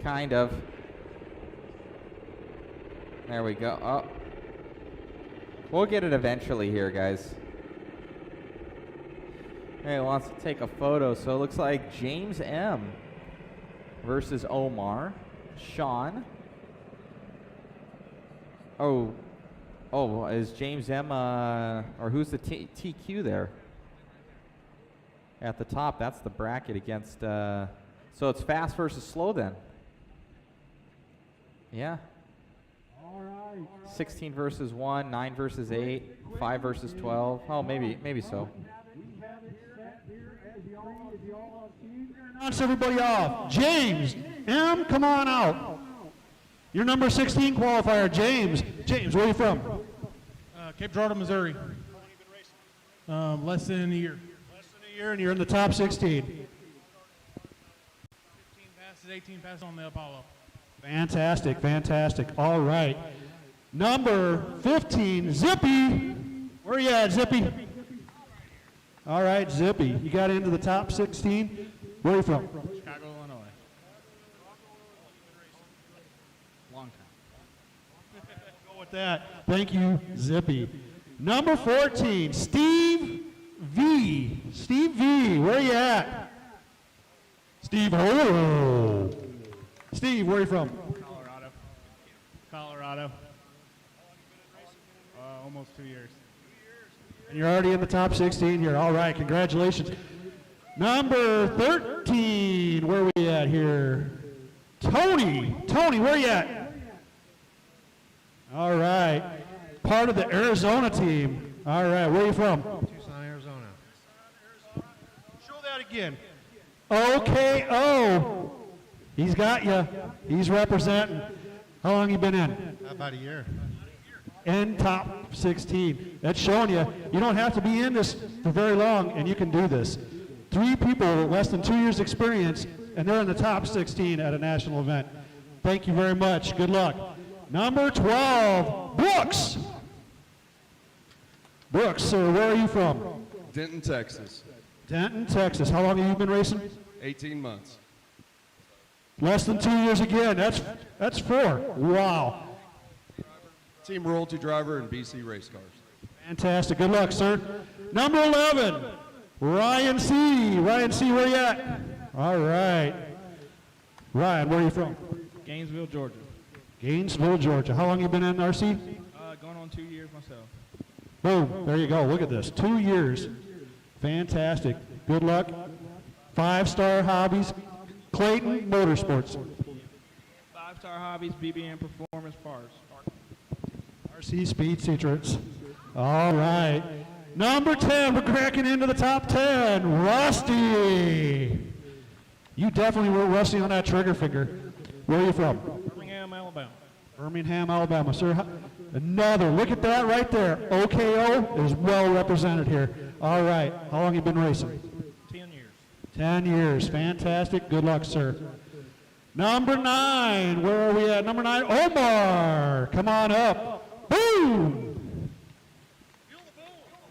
Kind of. There we go. Oh. We'll get it eventually here, guys. Hey, wants to take a photo. So it looks like James M. versus Omar. Sean. Oh, is James M. Or who's the TQ there? At the top, that's the bracket against. So it's fast versus slow then. Yeah. All right. 16 versus 1, 9 versus 8, 5 versus 12. Oh, maybe so. Announce everybody off. James M., come on out. Your number 16 qualifier, James. James, where are you from? Cape Girardeau, Missouri. Less than a year. Less than a year, and you're in the top 16. 15 passes, 18 passes on the Apollo. Fantastic, fantastic. All right. Number 15, Zippy. Where you at, Zippy? All right, Zippy. You got into the top 16. Where are you from? Chicago, Illinois. Long time. Go with that. Thank you, Zippy. Number 14, Steve V. Steve V. Where you at? Steve Ho. Steve, where are you from? Colorado. Almost 2 years. And you're already in the top 16 here. All right, congratulations. Number 13, where are we at here? Tony. Tony, where are you at? All right. Part of the Arizona team. All right, where are you from? Tucson, Arizona. Show that again. OKO. He's got you. He's representing. How long you been in? About a year. In top 16. That's showing you don't have to be in this for very long, and you can do this. 3 people with less than 2 years experience, and they're in the top 16 at a national event. Thank you very much. Good luck. Number 12, Brooks. Brooks, sir, where are you from? Denton, Texas. Denton, Texas. How long have you been racing? 18 months. Less than 2 years again. That's 4. Wow. Team royalty driver in BC race cars. Fantastic. Good luck, sir. Number 11, Ryan C. Ryan C., where you at? All right. Ryan, where are you from? Gainesville, Georgia. Gainesville, Georgia. How long you been in RC? Going on 2 years myself. Boom. There you go. Look at this. 2 years. Fantastic. Good luck. 5-star hobbies. Clayton Motorsports. 5-star hobbies, BBM performance parts. RC Speed Secrets. All right. Number 10, we're cracking into the top 10. Rusty. You definitely were rusty on that trigger finger. Where are you from? Birmingham, Alabama. Birmingham, Alabama. Sir, another. Look at that right there. OKO is well represented here. All right. How long have you been racing? 10 years. 10 years. Fantastic. Good luck, sir. Number 9. Where are we at? Number 9, Omar. Come on up. Boom.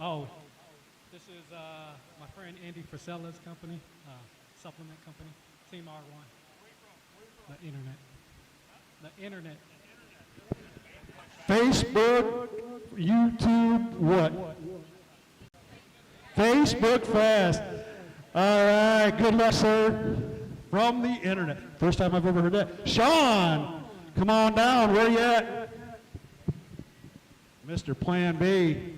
Oh, this is my friend Andy Frisella's company, supplement company, Team R1. The internet. Facebook, YouTube, what? Facebook Fast. All right, good luck, sir. From the internet. First time I've ever heard that. Sean, come on down. Where you at? Mr. Plan B.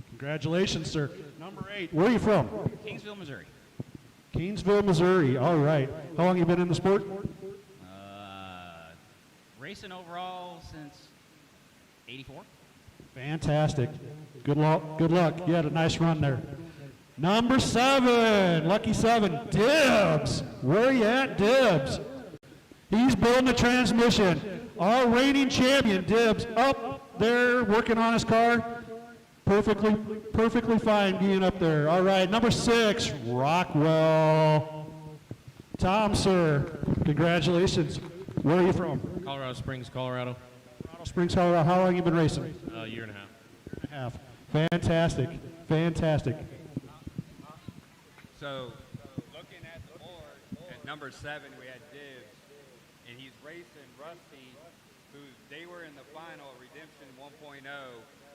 Congratulations, sir. Number 8. Where are you from? Kingsville, Missouri. Kingsville, Missouri. All right. How long you been in the sport? Racing overall since 84. Fantastic. Good luck. Good luck. You had a nice run there. Number 7, lucky 7, Dibbs. Where you at, Dibbs? He's building a transmission. Our reigning champion, Dibbs, up there working on his car. Perfectly fine being up there. All right, number 6, Rockwell. Tom, sir, congratulations. Where are you from? Colorado Springs, Colorado. Colorado Springs, Colorado. How long you been racing? A year and a half. Year and a half. Fantastic. Fantastic. So, looking at the board, at number 7, we had Dibbs, and he's racing Rusty, who they were in the final at Redemption 1.0,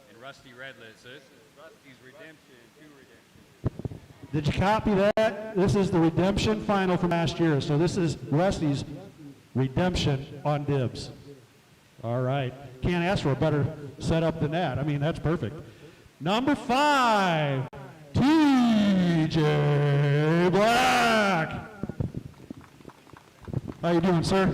and Rusty Redlet. So this is Rusty's Redemption, 2 Redemption. Did you copy that? This is the redemption final from last year. So this is Rusty's redemption on Dibbs. All right. Can't ask for a better setup than that. I mean, that's perfect. Number 5, TJ Black. How you doing, sir?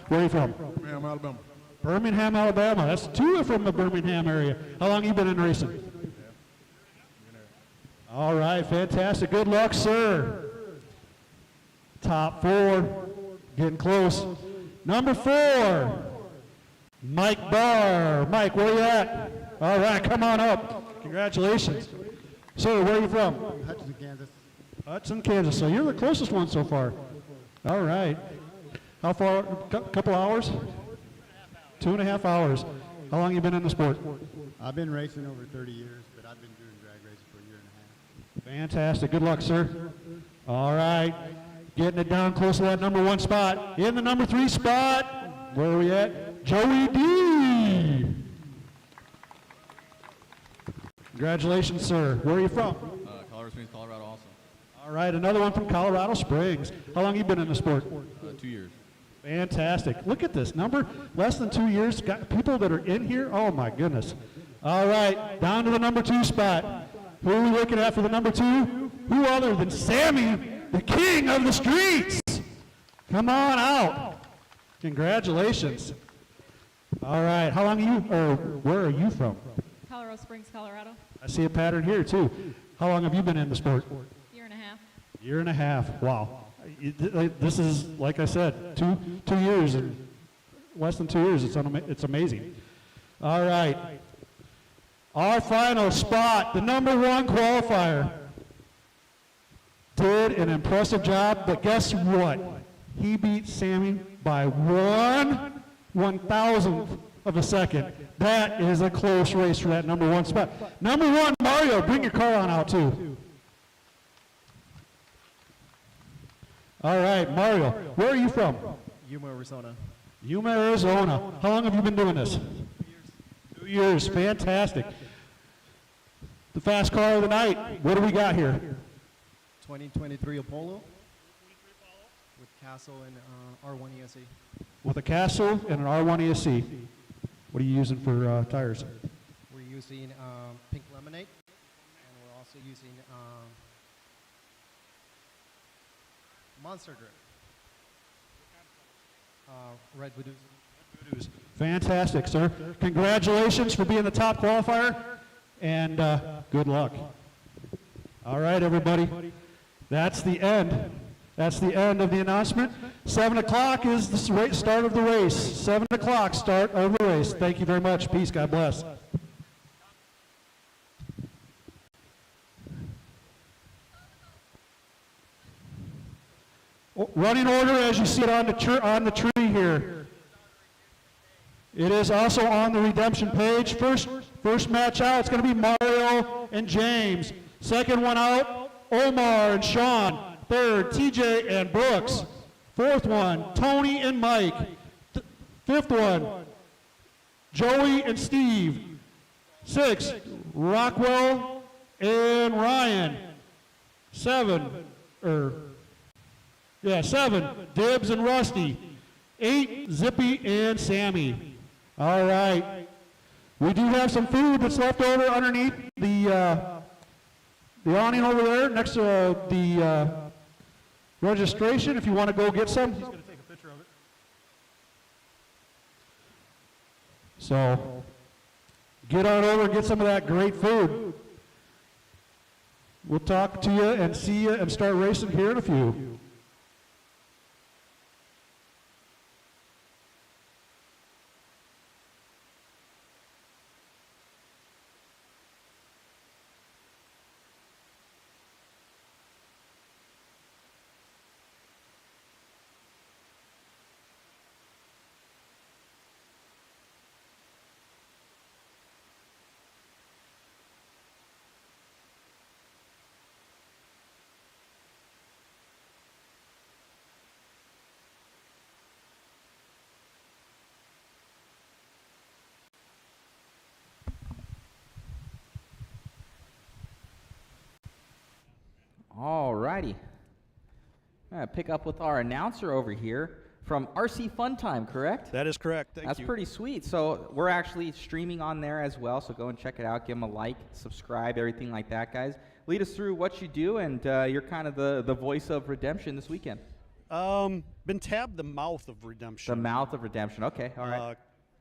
Where are you from? Birmingham, Alabama. Birmingham, Alabama. That's 2 from the Birmingham area. How long you been in racing? All right, fantastic. Good luck, sir. Top 4, getting close. Number 4, Mike Barr. Mike, where you at? All right, come on up. Congratulations. Sir, where are you from? Hutchinson, Kansas. Hudson, Kansas. So you're the closest one so far. All right. How far? Couple hours? 2.5 hours. How long you been in the sport? I've been racing over 30 years, but I've been doing drag racing for a year and a half. Fantastic. Good luck, sir. All right. Getting it down close to that number 1 spot. In the number 3 spot, where are we at? Joey D. Congratulations, sir. Where are you from? Colorado Springs, Colorado also. All right, another one from Colorado Springs. How long you been in the sport? 2 years. Fantastic. Look at this number. Less than 2 years. Got people that are in here. Oh, my goodness. All right, down to the number 2 spot. Who are we looking at for the number 2? Who other than Sammy, the king of the streets? Come on out. Congratulations. All right, how long are you, or where are you from? Colorado Springs, Colorado. I see a pattern here, too. How long have you been in the sport? Year and a half. Year and a half. Wow. This is, like I said, two years, and less than 2 years. It's amazing. All right. Our final spot, the number 1 qualifier, did an impressive job, but guess what? He beat Sammy by 1/1000th of a second. That is a close race for that number 1 spot. Number 1, Mario, bring your car on out too. All right, Mario, where are you from? Yuma, Arizona. Yuma, Arizona. How long have you been doing this? 2 years. Fantastic. The fast car of the night. What do we got here? 2023 Apollo with Castle and R1 ESE. With a Castle and an R1 ESC. What are you using for tires? We're using Pink Lemonade, and we're also using Monster Grip. Red Voodoo's. Fantastic, sir. Congratulations for being the top qualifier, and good luck. All right, everybody. That's the end. That's the end of the announcement. 7 o'clock is the start of the race. 7 o'clock, start of the race. Thank you very much. Peace. God bless. Running order as you see it on the tree here. It is also on the redemption page. First match out, it's going to be Mario and James. Second one out, Omar and Sean. Third, TJ and Brooks. Fourth one, Tony and Mike. Fifth one, Joey and Steve. Six, Rockwell and Ryan. Seven, Dibbs and Rusty. 8, Zippy and Sammy. All right. We do have some food that's left over underneath the awning over there next to the registration. If you want to go get some. He's going to take a picture of it. So get on over and get some of that great food. We'll talk to you and see you and start racing here in a few. All righty. I'm going to pick up with our announcer over here from RC Fun Time, correct? That is correct. Thank you. That's pretty sweet. So we're actually streaming on there as well, so go and check it out. Give them a like, subscribe, everything like that, guys. Lead us through what you do, and you're kind of the voice of redemption this weekend. Been tabbed the mouth of redemption. The mouth of redemption. Okay, all right.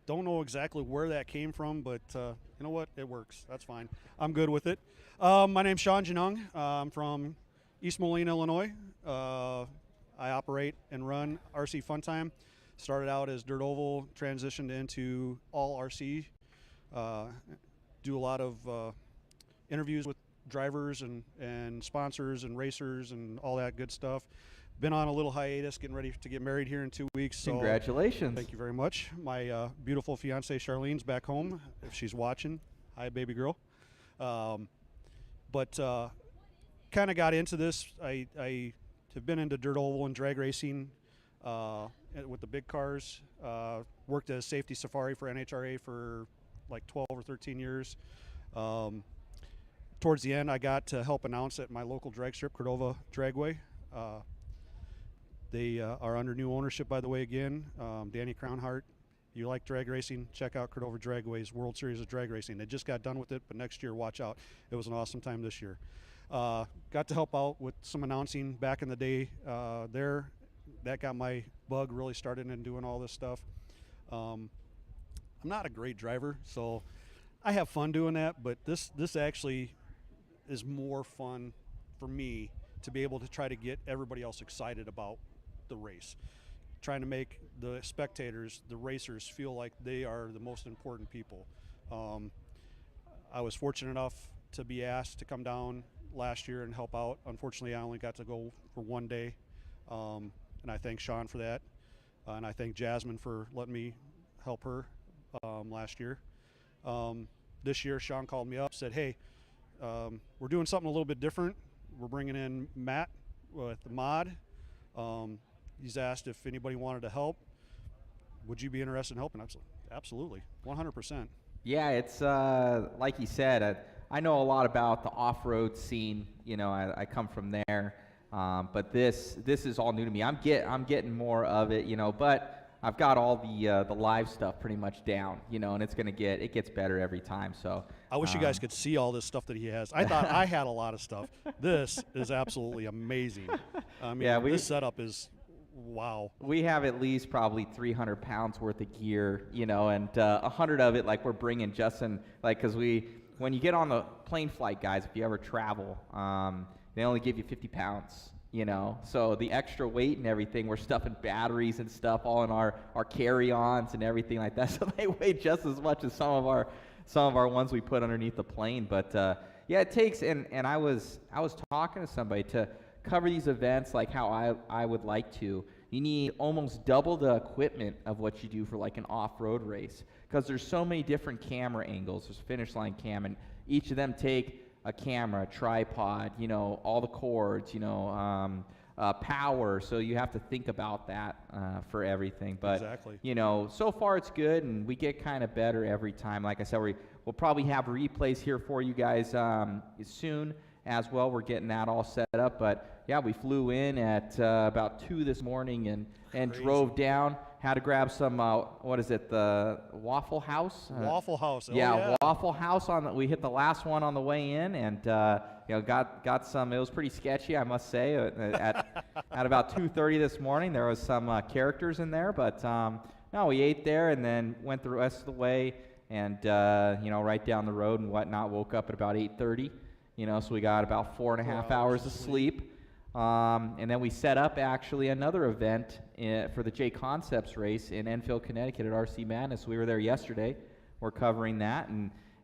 Don't know exactly where that came from, but you know what? It works. That's fine. I'm good with it. My name's Sean Janung. I'm from East Moline, Illinois. I operate and run RC Fun Time. Started out as Dirt Oval, transitioned into all RC. Do a lot of interviews with drivers and sponsors and racers and all that good stuff. Been on a little hiatus, getting ready to get married here in 2 weeks. So congratulations. Thank you very much. My beautiful fiance Charlene's back home, if she's watching. Hi, baby girl. But kind of got into this. I have been into dirt oval and drag racing with the big cars. Worked as safety safari for NHRA for like 12 or 13 years. Towards the end, I got to help announce at my local drag strip, Cordova Dragway. They are under new ownership, by the way, again. Danny Crownhart. You like drag racing, check out Cordova Dragway's World Series of Drag Racing. They just got done with it, but next year, watch out. It was an awesome time this year. Got to help out with some announcing back in the day there. That got my bug really started in doing all this stuff. I'm not a great driver, so I have fun doing that, but this actually is more fun for me to be able to try to get everybody else excited about the race. Trying to make the spectators, the racers, feel like they are the most important people. I was fortunate enough to be asked to come down last year and help out. Unfortunately, I only got to go for one day, and I thank Sean for that, and I thank Jasmine for letting me help her last year. This year, Sean called me up, said, hey, we're doing something a little bit different. We're bringing in Matt with the mod. He's asked if anybody wanted to help. Would you be interested in helping? Absolutely, 100%. Yeah, it's like he said, I know a lot about the off-road scene. You know, I come from there, but this is all new to me. I'm getting more of it, you know, but I've got all the live stuff pretty much down, you know, and it gets better every time. So I wish you guys could see all this stuff that he has. I thought I had a lot of stuff. This is absolutely amazing. I mean, yeah, this setup is wow. We have at least probably 300 pounds worth of gear, you know, and 100 of it, like, we're bringing just in, like, because when you get on the plane flight, guys, if you ever travel, they only give you 50 pounds. You know, so the extra weight and everything, we're stuffing batteries and stuff all in our carry-ons and everything like that. So they weigh just as much as some of our ones we put underneath the plane. But yeah, it takes. And I was talking to somebody to cover these events like how I would like to. You need almost double the equipment of what you do for like an off-road race, because there's so many different camera angles. There's finish line cam, and each of them take a camera, a tripod, you know, all the cords, you know, power. So you have to think about that for everything. But, exactly. You know, so far it's good, and we get kind of better every time. Like I said, we'll probably have replays here for you guys soon as well. We're getting that all set up. But, yeah, we flew in at about 2 this morning and drove down. Had to grab some, what is it, the Waffle House? Waffle House. Yeah, Waffle House. We hit the last one on the way in, and you know, got some. It was pretty sketchy, I must say. At about 2:30 this morning, there was some characters in there, but no, we ate there and then went the rest of the way, and you know, right down the road and whatnot. Woke up at about 8:30. You know, so we got about 4.5 hours of sleep. And then we set up actually another event for the J Concepts race in Enfield, Connecticut at RC Madness. We were there yesterday. We're covering that.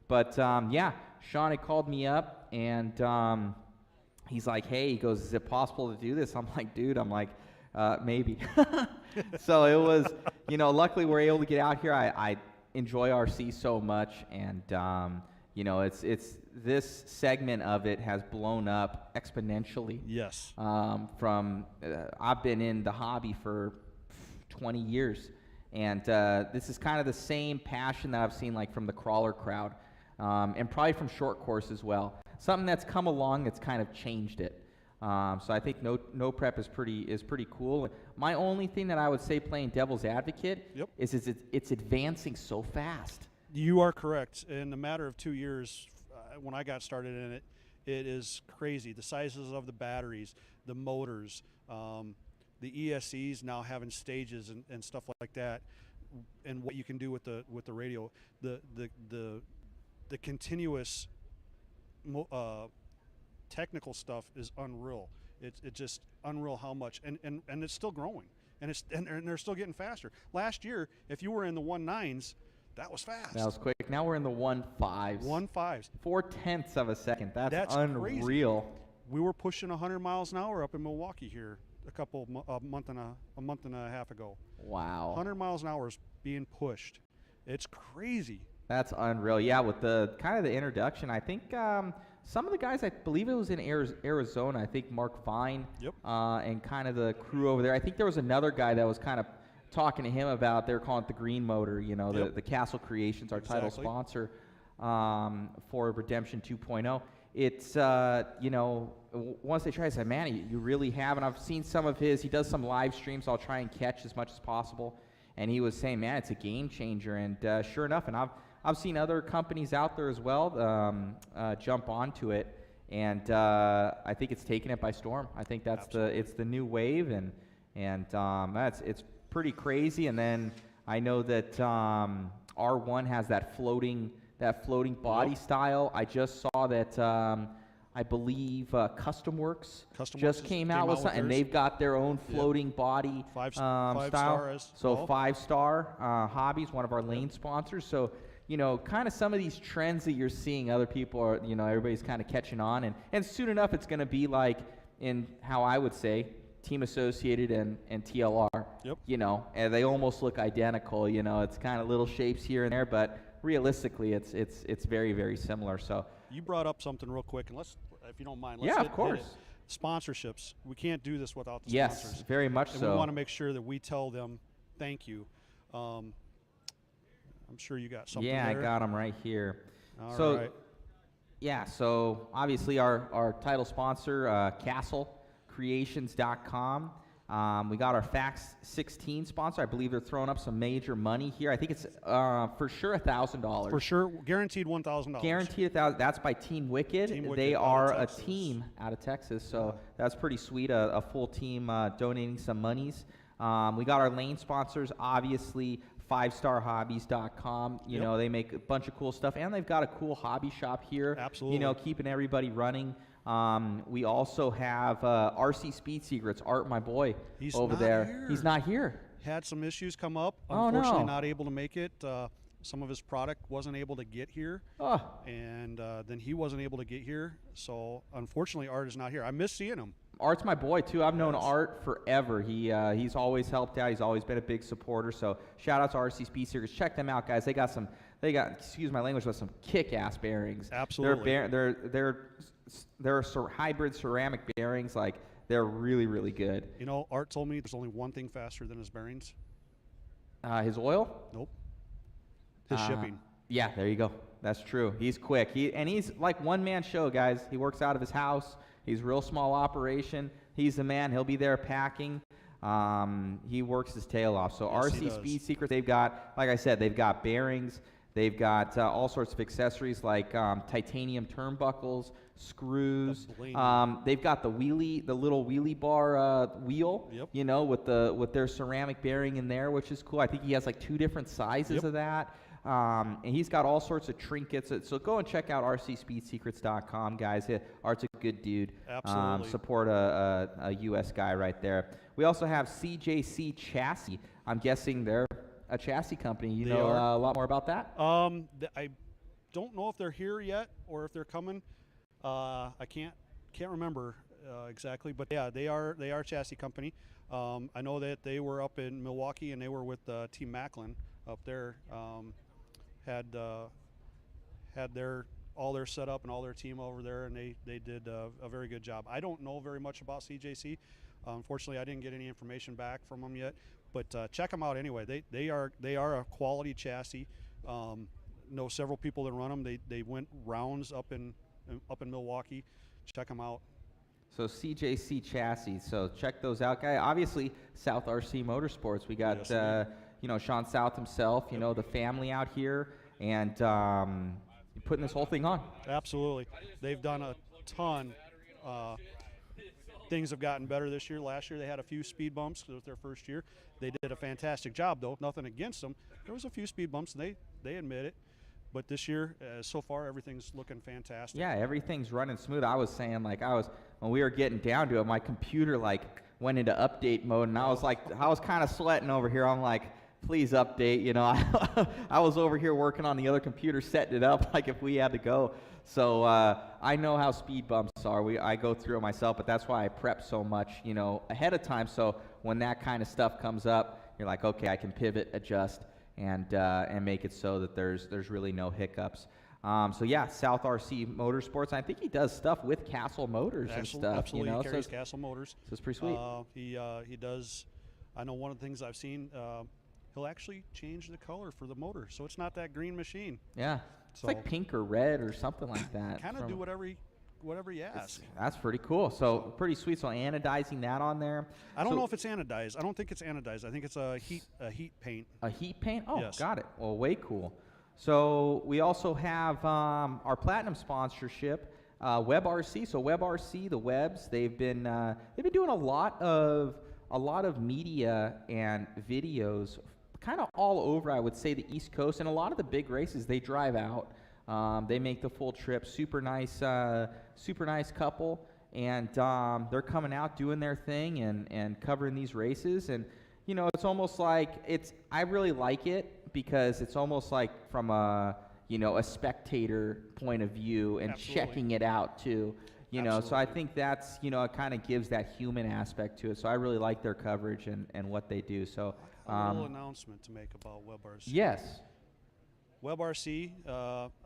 But yeah, Sean had called me up, and he's like, hey, he goes, is it possible to do this? I'm like, dude, maybe. So it was, you know, luckily we're able to get out here. I enjoy RC so much, and you know, it's this segment of it has blown up exponentially. Yes. From I've been in the hobby for 20 years, and this is kind of the same passion that I've seen like from the crawler crowd, and probably from short course as well. Something that's come along that's kind of changed it. So I think no prep is pretty cool. My only thing that I would say, playing devil's advocate, Yep. is it's advancing so fast. You are correct. In a matter of 2 years, when I got started in it, it is crazy. The sizes of the batteries, the motors, the ESCs now having stages and stuff like that, and what you can do with the radio, the continuous technical stuff is unreal. It's just unreal how much, and it's still growing, and they're still getting faster. Last year, if you were in the 1.9s, that was fast. That was quick. Now we're in the 1.5s. 1.5s. 0.4 of a second. That's Crazy. unreal. We were pushing 100 miles an hour up in Milwaukee here a month and a half ago. Wow. 100 miles an hour is being pushed. It's crazy. That's unreal. Yeah, with the kind of the introduction, I think some of the guys, I believe it was in Arizona, I think Mark Vine, Yep. And kind of the crew over there. I think there was another guy that was kind of talking to him about, they were calling it the green motor, Yep. the Castle Creations, our title Exactly. sponsor for Redemption 2.0. It's, once they try, I said, man, you really have, and I've seen some of his, he does some live streams I'll try and catch as much as possible, and he was saying, man, it's a game changer, and sure enough, and I've seen other companies out there as well jump onto it, and I think it's taken it by storm. I think that's it's the new wave, and it's pretty crazy. And then I know that R1 has that floating body Yep. style. I just saw that I believe Custom Works just came out with something, and they've got their own floating body Five style. star as So well. 5-star Hobbies, one of our lane sponsors. So kind of some of these trends that you're seeing, other people are, everybody's kind of catching on, and soon enough it's going to be like in how I would say Team Associated and TLR. Yep. And they almost look identical. It's kind of little shapes here and there, but realistically, it's very, very similar. So You brought up something real quick, and if you don't mind, let's yeah, hit of course. it. Sponsorships. We can't do this without the Yes, sponsors. very much and so. we want to make sure that we tell them thank you. I'm sure you got something Yeah, there. I got them right here. All so, right. yeah, so obviously our title sponsor, CastleCreations.com. We got our Fax 16 sponsor. I believe they're throwing up some major money here. I think it's for sure $1,000. For sure, guaranteed $1,000. Guaranteed $1,000. That's by Team Wicked. Team Wicked they out of are a Texas. team out of Texas, so that's pretty sweet. A full team donating some monies. We got our lane sponsors, obviously. 5starhobbies.com. Yep. They make a bunch of cool stuff, and they've got a cool hobby shop here. Absolutely. Keeping everybody running. We also have RC Speed Secrets. Art, my boy, He's over not there. here. He's not here. Had some issues come up. Oh, Unfortunately, no. not able to make it. Some of his product wasn't able to get here. Oh. And then he wasn't able to get here. So, unfortunately, Art is not here. I miss seeing him. Art's my boy too. I've known Art forever. He's always helped out. He's always been a big supporter. So shout out to RC Speed Seekers. Check them out, guys. They got excuse my language, but some kick-ass bearings. Absolutely. They're hybrid ceramic bearings. Like, they're really, really good. Art told me there's only one thing faster than his bearings. His oil? Nope. His shipping. Yeah, there you go. That's true. He's quick. He's like one-man show, guys. He works out of his house. He's a real small operation. He's the man. He'll be there packing. He works his tail off. So Yes, he RC does. Speed Secrets, they've got, like I said, they've got bearings. They've got all sorts of accessories like titanium turnbuckles, screws. The bling. They've got the little wheelie bar wheel. Yep. With their ceramic bearing in there, which is cool. I think he has like 2 different sizes Yep. of that. And he's got all sorts of trinkets. So go and check out rcspeedsecrets.com, guys. Art's a good dude. Absolutely. Support a U.S. guy right there. We also have CJC Chassis. I'm guessing they're a chassis company. You They know are. a lot more about that? I don't know if they're here yet or if they're coming. I can't remember exactly, but yeah, they are a chassis company. I know that they were up in Milwaukee and they were with Team Macklin up there. Had all their setup and all their team over there, and they did a very good job. I don't know very much about CJC. Unfortunately, I didn't get any information back from them yet, but check them out anyway. They are a quality chassis. Know several people that run them. They went rounds up in Milwaukee. Check them out. So CJC chassis. So check those out, guy. Obviously, South RC Motorsports. We got Sean South himself. You know, the family out here, and putting this whole thing on. Absolutely. They've done a ton. Things have gotten better this year. Last year they had a few speed bumps. It was their first year. They did a fantastic job, though. Nothing against them. There was a few speed bumps, and they admit it. But this year, so far, everything's looking fantastic. Yeah, everything's running smooth. I was saying, like, when we were getting down to it, my computer, like, went into update mode, and I was kind of sweating over here. I'm like, please update, you know. I was over here working on the other computer, setting it up, like, if we had to go. So I know how speed bumps are. I go through it myself, but that's why I prep so much, you know, ahead of time. So when that kind of stuff comes up, you're like, okay, I can pivot, adjust, and make it so that there's really no hiccups. So yeah, South RC Motorsports. I think he does stuff with Castle Motors and stuff. Absolutely, you know, he carries Castle Motors. So it's pretty sweet. He does. I know one of the things I've seen. He'll actually change the color for the motor, so it's not that green machine. Yeah, it's like pink or red or something like that. Kind of do whatever he asks. That's pretty cool. So pretty sweet. So anodizing that on there. I don't know if it's anodized. I don't think it's anodized. I think it's a heat paint. A heat paint? Oh, yes. Got it. Well, way cool. So we also have our platinum sponsorship, Webb RC. So Webb RC, the Webbs, they've been doing a lot of media and videos, kind of all over, I would say, the East Coast, and a lot of the big races they drive out. They make the full trip. Super nice couple, and they're coming out doing their thing and covering these races. And you know, it's almost like I really like it because it's almost like from a spectator point of view and checking it out too. You know, so I think that's, you know, it kind of gives that human aspect to it. So I really like their coverage and what they do. So a little announcement to make about Webb RC. Yes. Webb RC,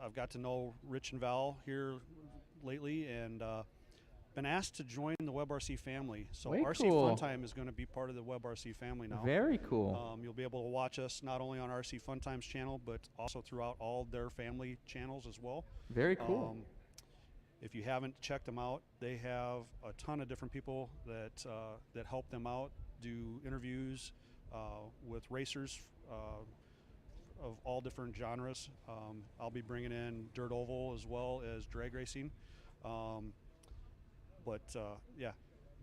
I've got to know Rich and Val here lately, and been asked to join the Webb RC family. So Way RC cool. Fun Time is going to be part of the Webb RC family now. Very cool. You'll be able to watch us not only on RC Fun Time's channel, but also throughout all their family channels as well. Very cool. If you haven't checked them out, they have a ton of different people that help them out, do interviews with racers of all different genres. I'll be bringing in dirt oval as well as drag racing. Yeah,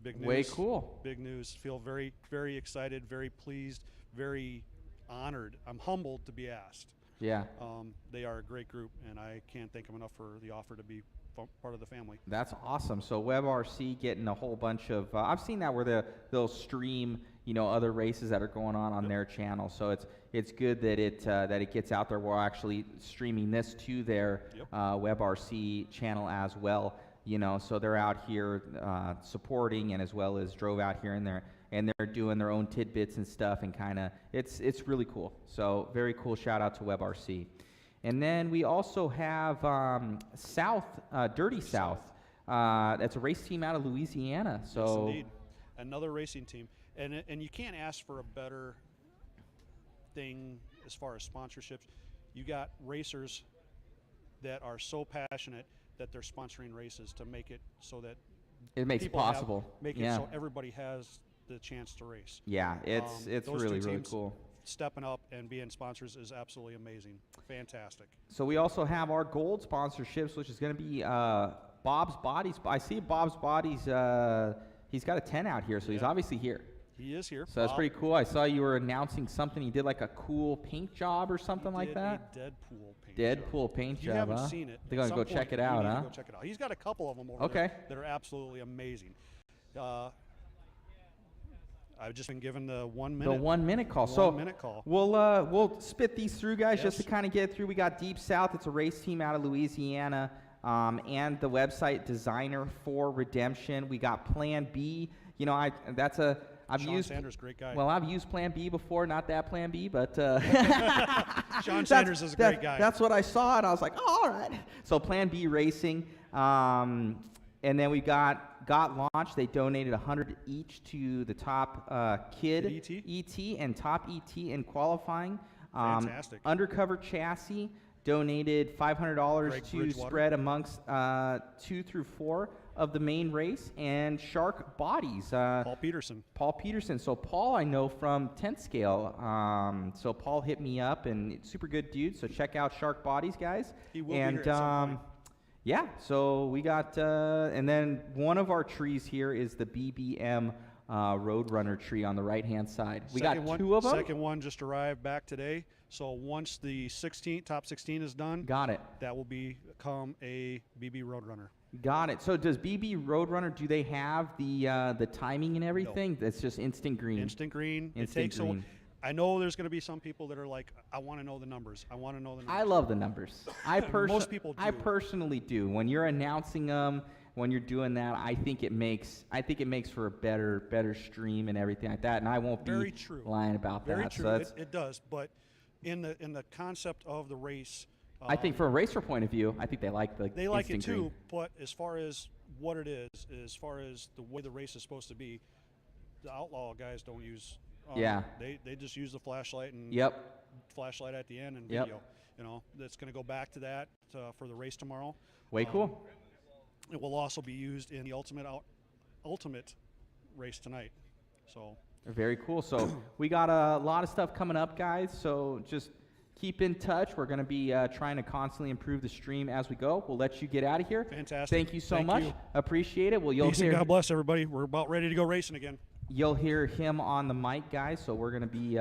big news. Way cool. Big news. Feel very, very excited, very pleased, very honored. I'm humbled to be asked. Yeah. They are a great group, and I can't thank them enough for the offer to be part of the family. That's awesome. So Webb RC getting a whole bunch of I've seen that where they'll stream, you know, other races that are going on their channel. So it's good that it gets out there. We're actually streaming this to their Webb RC channel as well. You know, so they're out here supporting, and as well as drove out here and they're doing their own tidbits and stuff, and kind of it's really cool. So very cool. Shout out to Webb RC. And then we also have Dirty South. That's a race team out of Louisiana. So yes, indeed. Another racing team. And you can't ask for a better thing as far as sponsorships. You got racers that are so passionate that they're sponsoring races to make it so that it makes it possible. Make it so everybody has the chance to race. Yeah, it's really cool. Stepping up and being sponsors is absolutely amazing. Fantastic. So we also have our gold sponsorships, which is going to be Bob's Bodies. I see Bob's Bodies. He's got a 10 out here, so he's obviously here. He is here. So that's pretty cool. I saw you were announcing something. He did like a cool paint job or something like that. Deadpool paint job. If you haven't seen it, they're going to go check it out, huh? Go check it out. He's got a couple of them over there that are absolutely amazing. I've just been given the 1 minute. The 1 minute call. We'll spit these through, guys, just to kind of get through. We got Deep South. It's a race team out of Louisiana, and the website Designer for Redemption. We got Plan B. You know, Sean Sanders, great guy. Well, I've used Plan B before, not that Plan B, but Sean Sanders is a great guy. That's what I saw, and I was like, oh, all right. So Plan B Racing. And then we got Launch. They donated 100 each to the top kid ET and top ET in qualifying. Fantastic. Undercover Chassis donated $500 to spread amongst 2 through 4. of the main race, and Shark Bodies. Paul Peterson. Paul Peterson. So Paul I know from 10th Scale. So Paul hit me up, and super good dude. So check out Shark Bodies, guys. He will be here at some point. Yeah, so we got, and then one of our trees here is the BBM Roadrunner tree on the right-hand side. We got two of them. Second one just arrived back today. So once the top 16 is done, got it. That will become a BB Roadrunner. Got it. So does BB Roadrunner, do they have the timing and everything? That's just instant green. Instant green. Instant green. I know there's going to be some people that are like, I want to know the numbers. I want to know the numbers. I love the numbers. Most people do. I personally do. When you're announcing them, when you're doing that, I think it makes for a better stream and everything like that. And I won't be lying about that. Very true. So it does. But in the concept of the race, I think from a racer point of view, I think they like the they like it too. green. But as far as what it is, as far as the way the race is supposed to be, the Outlaw guys don't use. Yeah. They just use the flashlight and flashlight at the end and video. You know, that's going to go back to that for the race tomorrow. Way cool. It will also be used in the ultimate race tonight. So very cool. So we got a lot of stuff coming up, guys. So just keep in touch. We're going to be trying to constantly improve the stream as we go. We'll let you get out of here. Fantastic. Thank you so much. Appreciate it. Well, peace and God bless everybody. We're about ready to go racing again. You'll hear him on the mic, guys. So we're going to be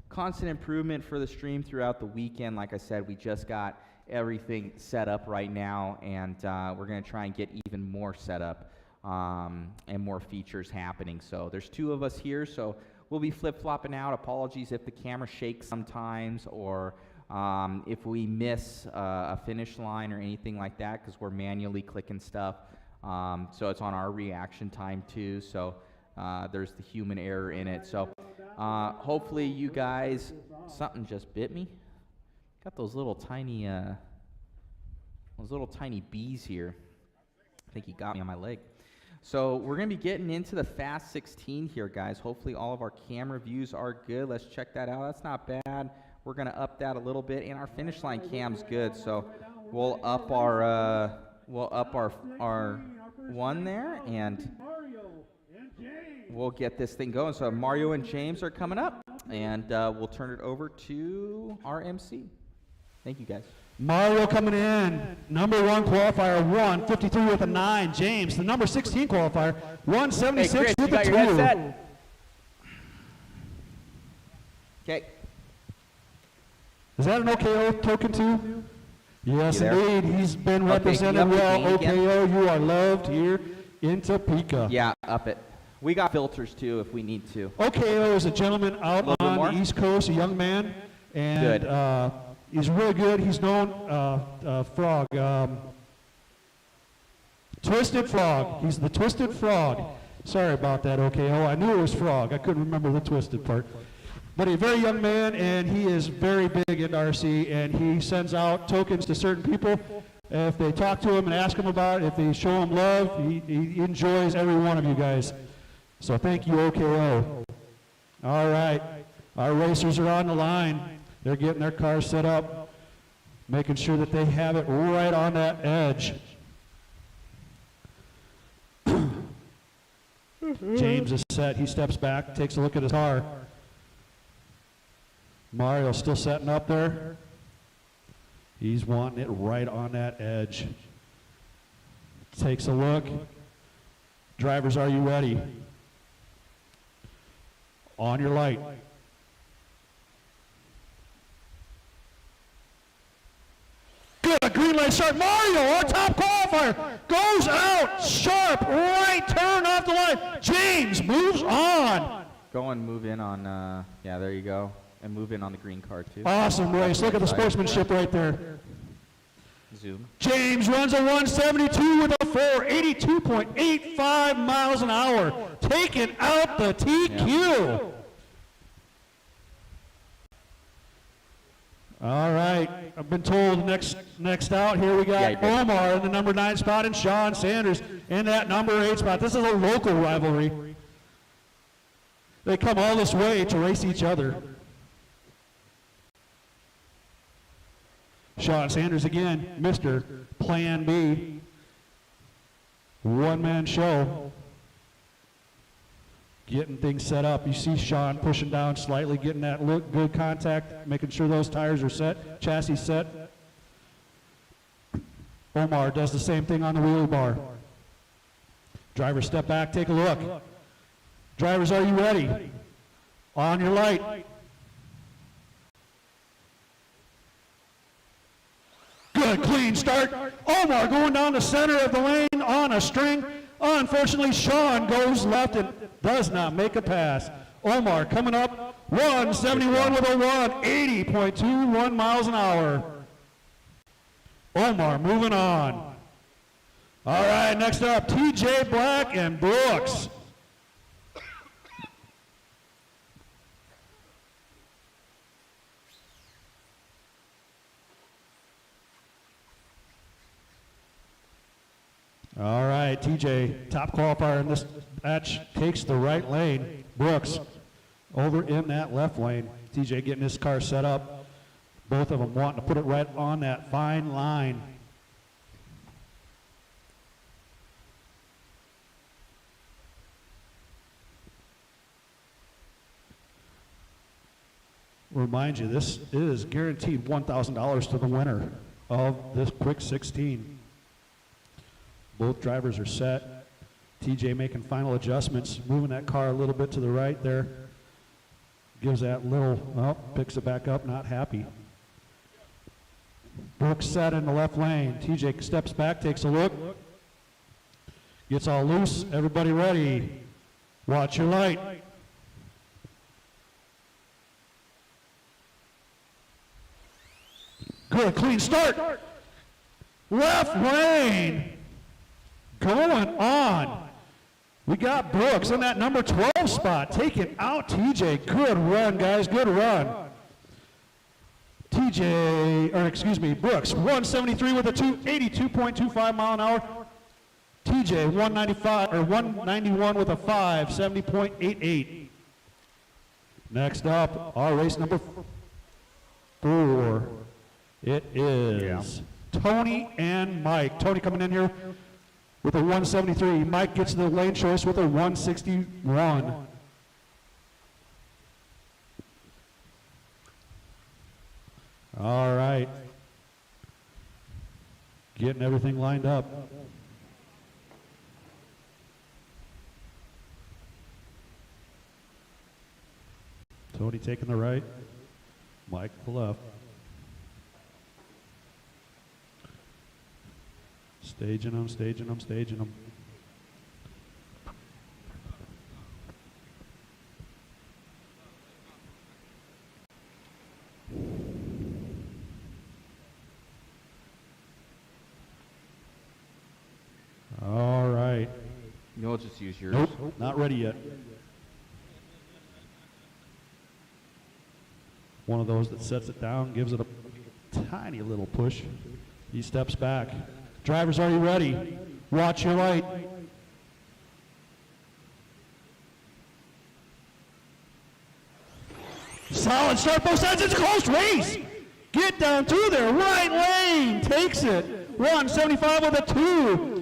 constant improvement for the stream throughout the weekend. Like I said, we just got everything set up right now, and we're going to try and get even more set up and more features happening. So there's two of us here, so we'll be flip-flopping out. Apologies if the camera shakes sometimes, or if we miss a finish line or anything like that, because we're manually clicking stuff. So it's on our reaction time too. So there's the human error in it. So hopefully you guys, something just bit me. Got those little tiny bees here. I think he got me on my leg. So we're going to be getting into the Fast 16 here, guys. Hopefully all of our camera views are good. Let's check that out. That's not bad. We're going to up that a little bit, and our finish line cam's good. So we'll up our one there, and we'll get this thing going. So Mario and James are coming up, and we'll turn it over to our MC. Thank you, guys. Mario coming in, number 1 qualifier, 153 with a 9. James, the number 16 qualifier, 176 Chris, with you got a 2. your headset? Okay. Is that an OKO token too? Yes, indeed. He's been represented well. OKO, you are loved here in Topeka. Yeah, up it. We got filters too if we need to. OKO is a gentleman out on the East Coast, a young man, and he's really good. He's known Frog, Twisted Frog. He's the Twisted Frog. Sorry about that, OKO. I knew it was Frog. I couldn't remember the Twisted part. But a very young man, and he is very big in RC, and he sends out tokens to certain people. If they talk to him and ask him about it, if they show him love, he enjoys every one of you guys. So thank you, OKO. All right. Our racers are on the line. They're getting their cars set up, making sure that they have it right on that edge. James is set. He steps back, takes a look at his car. Mario's still setting up there. He's wanting it right on that edge. Takes a look. Drivers, are you ready? On your light. Good, green light start. Mario, our top qualifier, goes out, sharp, right turn off the line. James moves on. Go and move in on, yeah, there you go. And move in on the green car too. Awesome race. Look at the sportsmanship right there. Zoom. James runs a 172 with a 82.85 miles an hour. Taking out the TQ. Yeah. All right. I've been told next out here we got Omar in the number 9 spot and Sean Sanders in that number 8 spot. This is a local rivalry. They come all this way to race each other. Sean Sanders again, Mr. Plan B. One-man show. Getting things set up. You see Sean pushing down slightly, getting that look, good contact, making sure those tires are set, chassis set. Omar does the same thing on the wheelie bar. Driver, step back, take a look. Drivers, are you ready? On your light. Good, clean start. Omar going down the center of the lane on a string. Unfortunately, Sean goes left and does not make a pass. Omar coming up, 171 with a 180.21 miles an hour. Omar moving on. All right, next up, TJ Black and Brooks. All right, TJ, top qualifier in this match, takes the right lane. Brooks over in that left lane. TJ getting his car set up. Both of them wanting to put it right on that fine line. Remind you, this is guaranteed $1,000 to the winner of this quick 16. Both drivers are set. TJ making final adjustments, moving that car a little bit to the right there. Gives that little, oh, picks it back up, not happy. Brooks set in the left lane. TJ steps back, takes a look. Gets all loose. Everybody ready. Watch your light. Good, clean start. Left lane. Going on. We got Brooks in that number 12 spot. Taking out TJ. Good run, guys. Good run. Brooks, 173 with a 82.25 mile an hour. TJ, 191 with a 70.88. Next up, our race number 4. It is Tony and Mike. Tony coming in here with a 173. Mike gets the lane choice with a 161. All right. Getting everything lined up. Tony taking the right, Mike the left. Staging them, staging them, staging them. All right. You'll just use yours. Nope, not ready yet. One of those that sets it down, gives it a tiny little push. He steps back. Drivers, are you ready? Watch your light. Solid start, both sides. It's a close race. Get down through there. Right lane takes it. 175 with a 2.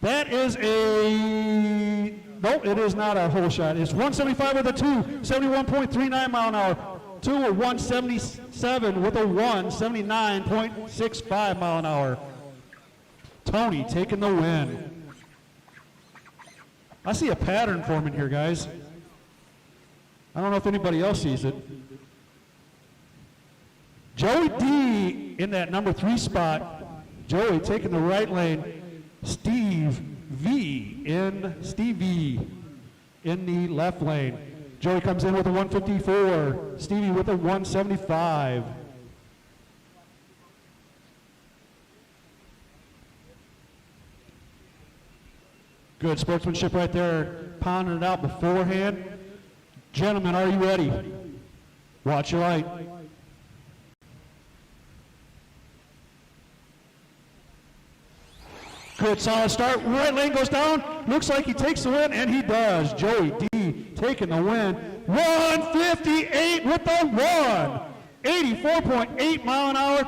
That is a, nope, it is not a whole shot. It's 175 with a 2, 71.39 mile an hour. 2 or 177 with a 79.65 mile an hour. Tony taking the win. I see a pattern forming here, guys. I don't know if anybody else sees it. Joey D in that number 3 spot. Joey taking the right lane. Steve V in the left lane. Joey comes in with a 154. Stevie with a 175. Good sportsmanship right there, pounding it out beforehand. Gentlemen, are you ready? Watch your light. Good solid start. Right lane goes down. Looks like he takes the win, and he does. Joey D taking the win. 158 with the 1. 84.8 mile an hour.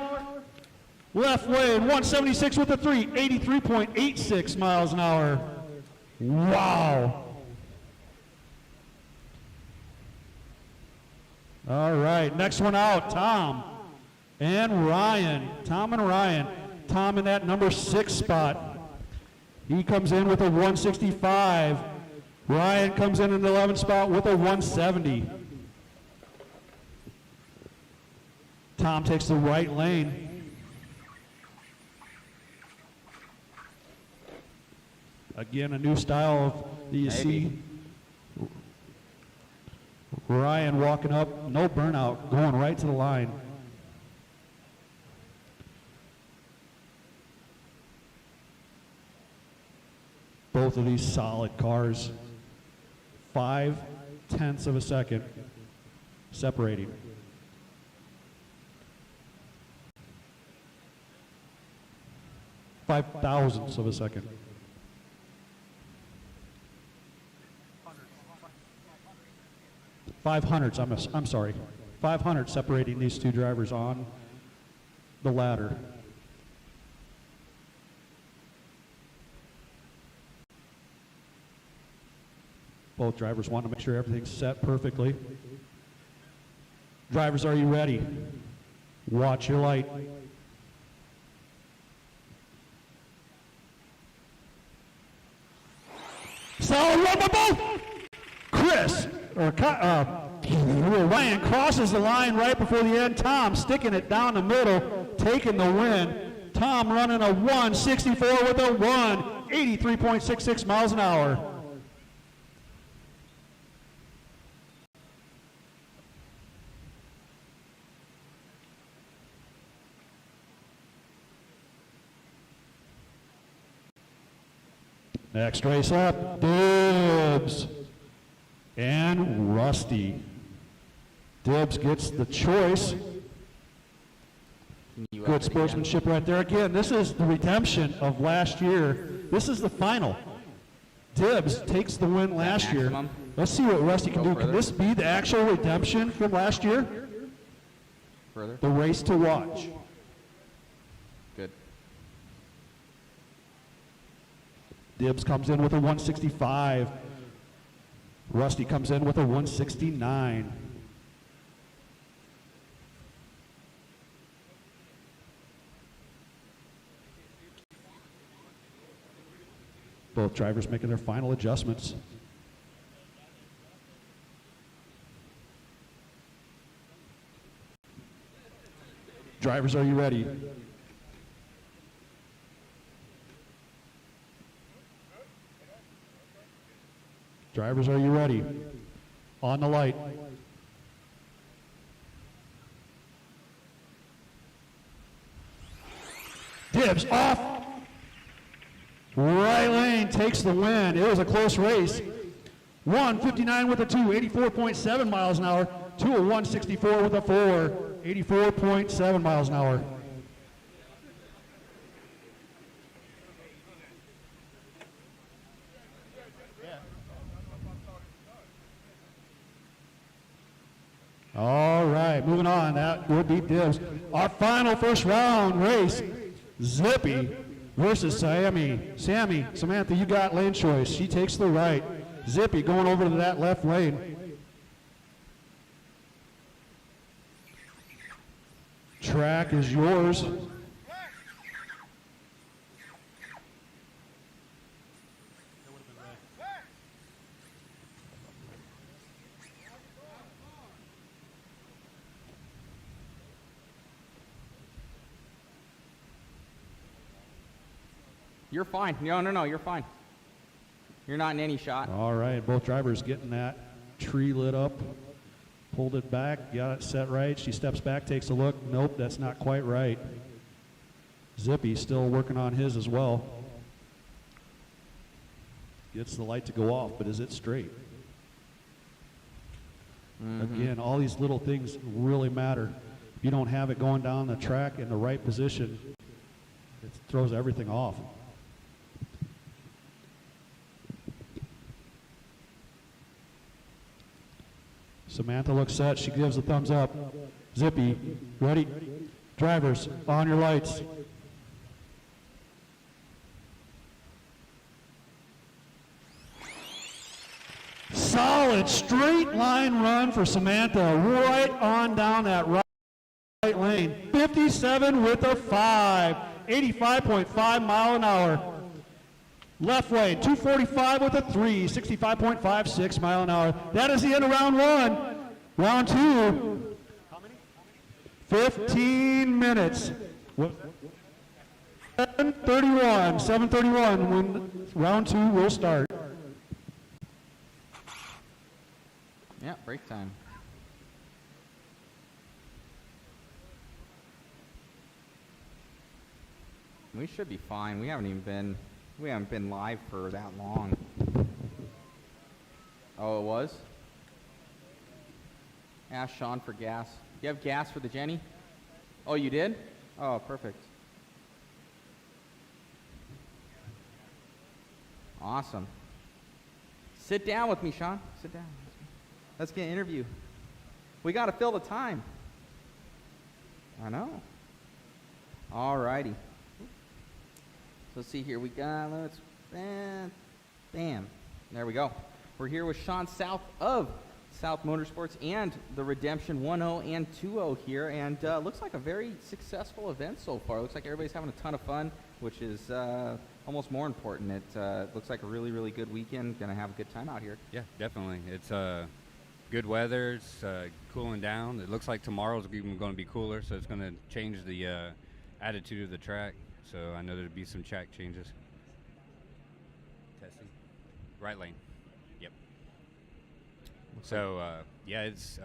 Left lane, 176 with a 3, 83.86 miles an hour. Wow. All right, next one out, Tom and Ryan. Tom and Ryan. Tom in that number 6 spot. He comes in with a 165. Ryan comes in the 11th spot with a 170. Tom takes the right lane. Again, a new style that you see. Ryan walking up, no burnout, going right to the line. Both of these solid cars. 0.5 of a second separating. Five thousandths of a second. Five hundredths, I'm sorry. 500 separating these two drivers on the ladder. Both drivers want to make sure everything's set perfectly. Drivers, are you ready? Watch your light. Solid run by both. Ryan crosses the line right before the end. Tom sticking it down the middle, taking the win. Tom running a 164 with a 83.66 miles an hour. Next race up, Dibbs and Rusty. Dibbs gets the choice. Good sportsmanship right there. Again, this is the redemption of last year. This is the final. Dibbs takes the win last year. Let's see what Rusty can do. Can this be the actual redemption from last year? Further. The race to watch. Good. Dibbs comes in with a 165. Rusty comes in with a 169. Both drivers making their final adjustments. Drivers, are you ready? Drivers, are you ready? On the light. Dibbs off. Right lane takes the win. It was a close race. 159 with a 2, 84.7 miles an hour. To a 164 with a 4, 84.7 miles an hour. All right, moving on. That would be Dibbs. Our final first round race, Zippy versus Sammy. Samantha, you got lane choice. She takes the right. Zippy going over to that left lane. Track is yours. You're fine. No, you're fine. You're not in any shot. All right, both drivers getting that tree lit up. Pulled it back, got it set right. She steps back, takes a look. Nope, that's not quite right. Zippy still working on his as well. Gets the light to go off, but is it straight? Again, all these little things really matter. If you don't have it going down the track in the right position, it throws everything off. Samantha looks set. She gives a thumbs up. Zippy, ready? Drivers, on your lights. Solid straight line run for Samantha, right on down that right lane. 57 with a 5, 85.5 mile an hour. Left lane, 245 with a 3, 65.56 mile an hour. That is the end of round 1. Round 2, 15 minutes. 7:31 when round 2 will start. Yeah, break time. We should be fine. We haven't been live for that long. Oh, it was? Ask Sean for gas. You have gas for the Jenny? Oh, you did? Oh, perfect. Awesome. Sit down with me, Sean. Sit down. Let's get an interview. We got to fill the time. I know. All righty. So let's see here. We got, bam. There we go. We're here with Sean South of South Motorsports and the Redemption 1.0 and 2.0 here. And looks like a very successful event so far. Looks like everybody's having a ton of fun, which is almost more important. It looks like a really, really good weekend. Going to have a good time out here. Yeah, definitely. It's good weather. It's cooling down. It looks like tomorrow's even going to be cooler, so it's going to change the attitude of the track. So I know there'll be some track changes. Testing. Right lane. Yep. So yeah, it's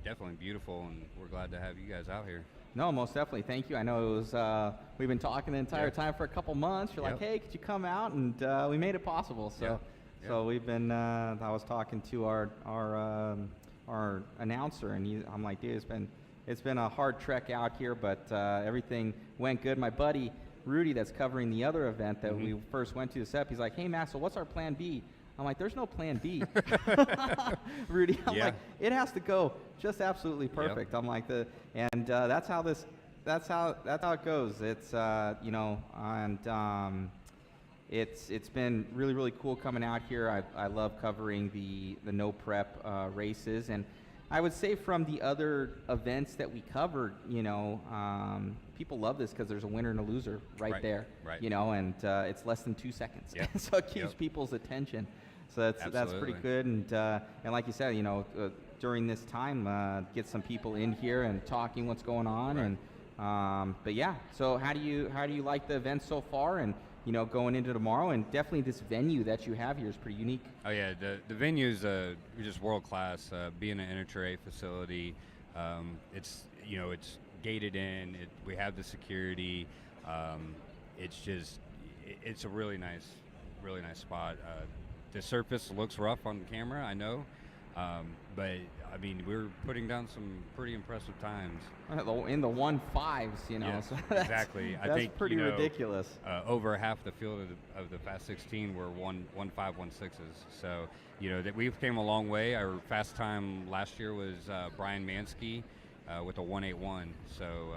definitely beautiful, and we're glad to have you guys out here. No, most definitely. Thank you. I know it was we've been talking the entire time for a couple months. You're like, hey, could you come out? And we made it possible. So so we've been. I was talking to our announcer, and I'm like, dude, it's been a hard trek out here, but everything went good. My buddy Rudy, that's covering the other event that we first went to, the SEP, he's like, hey, Max, so what's our plan B? I'm like, there's no plan B. Rudy, I'm like, it has to go just absolutely perfect. I'm like, that's how it goes. It's you know, and it's been really, really cool coming out here. I love covering the no prep races, and I would say from the other events that we covered, you know, people love this because there's a winner and a loser right there, you know, and it's less than 2 seconds, so it keeps people's attention. So that's pretty good, and like you said, you know, during this time, get some people in here and talking what's going on, and but yeah. So how do you like the event so far, and you know, going into tomorrow, and definitely this venue that you have here is pretty unique. Oh yeah, the venue's just world class. Being an inter-terrain facility, it's, you know, it's gated in. We have the security. It's a really nice spot. The surface looks rough on camera, I know, but I mean, we're putting down some pretty impressive times. In the 1.5s, you know. Yes, so exactly. That's I think pretty ridiculous. Over half the field of the Fast 16 were 1.5, 1.6s. So, you know, that we've came a long way. Our fast time last year was Brian Mansky with a 1.81. So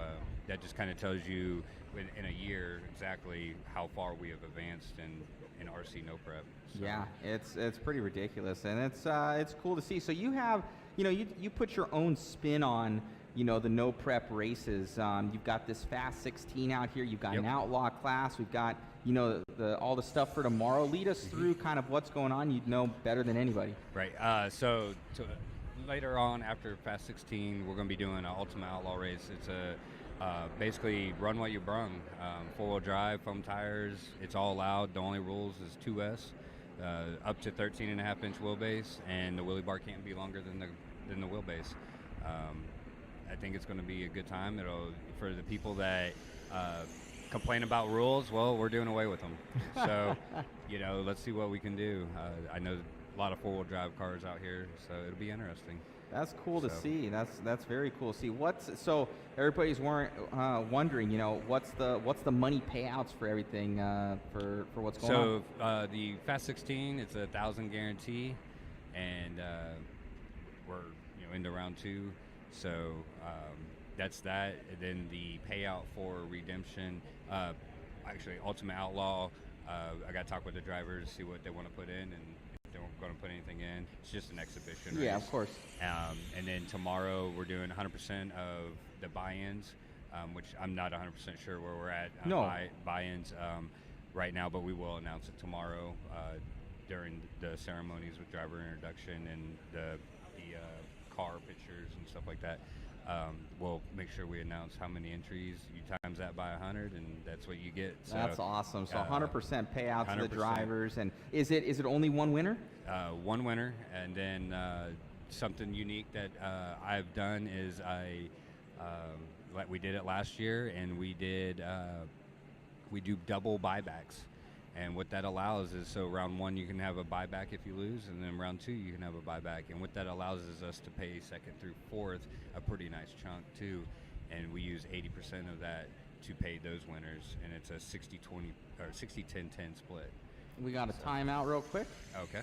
that just kind of tells you in a year exactly how far we have advanced in RC no prep. So. Yeah, it's pretty ridiculous, and it's cool to see. So you have, you know, you put your own spin on, you know, the no prep races. You've got this Fast 16 out here. You've got an Outlaw class. We've got, you know, all the stuff for tomorrow. Lead us through kind of what's going on. You'd know better than anybody. Right. So later on, after Fast 16, we're going to be doing an Ultimate Outlaw race. It's basically run what you brung. 4-wheel drive, foam tires. It's all allowed. The only rules is 2S, up to 13.5-inch wheelbase, and the wheelie bar can't be longer than the wheelbase. I think it's going to be a good time. For the people that complain about rules, well, we're doing away with them. So, you know, let's see what we can do. I know a lot of 4-wheel drive cars out here, so it'll be interesting. That's cool to see. That's very cool to see. So everybody's wondering, you know, what's the money payouts for everything for what's going on? So the Fast 16, it's a 1,000 guarantee, and we're, you know, into round 2. So that's that. And then the payout for redemption, actually Ultimate Outlaw. I got to talk with the drivers, see what they want to put in, and if they're going to put anything in. It's just an exhibition race. Yeah, of course. And then tomorrow we're doing 100% of the buy-ins, which I'm not 100% sure where we're at on No. buy-ins right now, but we will announce it tomorrow during the ceremonies with driver introduction and the car pictures and stuff like that. We'll make sure we announce how many entries. You times that by 100, and that's what you get. So, That's awesome. So 100% payout to the 100%. drivers. And is it only one winner? One winner, and then something unique that I've done is like we did it last year, and we do double buybacks. And what that allows is, so round one you can have a buyback if you lose, and then round two you can have a buyback. And what that allows is us to pay second through fourth a pretty nice chunk too. And we use 80% of that to pay those winners, and it's a 60-20 or 60-10-10 split. We got a timeout real quick. Okay.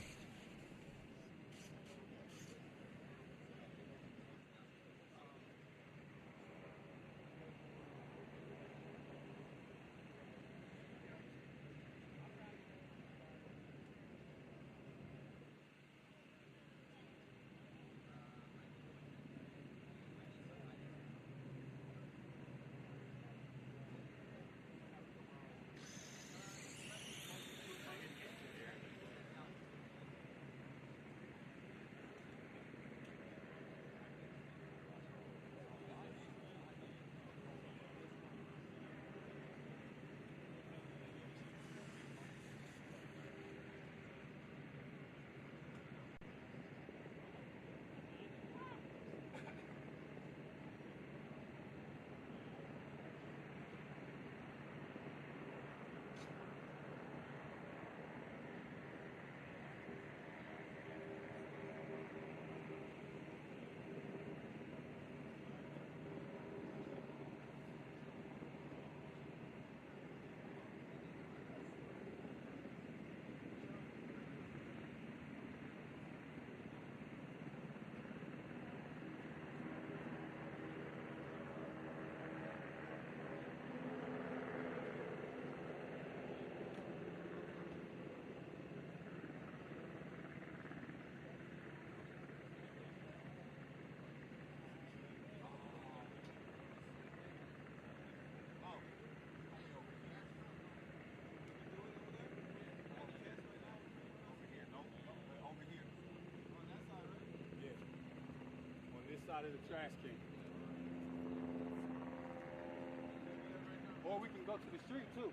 Side of the trash can. Or we can go to the street too.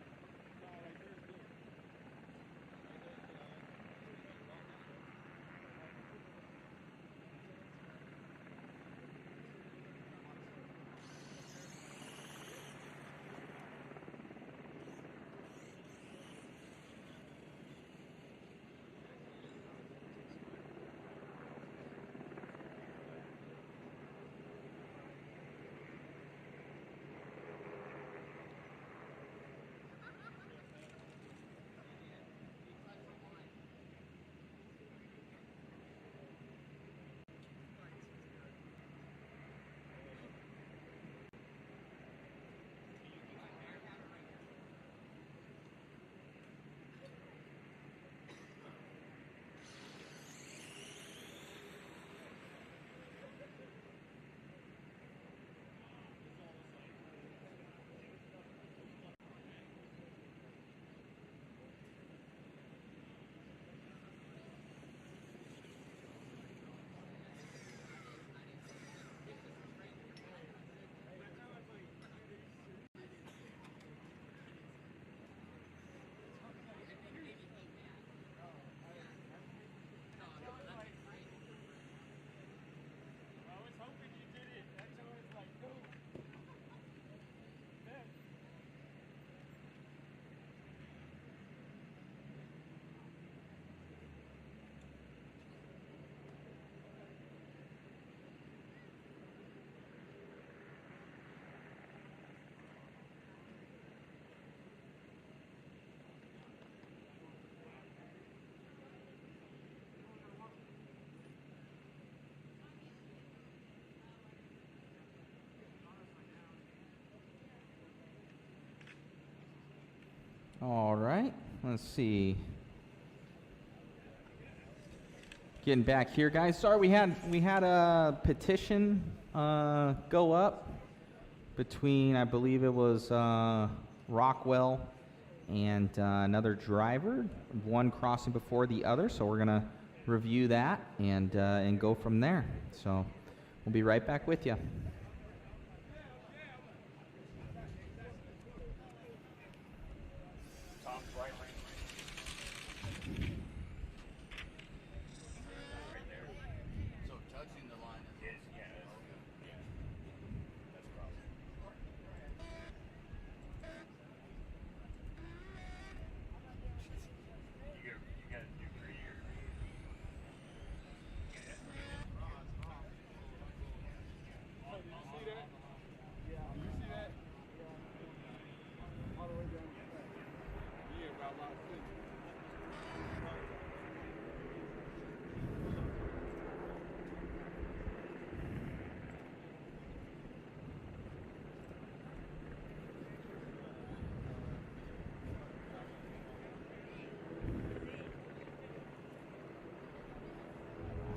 All right, let's see. Getting back here, guys. Sorry, we had a petition go up between, I believe it was Rockwell and another driver, one crossing before the other. So we're gonna review that and go from there. So we'll be right back with you.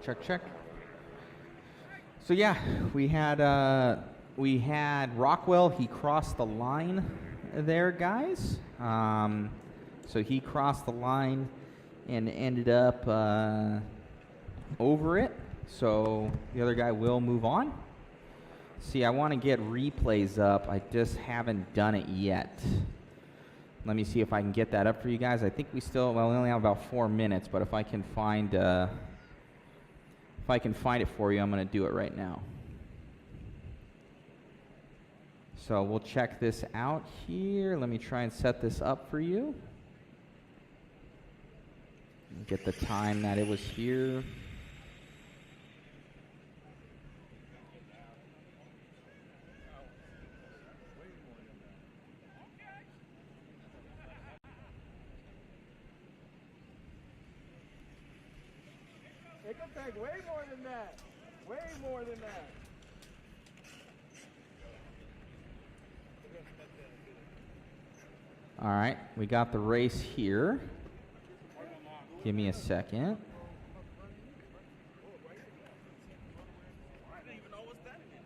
Check, check. So yeah, we had Rockwell. He crossed the line there, guys. So he crossed the line and ended up over it. So the other guy will move on. See, I want to get replays up. I just haven't done it yet. Let me see if I can get that up for you guys. I think we only have about 4 minutes, but if I can find it for you, I'm going to do it right now. So we'll check this out here. Let me try and set this up for you. Get the time that it was here. It could take way more than that. Way more than that. All right, we got the race here. Give me a second. I didn't even know what's that again.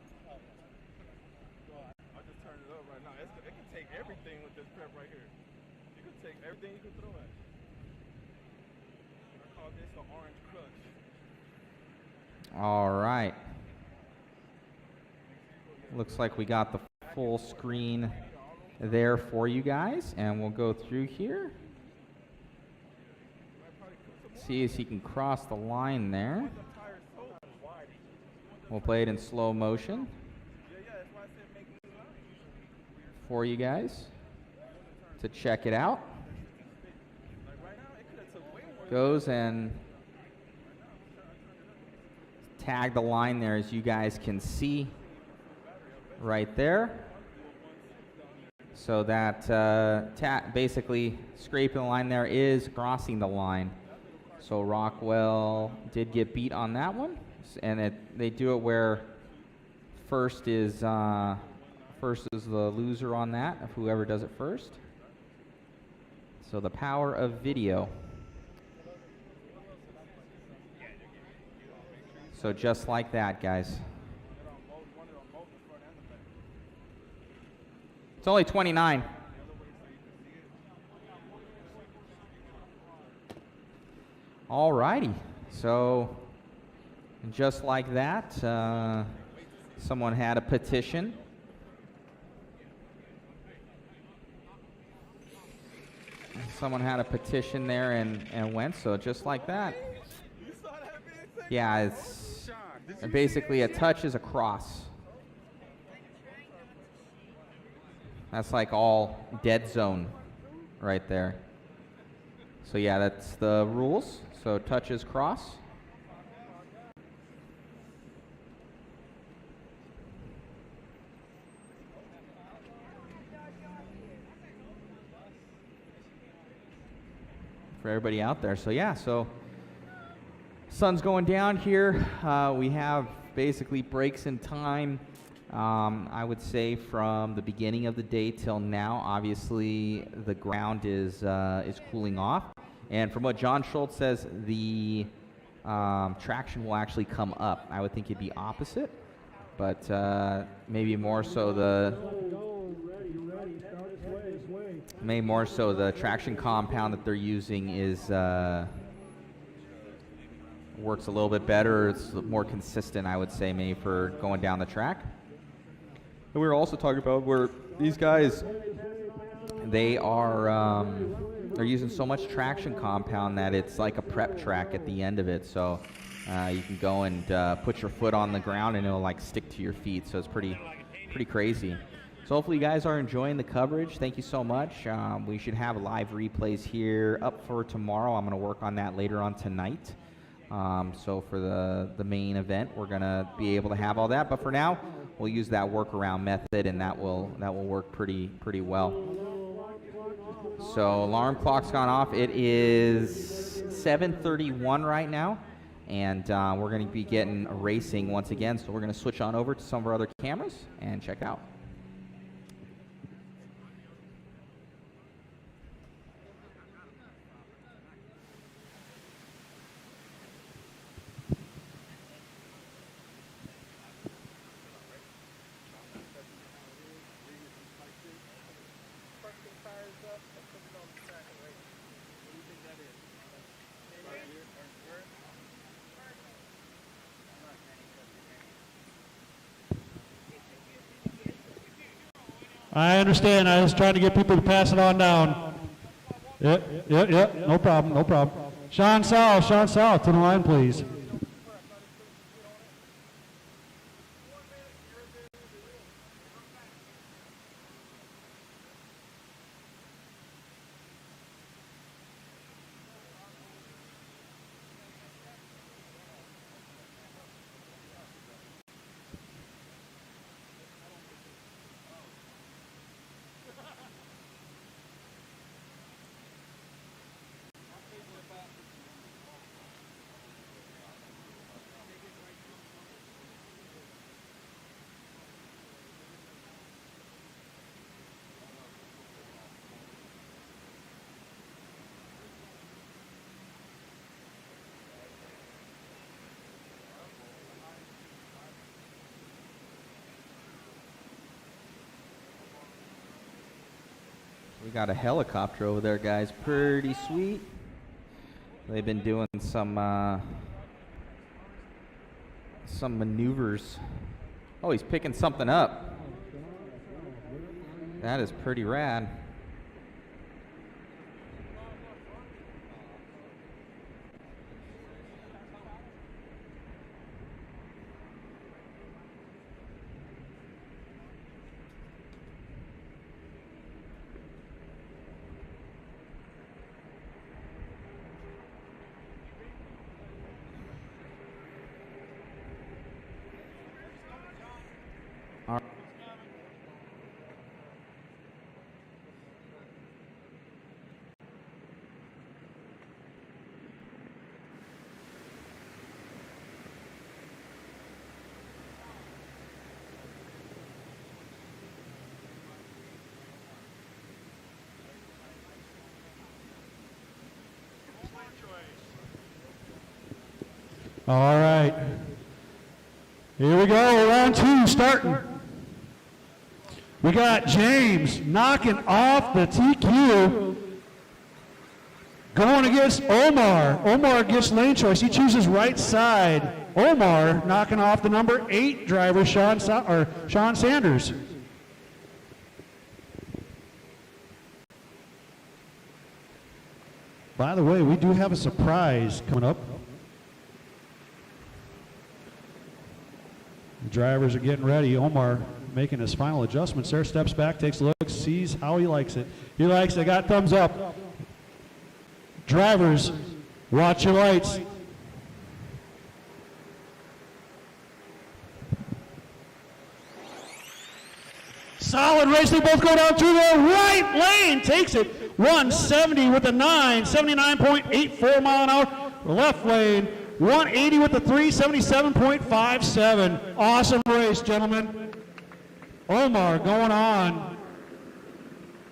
I just turned it up right now. It can take everything with this prep right here. You can take everything you can throw at it. I call this the orange crush. All right. Looks like we got the full screen there for you guys, and we'll go through here. See if he can cross the line there. We'll play it in slow motion for you guys to check it out. Goes and tag the line there, as you guys can see right there. So that basically scraping the line there is crossing the line. So Rockwell did get beat on that one, and they do it where first is the loser on that, of whoever does it first. So the power of video. So just like that, guys. It's only 29. Alrighty, so just like that, someone had a petition. Someone had a petition there and went, so just like that. Yeah, it's basically a touch is a cross. That's like all dead zone right there. So yeah, that's the rules. So touches cross. For everybody out there. So yeah, so sun's going down here. We have basically breaks in time I would say from the beginning of the day till now, obviously the ground is cooling off. And from what John Schultz says, the traction will actually come up. I would think it'd be opposite, but maybe more so the traction compound that they're using is works a little bit better. It's more consistent, I would say, maybe for going down the track. And we were also talking about where these guys, they are they're using so much traction compound that it's like a prep track at the end of it. So you can go and put your foot on the ground and it'll like stick to your feet. So it's pretty crazy. So hopefully you guys are enjoying the coverage. Thank you so much. We should have live replays here up for tomorrow. I'm going to work on that later on tonight. So for the main event, we're going to be able to have all that. But for now, we'll use that workaround method, and that will work pretty well. So alarm clock's gone off. It is 7:31 right now, and we're going to be getting racing once again. So we're going to switch on over to some of our other cameras and check out. I understand. I was trying to get people to pass it on down. Yep. No problem. Sean South, to the line, please. We got a helicopter over there, guys. Pretty sweet. They've been doing some maneuvers. Oh, he's picking something up. That is pretty rad. All right. Here we go, round two starting. We got James knocking off the TQ. Going against Omar. Omar gets lane choice. He chooses right side. Omar knocking off the number 8 driver, Sean Sanders. By the way, we do have a surprise coming up. The drivers are getting ready. Omar making his final adjustments there. Steps back, takes a look, sees how he likes it. He likes it. Got thumbs up. Drivers, watch your lights. Solid race. They both go down to the right lane. Takes it. 170 with a 9, 79.84 mile an hour. Left lane. 180 with the 3, 77.57. Awesome race, gentlemen. Omar going on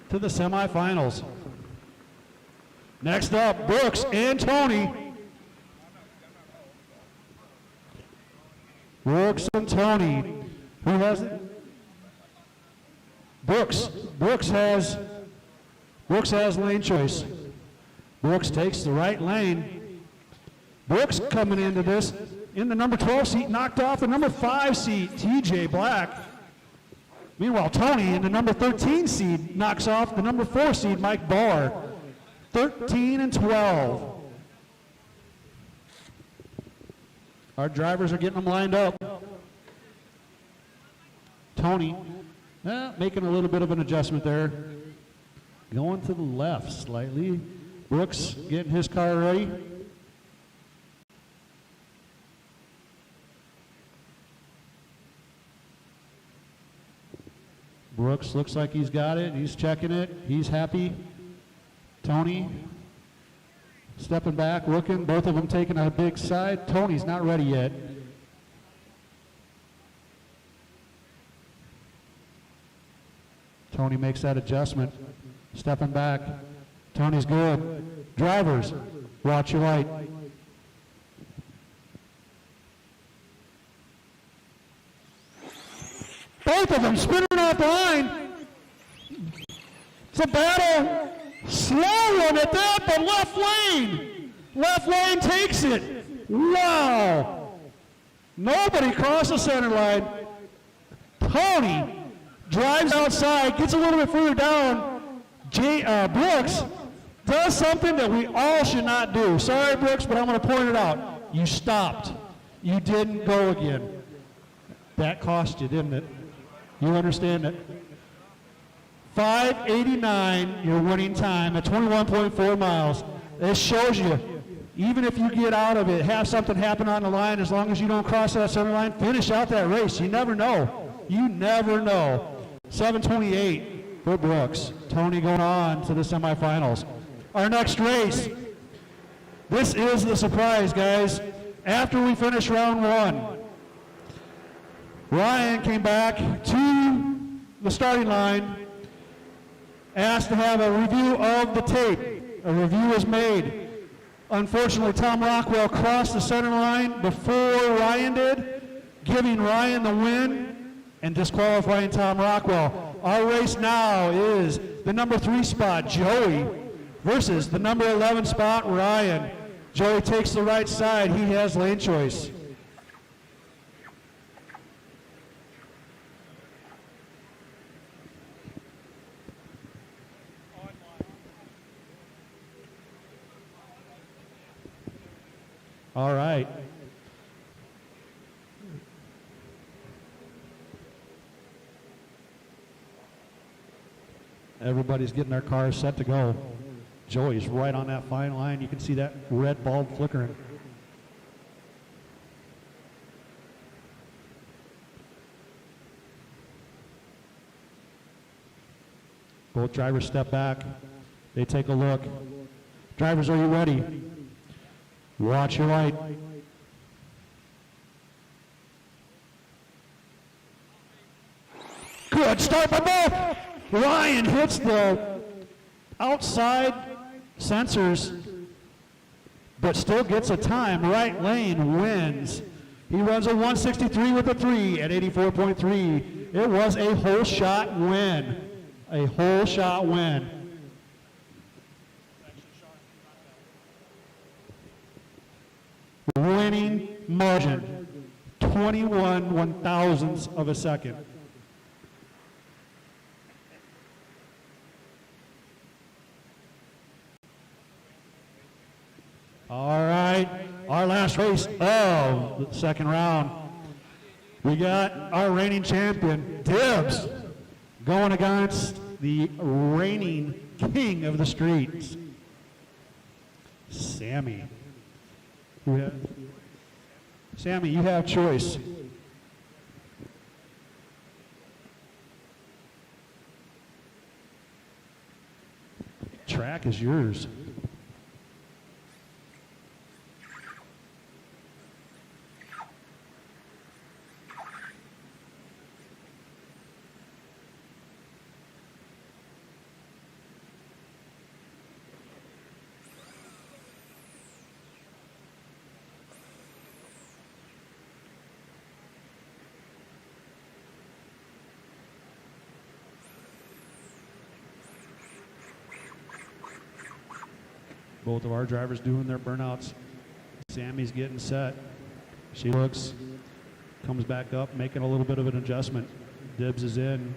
to the semifinals. Next up, Brooks and Tony. Brooks and Tony. Who has it? Brooks. Brooks has lane choice. Brooks takes the right lane. Brooks coming into this in the number 12 seat, knocked off the number 5 seat, TJ Black. Meanwhile, Tony in the number 13 seed knocks off the number 4 seed, Mike Barr. 13 and 12. Our drivers are getting them lined up. Tony making a little bit of an adjustment there. Going to the left slightly. Brooks getting his car ready. Brooks looks like he's got it. He's checking it. He's happy. Tony stepping back, looking. Both of them taking a big side. Tony's not ready yet. Tony makes that adjustment. Stepping back. Tony's good. Drivers, watch your light. Both of them spinning off the line. It's a battle. Slow one at that, but left lane. Left lane takes it. Wow. Nobody crossed the center line. Tony drives outside, gets a little bit further down. Brooks does something that we all should not do. Sorry, Brooks, but I'm going to point it out. You stopped. You didn't go again. That cost you, didn't it? You understand it? 5:89, your winning time at 21.4 miles. It shows you, even if you get out of it, have something happen on the line, as long as you don't cross that center line, finish out that race. You never know. You never know. 7:28 for Brooks. Tony going on to the semifinals. Our next race. This is the surprise, guys. After we finish round one, Ryan came back to the starting line, asked to have a review of the tape. A review was made. Unfortunately, Tom Rockwell crossed the center line before Ryan did, giving Ryan the win and disqualifying Tom Rockwell. Our race now is the number 3 spot, Joey, versus the number 11 spot, Ryan. Joey takes the right side. He has lane choice. All right. Everybody's getting their cars set to go. Joey's right on that fine line. You can see that red bulb flickering. Both drivers step back. They take a look. Drivers, are you ready? Watch your light. Good start by both. Ryan hits the outside sensors, but still gets a time. Right lane wins. He runs a 163 with a 3 at 84.3. It was a whole shot win. A whole shot win. Winning margin, 21 one-thousandths of a second. All right, our last race of the second round. We got our reigning champion, Dibbs, going against the reigning king of the streets, Sammy. Sammy, you have choice. Track is yours. Both of our drivers doing their burnouts. Sammy's getting set. She looks, comes back up, making a little bit of an adjustment. Dibbs is in,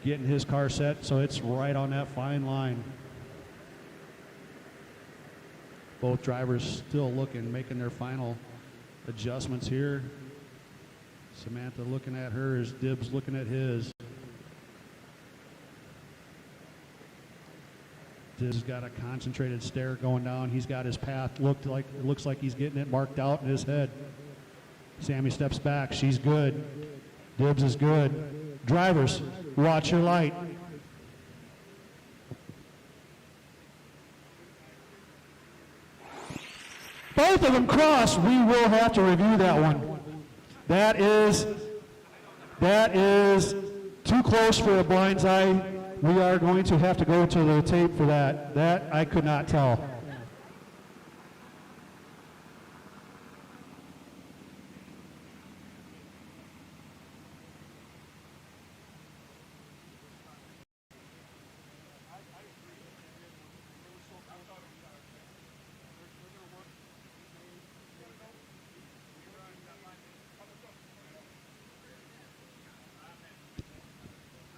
getting his car set, so it's right on that fine line. Both drivers still looking, making their final adjustments here. Samantha looking at hers, Dibbs looking at his. Dibbs got a concentrated stare going down. He's got his path. It looks like he's getting it marked out in his head. Sammy steps back. She's good. Dibbs is good. Drivers, watch your light. Both of them cross. We will have to review that one. That is too close for a blind's eye. We are going to have to go to the tape for that. That I could not tell.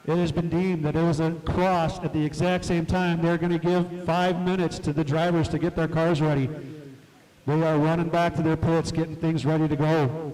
It has been deemed that it was a cross at the exact same time. They're going to give 5 minutes to the drivers to get their cars ready. They are running back to their pits, getting things ready to go.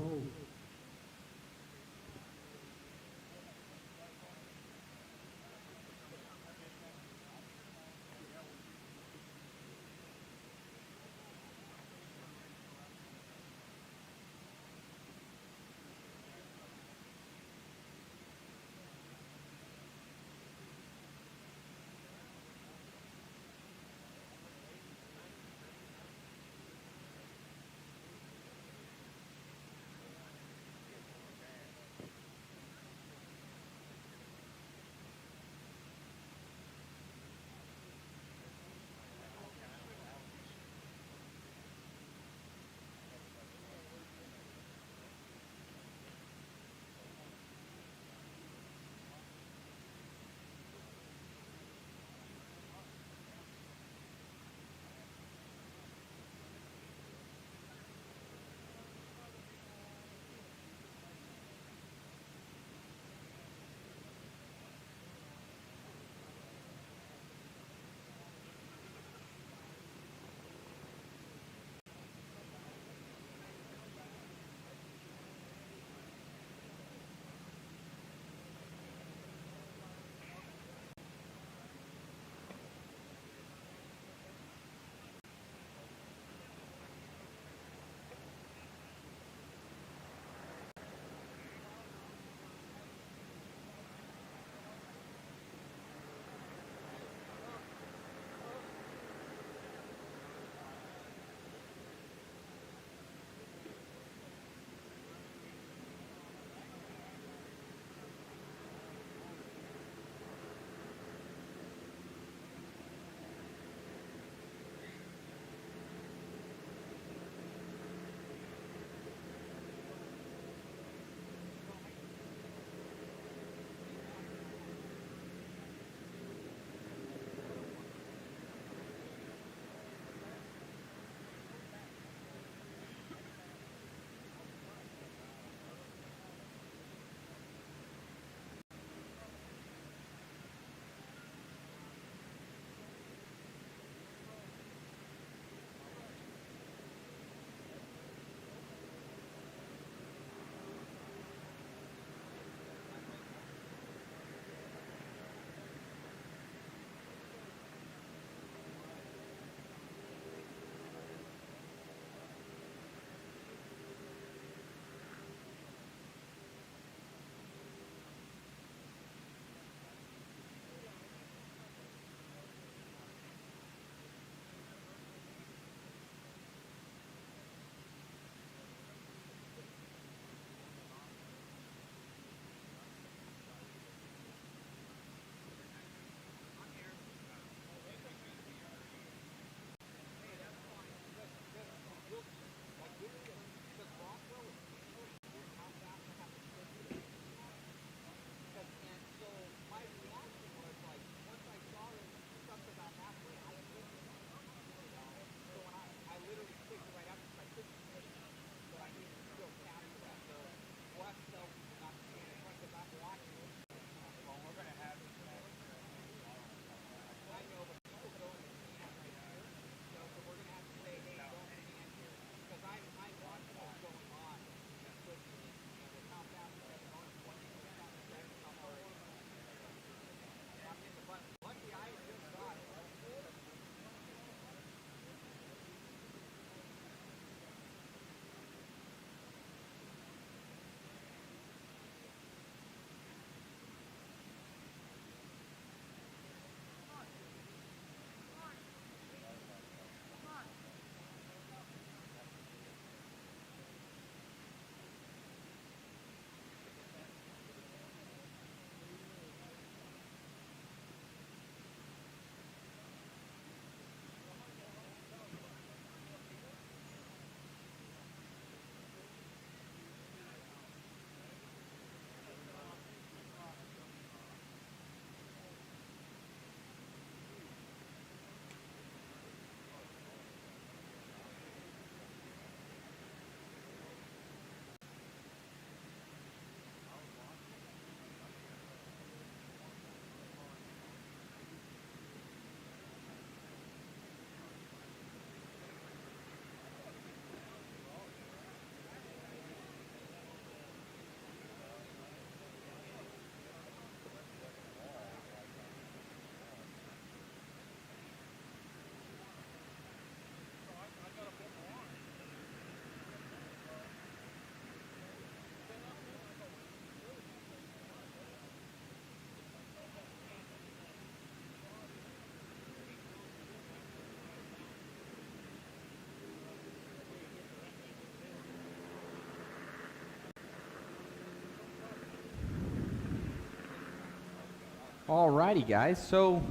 Alrighty, guys. So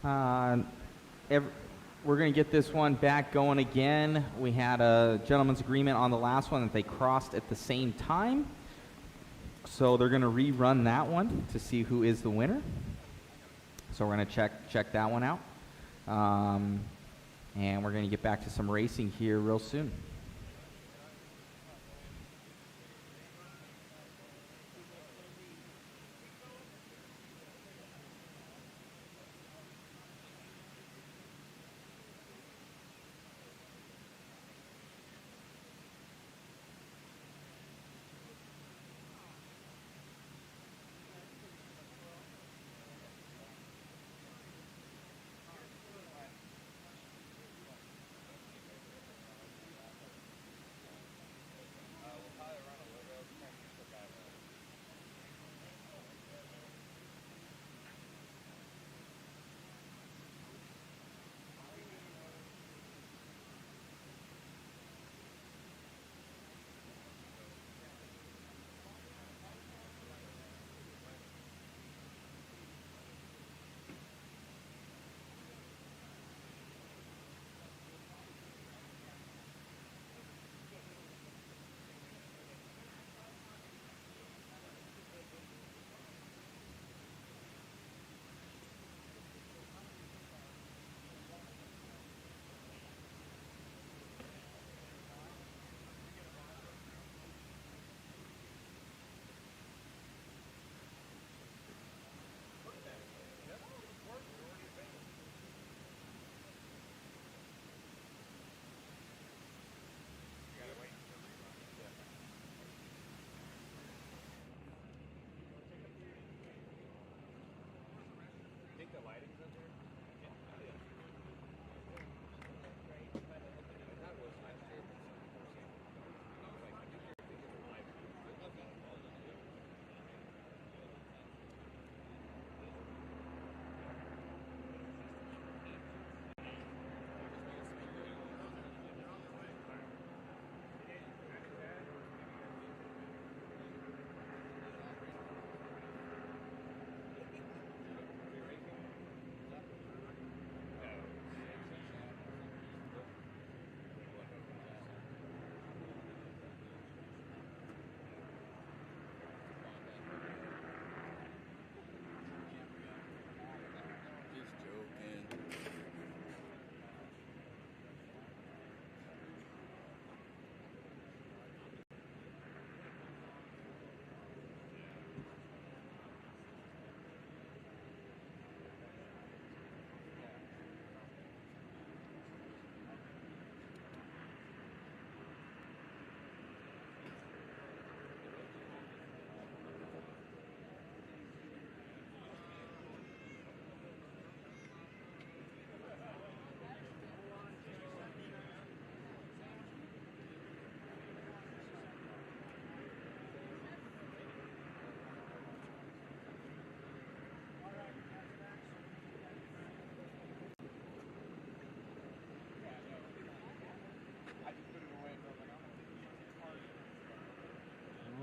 we're going to get this one back going again. We had a gentleman's agreement on the last one that they crossed at the same time. So they're going to rerun that one to see who is the winner. So we're going to check that one out. And we're going to get back to some racing here real soon.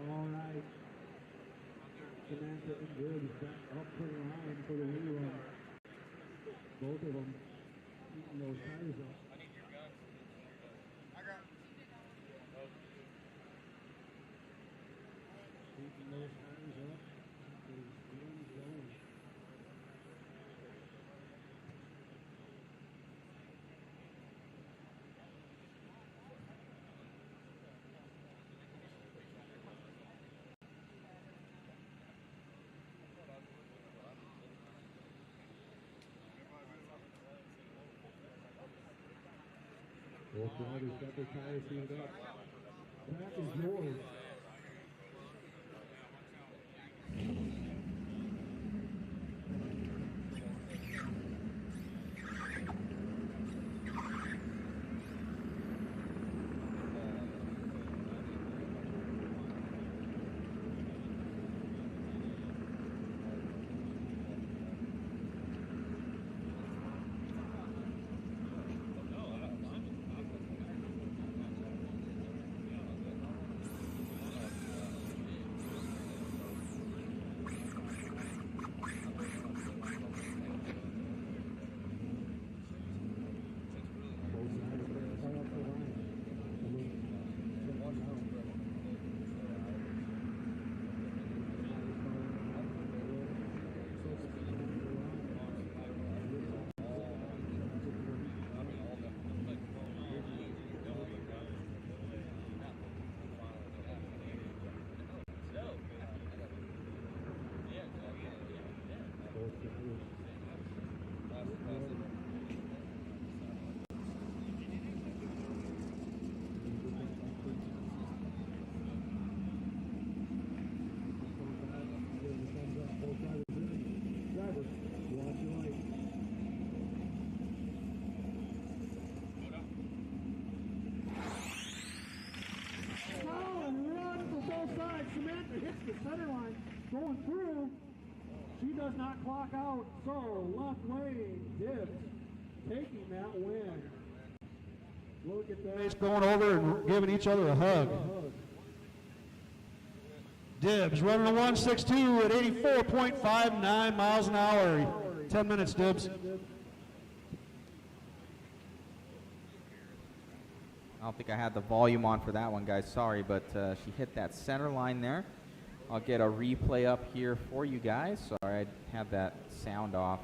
All right. The man's looking good. He's got up for the line for the rerun. Both of them keeping those tires up. I need your gun. I got it. Keeping those tires up. Those guns going. Both drivers got their tires sealed up. That is yours. the center line, going through. She does not clock out, so left lane, Dibbs taking that win. Look at that. It's going over and giving each other a hug. Dibbs running a 162 at 84.59 miles an hour. 10 minutes, Dibbs. I don't think I had the volume on for that one, guys. Sorry, but she hit that center line there. I'll get a replay up here for you guys. Sorry, I had that sound off.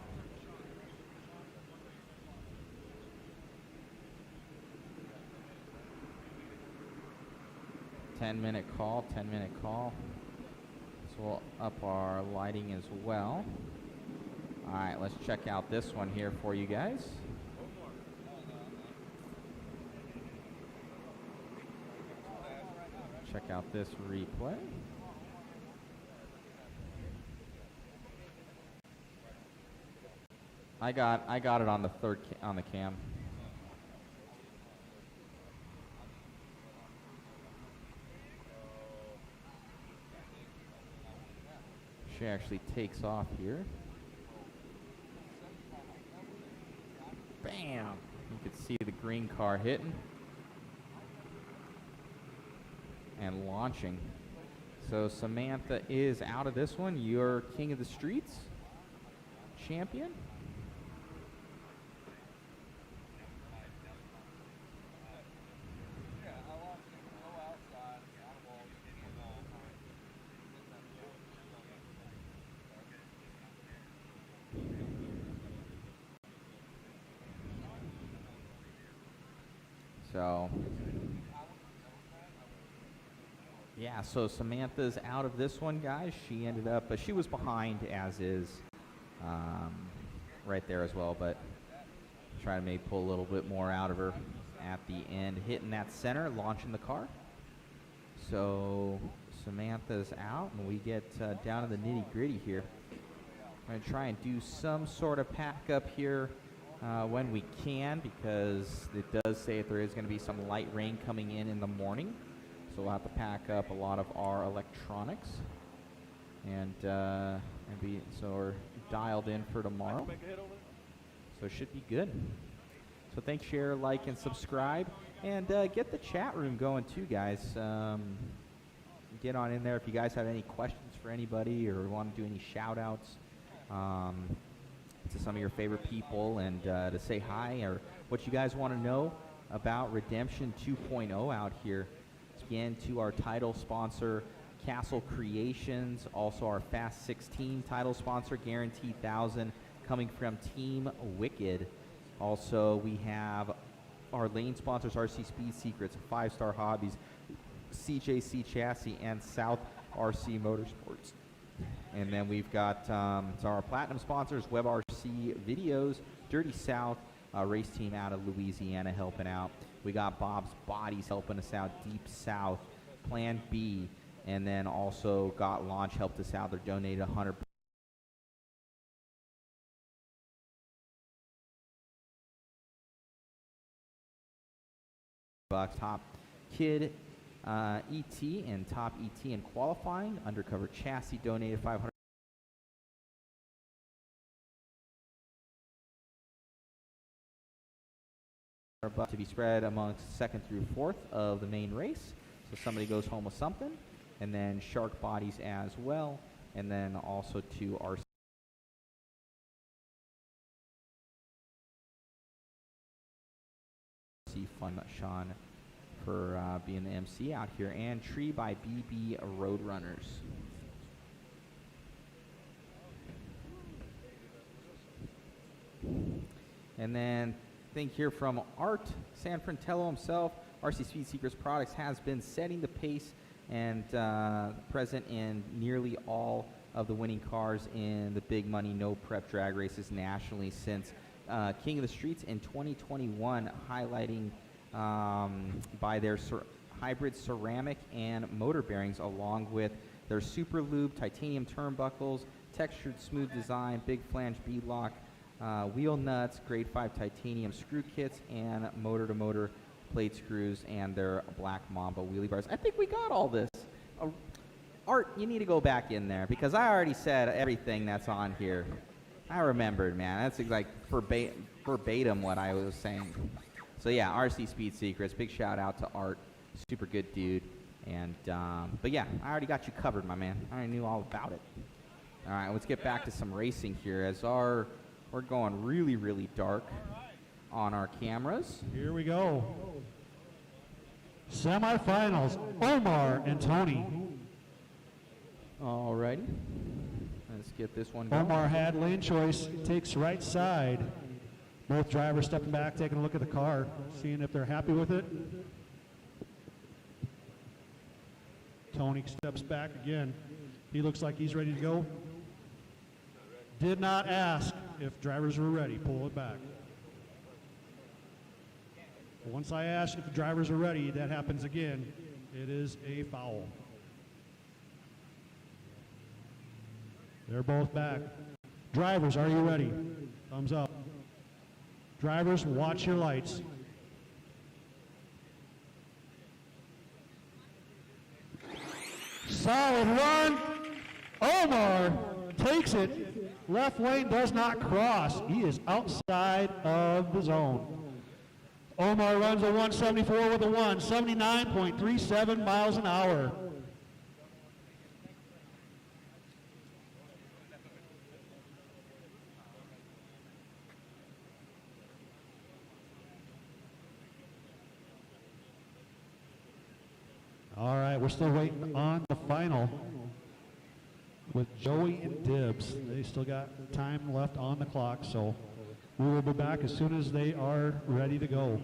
Ten-minute call. So we'll up our lighting as well. All right, let's check out this one here for you guys. Check out this replay. I got it on the on the cam. She actually takes off here. Bam! You could see the green car hitting and launching. So Samantha is out of this one. Your King of the Streets champion. So, yeah, so Samantha's out of this one, guys. She ended up, she was behind as is, right there as well, but try to maybe pull a little bit more out of her at the end, hitting that center, launching the car. So Samantha's out, and we get down to the nitty-gritty here. I'm going to try and do some sort of pack up here when we can, because it does say that there is going to be some light rain coming in the morning. So we'll have to pack up a lot of our electronics, and be so we're dialed in for tomorrow. So it should be good. So thanks, share, like, and subscribe, and get the chat room going too, guys. Get on in there if you guys have any questions for anybody or want to do any shout outs to some of your favorite people, and to say hi, or what you guys want to know about Redemption 2.0 out here. Again, to our title sponsor, Castle Creations, also our Fast 16 title sponsor, Guaranteed 1000, coming from Team Wicked. Also, we have our lane sponsors, RC Speed Secrets, 5-Star Hobbies, CJC Chassis, and South RC Motorsports. And then we've got so our platinum sponsors, Webb RC Videos, Dirty South, race team out of Louisiana helping out. We got Bob's Bodies helping us out, Deep South, Plan B, and then also Got Launch helped us out. They're donated 100 bucks. Top Kid ET and Top ET in qualifying. Undercover Chassis donated 500 bucks to be spread amongst second through fourth of the main race. So somebody goes home with something. And then Shark Bodies as well. And then also to our Fun Sean for being the MC out here, and Tree by BB Roadrunners. And then think here from Art Sanfrantello himself. RC Speed Secrets Products has been setting the pace and present in nearly all of the winning cars in the big money no prep drag races nationally since King of the Streets in 2021, highlighting by their hybrid ceramic and motor bearings, along with their super lube titanium turnbuckles, textured smooth design, big flange beadlock, wheel nuts, grade 5 titanium screw kits, and motor-to-motor plate screws, and their black Mamba wheelie bars. I think we got all this. Art, you need to go back in there because I already said everything that's on here. I remembered, man. That's like verbatim what I was saying. So yeah, RC Speed Secrets. Big shout out to Art. Super good dude. And but yeah, I already got you covered, my man. I already knew all about it. All right, let's get back to some racing here as we're going really, really dark on our cameras. Here we go. Semifinals, Omar and Tony. Alrighty. Let's get this one going. Omar had lane choice, takes right side. Both drivers stepping back, taking a look at the car, seeing if they're happy with it. Tony steps back again. He looks like he's ready to go. Did not ask if drivers were ready. Pull it back. Once I ask if the drivers are ready, that happens again. It is a foul. They're both back. Drivers, are you ready? Thumbs up. Drivers, watch your lights. Solid run. Omar takes it. Left lane does not cross. He is outside of the zone. Omar runs a 174 with a 179.37 miles an hour. All right, we're still waiting on the final with Joey and Dibbs. They still got time left on the clock, so we will be back as soon as they are ready to go.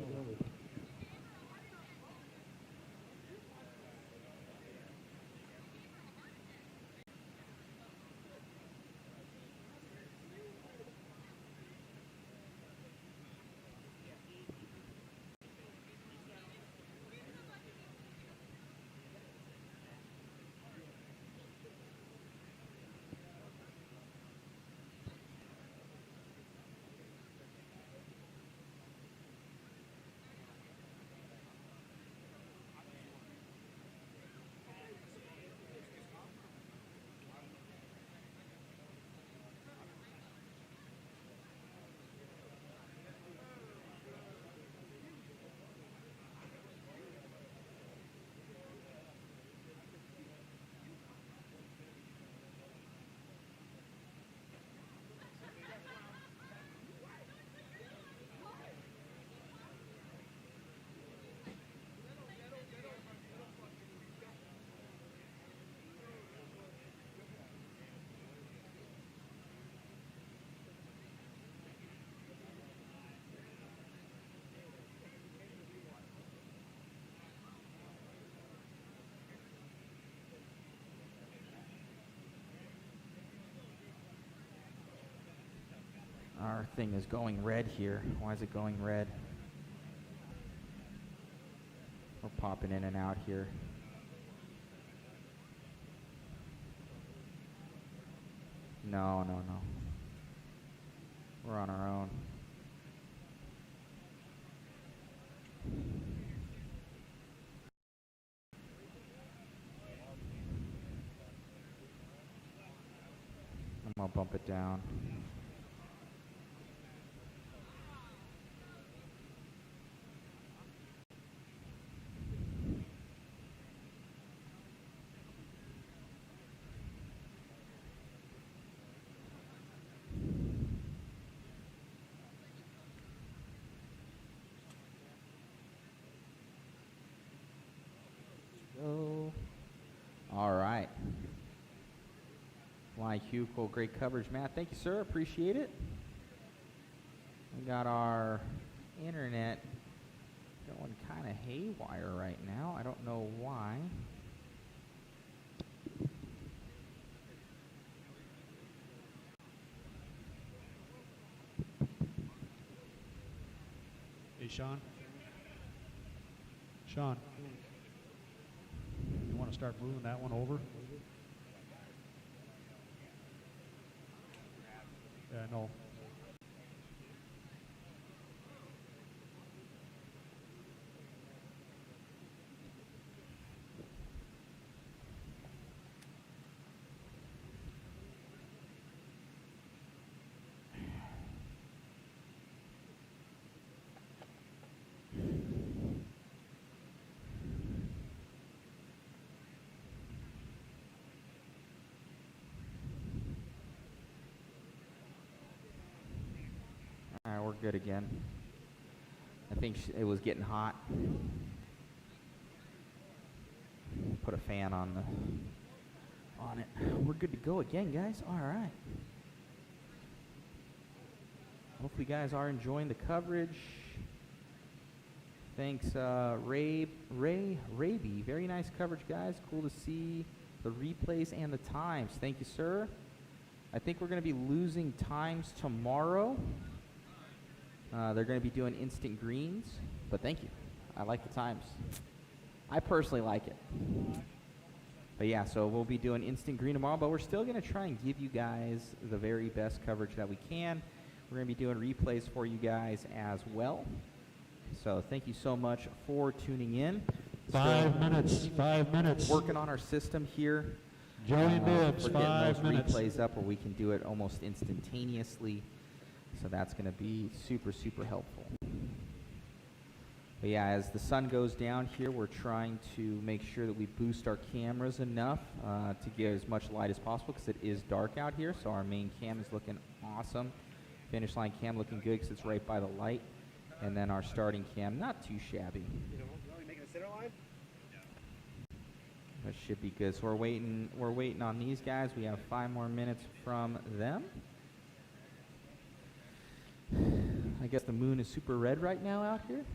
Our thing is going red here. Why is it going red? We're popping in and out here. No, no, no. We're on our own. I'm gonna bump it down. All right. YQ, cool, great coverage, Matt. Thank you, sir. Appreciate it. We got our internet going kind of haywire right now. I don't know why. Hey, Sean. Sean. You want to start moving that one over? Yeah, I know. good again. I think it was getting hot. Put a fan on it. We're good to go again, guys. All right. Hopefully you guys are enjoying the coverage. Thanks, Raby. Very nice coverage, guys. Cool to see the replays and the times. Thank you, sir. I think we're going to be losing times tomorrow. They're going to be doing instant greens, but thank you. I like the times. I personally like it. But yeah, so we'll be doing instant green tomorrow, but we're still going to try and give you guys the very best coverage that we can. We're going to be doing replays for you guys as well. So thank you so much for tuning in. 5 minutes, 5 minutes. Working on our system here. Joey Bibbs, we're getting 5 those minutes. replays up where we can do it almost instantaneously. So that's going to be super, super helpful. But yeah, as the sun goes down here, we're trying to make sure that we boost our cameras enough to get as much light as possible because it is dark out here. So our main cam is looking awesome. Finish line cam looking good because it's right by the light. And then our starting cam, not too shabby. That should be good. So we're waiting on these guys. We have 5 more minutes from them. I guess the moon is super red right now out here.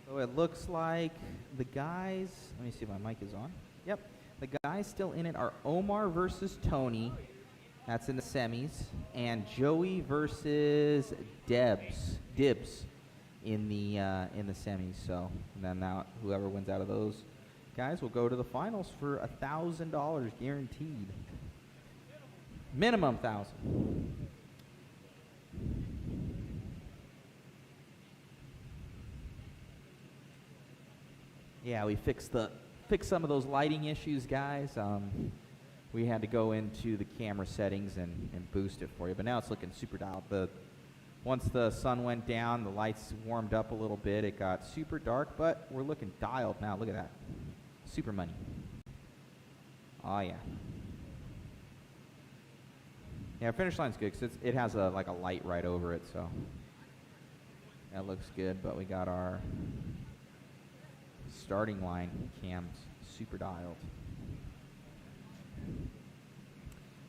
So it looks like the guys, let me see if my mic is on. Yep. The guys still in it are Omar versus Tony. That's in the semis. And Joey versus Dibs in the semis. So then now whoever wins out of those guys will go to the finals for $1,000 guaranteed. Minimum 1,000. Yeah, we fixed some of those lighting issues, guys. We had to go into the camera settings and boost it for you, but now it's looking super dialed. Once the sun went down, the lights warmed up a little bit. It got super dark, but we're looking dialed now. Look at that. Super money. Oh, yeah. Yeah, finish line's good because it has like a light right over it, so that looks good. But we got our starting line cams super dialed.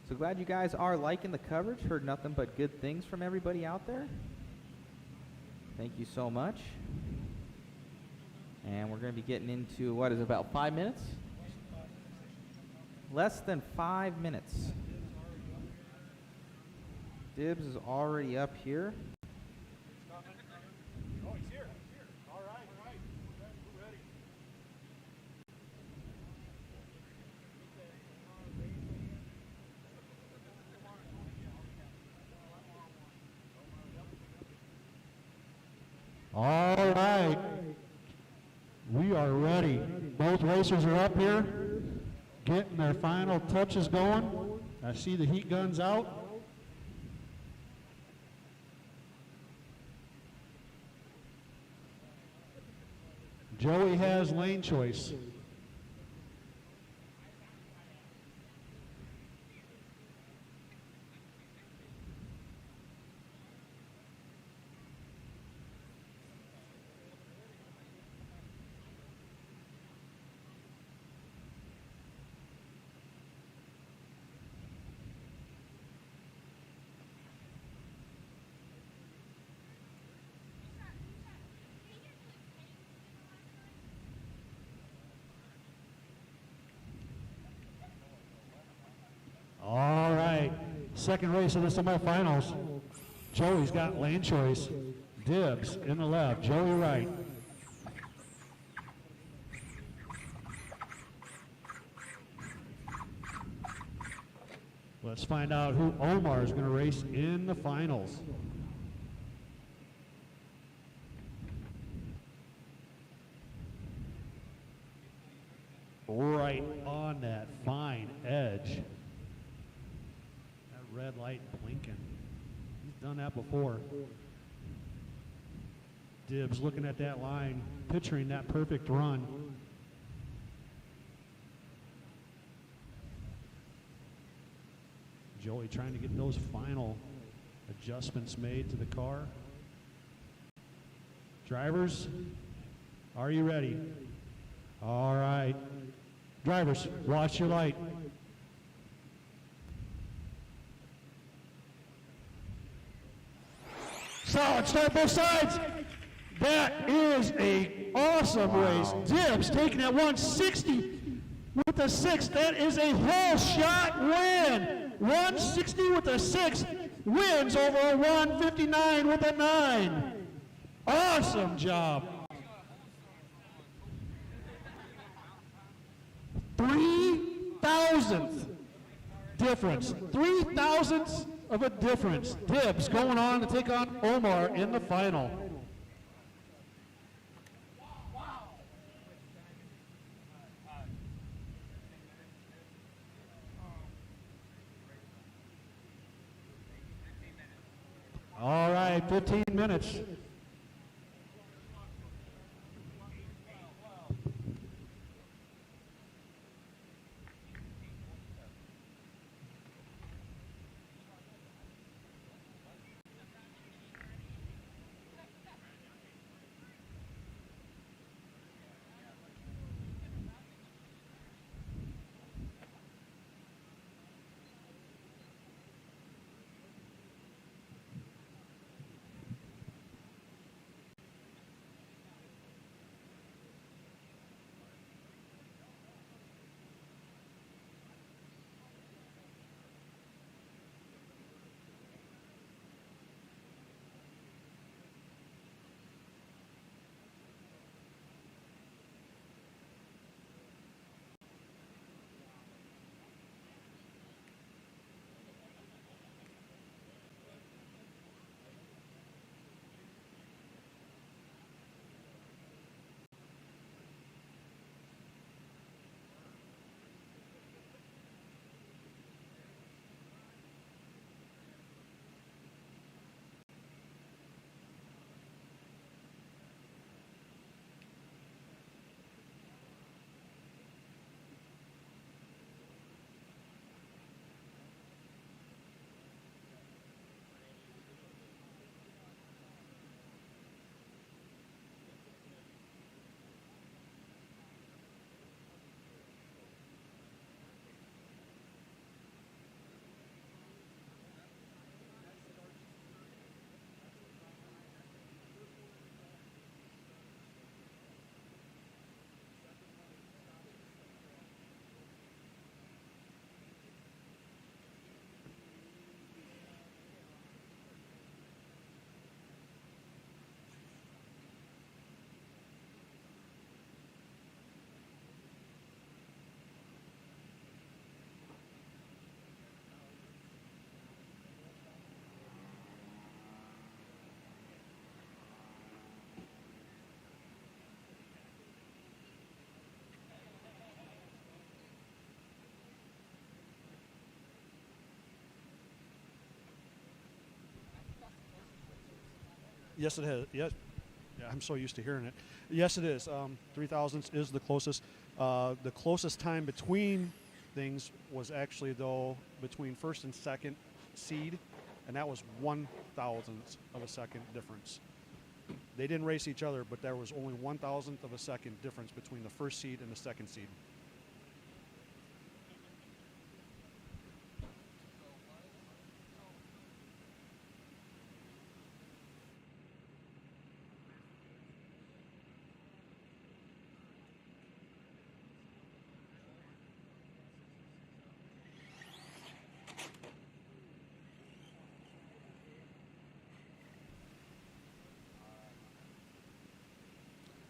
So glad you guys are liking the coverage. Heard nothing but good things from everybody out there. Thank you so much. And we're going to be getting into, what is it, about 5 minutes? Less than 5 minutes. Dibs is already up here. Oh, he's here. All right. We're ready. All right. We are ready. Both racers are up here, getting their final touches going. I see the heat guns out. Joey has lane choice. All right, second race of the semifinals. Joey's got lane choice. Dibs in the left, Joey right. Let's find out who Omar is going to race in the finals. Right on that fine edge. That red light blinking. He's done that before. Dibs looking at that line, picturing that perfect run. Joey trying to get those final adjustments made to the car. Drivers, are you ready? All right. Drivers, watch your light. Solid start both sides. That is a awesome race. Dibs taking that 160 with a 6. That is a whole shot win. 160 with a 6 wins over a 159 with a 9. Awesome job. 3,000th difference. 3,000ths of a difference. Dibs going on to take on Omar in the final. All right, 15 minutes. Yes, it has. Yes. Yeah, I'm so used to hearing it. Yes, it is. 3,000 is the closest. The closest time between things was actually, though, between first and second seed, and that was 1,000th of a second difference. They didn't race each other, but there was only 1,000th of a second difference between the first seed and the second seed.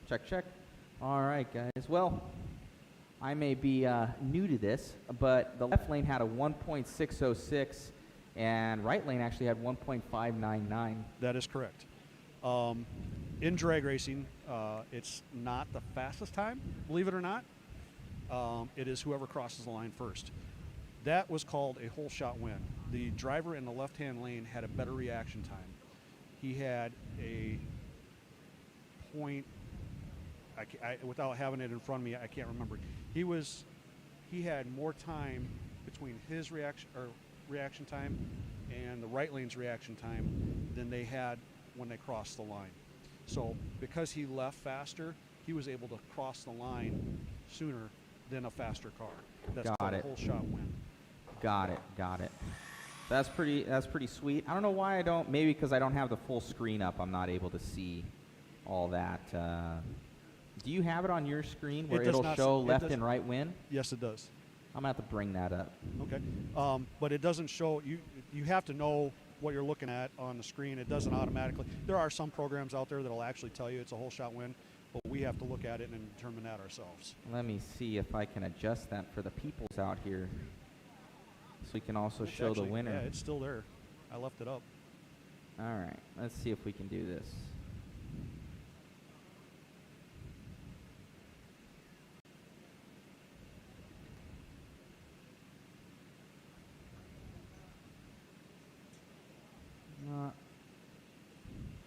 Check, check. All right, guys. Well, I may be new to this, but the left lane had a 1.606, and right lane actually had 1.599. That is correct. In drag racing, it's not the fastest time, believe it or not. It is whoever crosses the line first. That was called a whole shot win. The driver in the left-hand lane had a better reaction time. He had a point, without having it in front of me, I can't remember. He had more time between his reaction time and the right lane's reaction time than they had when they crossed the line. So because he left faster, he was able to cross the line sooner than a faster car. That's called a whole shot win. Got it. That's pretty sweet. I don't know why I don't. Maybe because I don't have the full screen up, I'm not able to see all that. Do you have it on your screen where it'll show left and right win? Yes, it does. I'm gonna have to bring that up. Okay, but it doesn't show you. You have to know what you're looking at on the screen. It doesn't automatically. There are some programs out there that'll actually tell you it's a whole shot win, but we have to look at it and determine that ourselves. Let me see if I can adjust that for the peoples out here, so we can also show the winner. Yeah, it's still there. I left it up. All right, let's see if we can do this.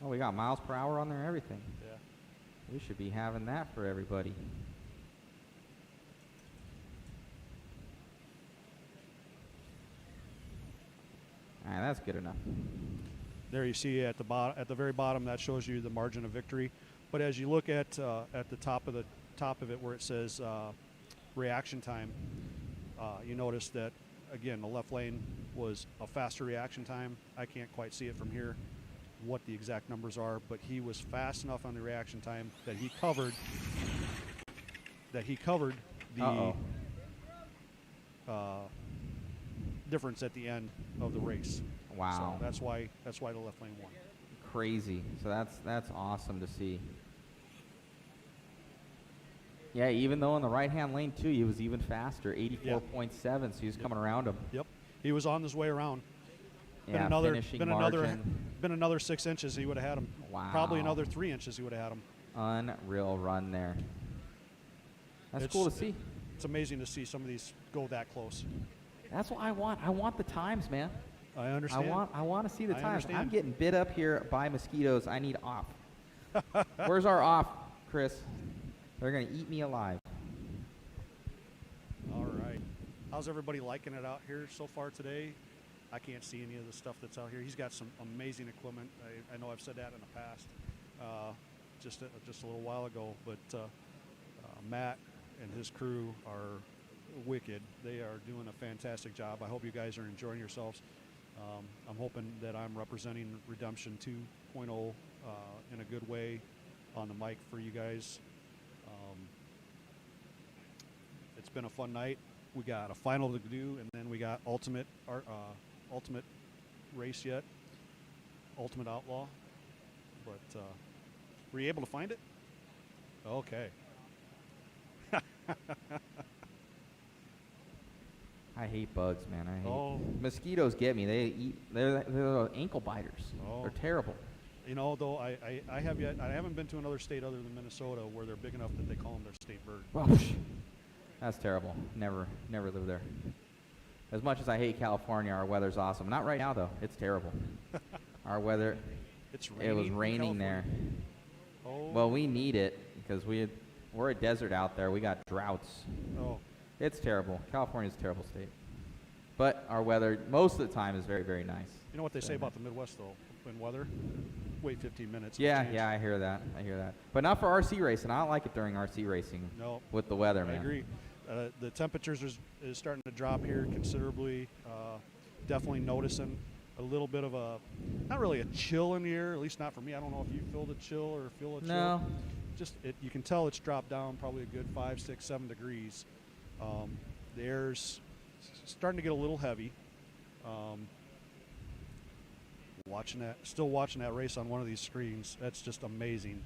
Oh, we got miles per hour on there and everything. Yeah. We should be having that for everybody. All right, that's good enough. There you see at the very bottom, that shows you the margin of victory. But as you look at the top of it where it says reaction time, you notice that again the left lane was a faster reaction time. I can't quite see it from here what the exact numbers are, but he was fast enough on the reaction time that he covered the difference at the end of the race. Wow. So that's why the left lane won. Crazy. So that's awesome to see. Yeah, even though in the right-hand lane too, he was even faster, 84.7. So he was coming around him. Yep. He was on his way around. Yeah, been another 6 inches, he would have had him. Wow. Probably another 3 inches, he would have had him. Unreal run there. That's cool to see. It's amazing to see some of these go that close. That's what I want. I want the times, man. I understand. I want to see the I times. understand. I'm getting bit up here by mosquitoes. I need off. Where's our off, Chris? They're going to eat me alive. All right. How's everybody liking it out here so far today? I can't see any of the stuff that's out here. He's got some amazing equipment. I know I've said that in the past, just a little while ago. But Matt and his crew are wicked. They are doing a fantastic job. I hope you guys are enjoying yourselves. I'm hoping that I'm representing Redemption 2.0 in a good way on the mic for you guys. It's been a fun night. We got a final to do, and then we got ultimate race yet, Ultimate Outlaw. But were you able to find it? Okay. I hate bugs, man. Mosquitoes get me. They're ankle biters. Oh. They're terrible. You know, though, I haven't been to another state other than Minnesota where they're big enough that they call them their state bird. Oh, that's terrible. Never live there. As much as I hate California, our weather's awesome. Not right now, though. It's terrible. Our weather It's It was raining in raining there. Oh. Well, we need it because we're a desert out there. We got droughts. Oh. It's terrible. California's a terrible state. But our weather, most of the time, is very, very nice. You know what they say So, about the Midwest, though, in weather? Wait 15 minutes. it'll Yeah, change. yeah, I hear that. I hear that. But not for RC racing. I don't like it during RC racing. No. With the weather, I man. agree. The temperatures is starting to drop here considerably. Definitely noticing a little bit of not really a chill in the air, at least not for me. I don't know if you feel the chill or feel a chill. No. Just you can tell it's dropped down probably a good 5, 6, 7 degrees. The air's starting to get a little heavy. Still watching that race on one of these screens. That's just amazing.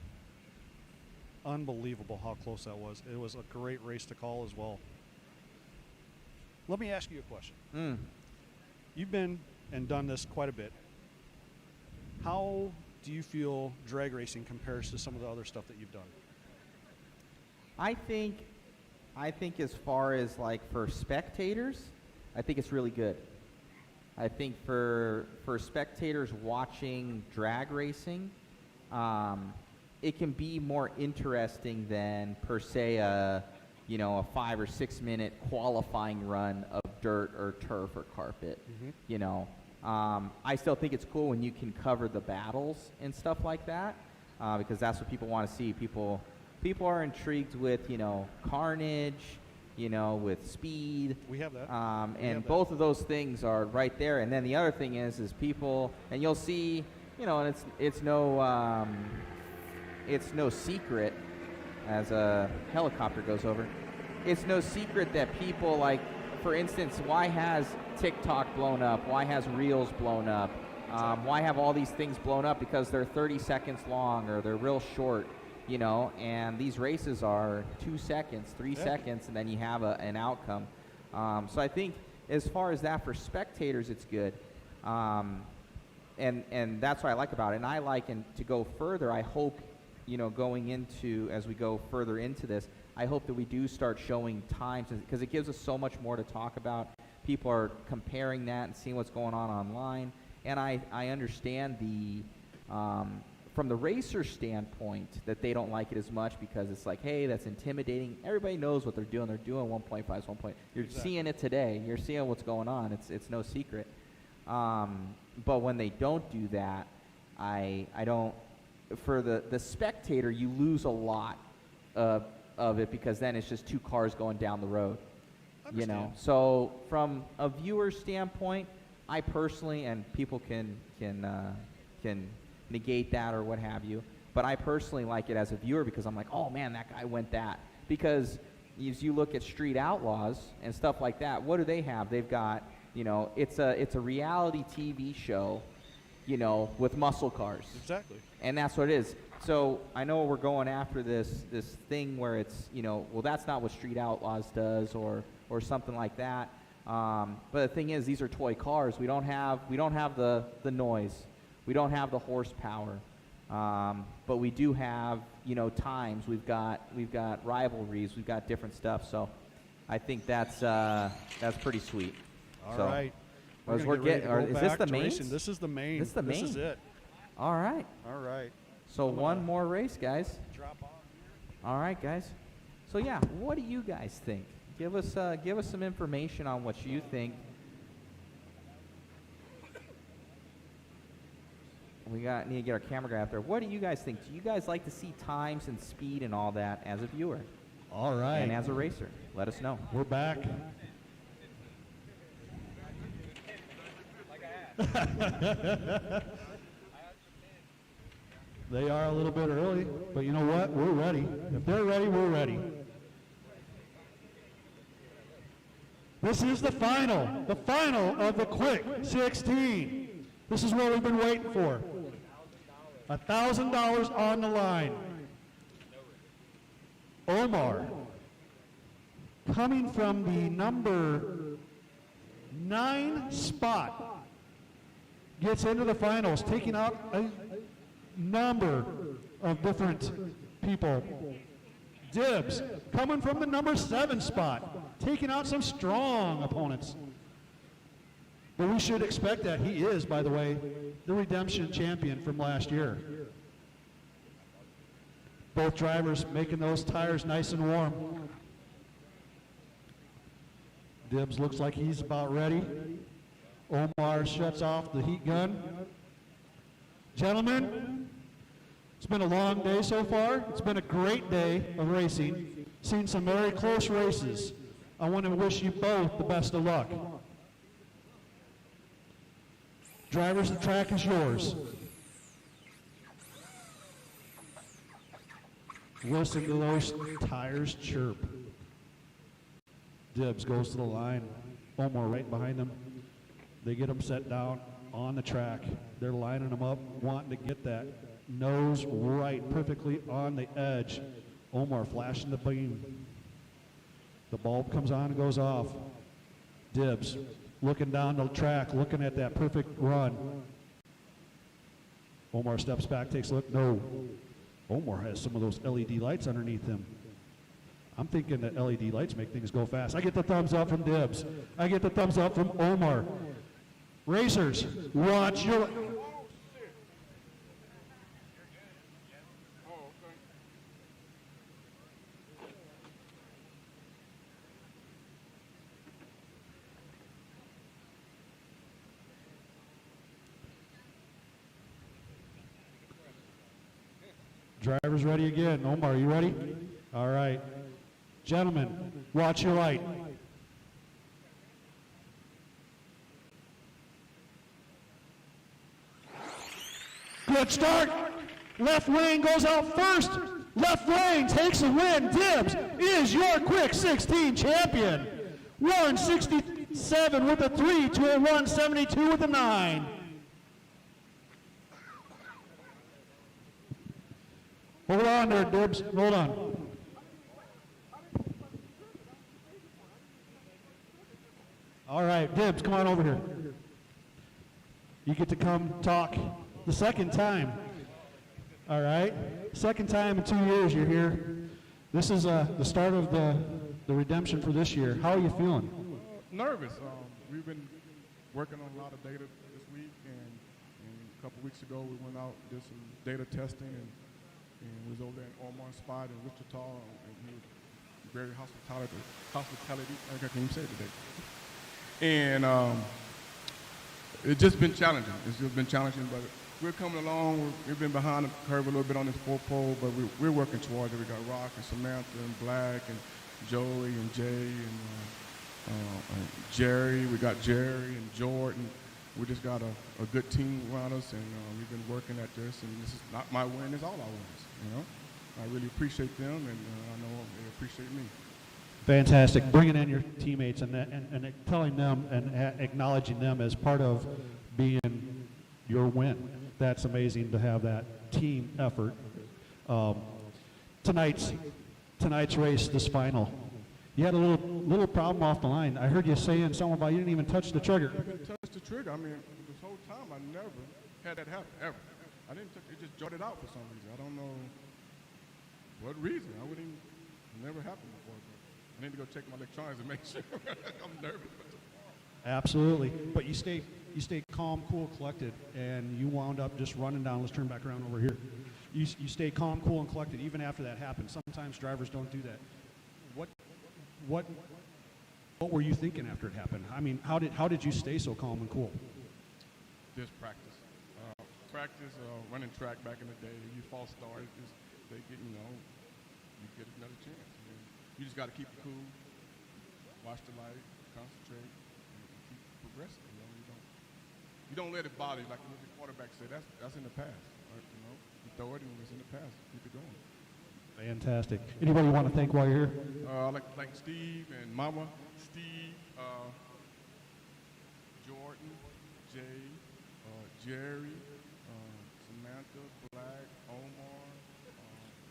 Unbelievable how close that was. It was a great race to call as well. Let me ask you a question. You've been and done this quite a bit. How do you feel drag racing compares to some of the other stuff that you've done? I think as far as like for spectators, I think it's really good. I think for spectators watching drag racing, it can be more interesting than per se a 5 or 6 minute qualifying run of dirt or turf or carpet. I still think it's cool when you can cover the battles and stuff like that, because that's what people want to see. People are intrigued with carnage, with speed. We have that. And both of those things are right there. And then the other thing is people, and you'll see, and it's no secret as a helicopter goes over. It's no secret that people, like, for instance, why has TikTok blown up? Why has Reels blown up? Why have all these things blown up? Because they're 30 seconds long or they're real short, and these races are 2 seconds, 3 seconds, and then you have an outcome. So I think as far as that for spectators, it's good. And that's what I like about it. And I like, and to go further, I hope, going into, as we go further into this, I hope that we do start showing times, because it gives us so much more to talk about. People are comparing that and seeing what's going on online. And I understand from the racer standpoint that they don't like it as much because it's like, hey, that's intimidating. Everybody knows what they're doing. They're doing 1.5s, 1. You're seeing it today. You're seeing what's going on. It's no secret. But when they don't do that, I don't. For the spectator, you lose a lot of it because then it's just two cars going down the road. So from a viewer standpoint, I personally, and people can negate that or what have you, but I personally like it as a viewer because I'm like, oh man, that guy went that. Because as you look at Street Outlaws and stuff like that, what do they have? They've got, it's a reality TV show, with muscle cars. Exactly. And that's what it is. So I know we're going after this thing where it's, well, that's not what Street Outlaws does or something like that. But the thing is, these are toy cars. We don't have the noise. We don't have the horsepower. But we do have, times. We've got rivalries. We've got different stuff. So I think that's pretty sweet. All right. Is this the main? This is the main. This is the main. This is it. All right. All right. So one more race, guys. Drop off. All right, guys. So yeah, what do you guys think? Give us some information on what you think. We need to get our camera guy out there. What do you guys think? Do you guys like to see times and speed and all that as a viewer? All right. And as a racer? Let us know. We're back. They are a little bit early, but you know what? We're ready. If they're ready, we're ready. This is the final of the Quick 16. This is what we've been waiting for. $1,000 on the line. Omar, coming from the number 9 spot, gets into the finals, taking out a number of different people. Dibs, coming from the number 7 spot, taking out some strong opponents. But we should expect that. He is, by the way, the redemption champion from last year. Both drivers making those tires nice and warm. Dibbs looks like he's about ready. Omar shuts off the heat gun. Gentlemen, it's been a long day so far. It's been a great day of racing. Seen some very close races. I want to wish you both the best of luck. Drivers, the track is yours. Listen to those tires chirp. Dibbs goes to the line. Omar right behind them. They get them set down on the track. They're lining them up, wanting to get that nose right, perfectly on the edge. Omar flashing the beam. The bulb comes on and goes off. Dibbs looking down the track, looking at that perfect run. Omar steps back, takes a look. No. Omar has some of those LED lights underneath him. I'm thinking that LED lights make things go fast. I get the thumbs up from Dibbs. I get the thumbs up from Omar. Racers, watch your... Drivers ready again. Omar, you ready? All right. Gentlemen, watch your light. Good start. Left wing goes out first. Left wing takes a win. Dibbs is your quick 16 champion. 167 with a 3 to a 172 with a 9. Hold on there, Dibbs. Hold on. All right, Dibbs, come on over here. You get to come talk the second time. All right? Second time in 2 years you're here. This is the start of the redemption for this year. How are you feeling? Nervous. We've been working on a lot of data this week, and a couple weeks ago we went out and did some data testing, and was over there in Omar's spot in Wichita, and he was very hospitality. I can't even say it today. And it's just been challenging. It's just been challenging, but we're coming along. We've been behind the curve a little bit on this 4-pole, but we're working towards it. We got Rock and Samantha and Black and Joey and Jay and Jerry. We got Jerry and Jordan. We just got a good team around us, and we've been working at this, and this is not my win, it's all our wins, you know? I really appreciate them, and I know they appreciate me. Fantastic. Bringing in your teammates and telling them and acknowledging them as part of being your win. That's amazing to have that team effort. Tonight's race, this final, you had a little problem off the line. I heard you saying something about you didn't even touch the trigger. I didn't touch the trigger. I mean, this whole time I never had that happen, ever. I didn't touch it, just jutted out for some reason. I don't know what reason. I wouldn't even, never happened before. I need to go check my electronics and make sure. I'm nervous. Absolutely. But you stayed calm, cool, collected, and you wound up just running down. Let's turn back around over here. You stayed calm, cool, and collected even after that happened. Sometimes drivers don't do that. What were you thinking after it happened? I mean, how did you stay so calm and cool? Just practice. Running track back in the day. You false start, they get, you get another chance. You just got to keep it cool, watch the light, concentrate, and keep progressing. You don't let it bother you. Like the quarterback said, that's in the past. You throw it and it's in the past. Keep it going. Fantastic. Anybody want to thank while you're here? Like Steve and Mama, Steve, Jordan, Jay, Jerry, Samantha, Black, Omar,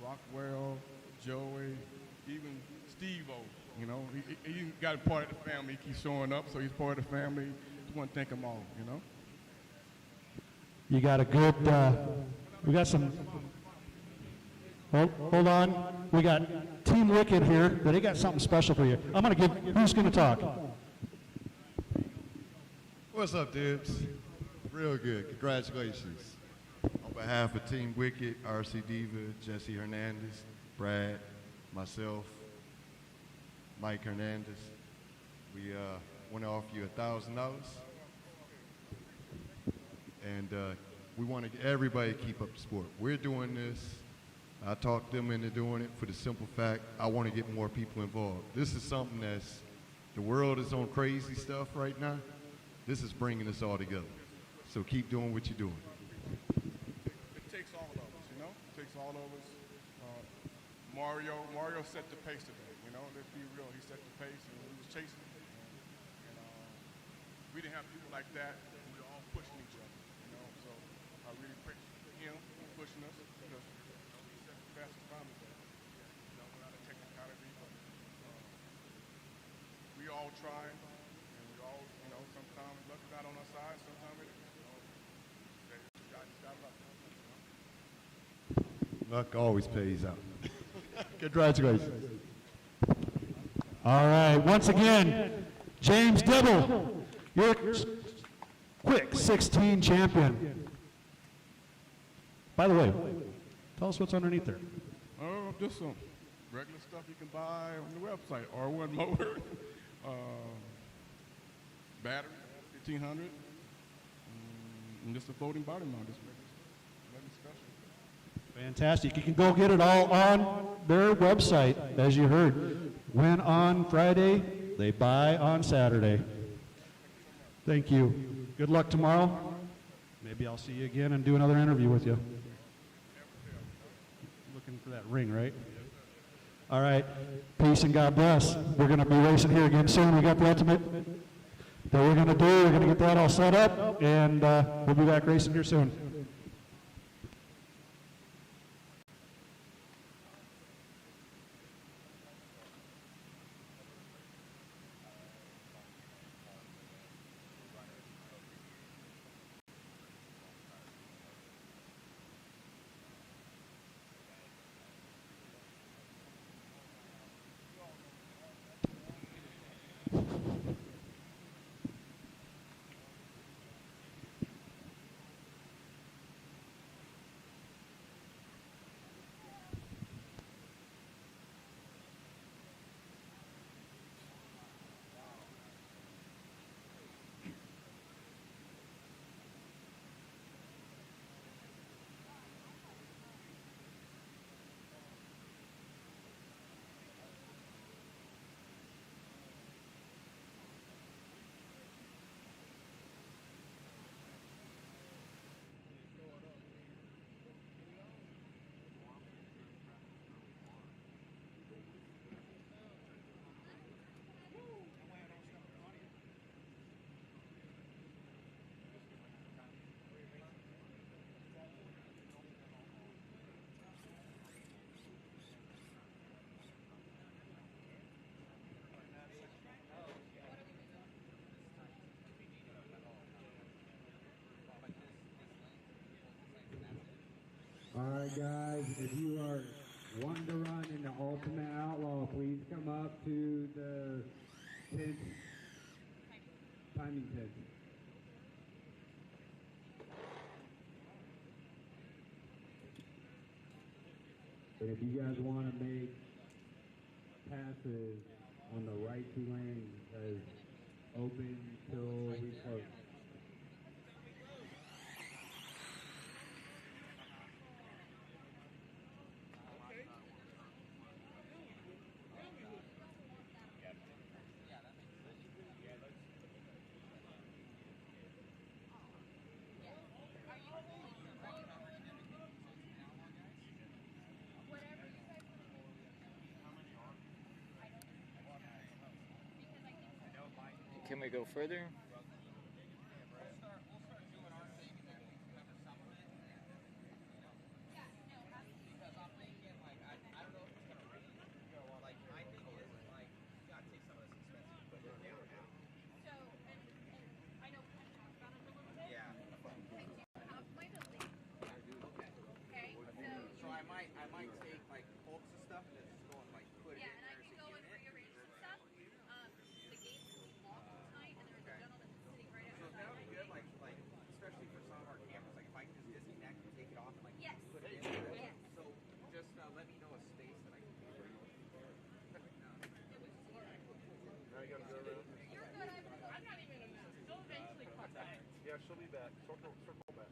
Rockwell, Joey, even Steve-O. He got a part of the family. He keeps showing up, so he's part of the family. Just want to thank them all. You got a good. We got some. Hold on. We got Team Wicked here, but they got something special for you. I'm going to give. Who's going to talk? what's up, Dibs? Real good. Congratulations. On behalf of Team Wicked, RC Diva, Jesse Hernandez, Brad, myself, Mike Hernandez, we want to offer you $1,000. And we want to get everybody to keep up the sport. We're doing this. I talked them into doing it for the simple fact I want to get more people involved. This is something that's, the world is on crazy stuff right now. This is bringing us all together. So keep doing what you're doing. It takes all of us, you know? It takes all of us. Mario set the pace today, you know? Let's be real. He set the pace, and we was chasing him. And we didn't have people like that. We were all pushing each other, you know? So I really appreciate him pushing us because he set the fastest time today. You know, without a technicality, but we all tried, and we all, you know, sometimes luck is not on our side, sometimes it is. You know, just got luck. Luck always pays out. Congratulations. All right, once again, James Dibble, your quick 16 champion. By the way, tell us what's underneath there. Oh, just some regular stuff you can buy on the website. R1 motor, battery, 1500, and just a floating body mount. Just nothing special. Fantastic. You can go get it all on their website, as you heard. Win on Friday, they buy on Saturday. Thank you. Good luck tomorrow. Maybe I'll see you again and do another interview with you. Looking for that ring, right? All right. Peace and God bless. We're going to be racing here again soon. We got the ultimate that we're going to do. We're going to get that all set up, and we'll be back racing here soon. All right, guys, if you are wanting to run in the Ultimate Outlaw, please come up to the tent, timing tent. And if you guys want to make passes on the right two lanes, because open till we close. Can we go further? she'll be back. Circle back.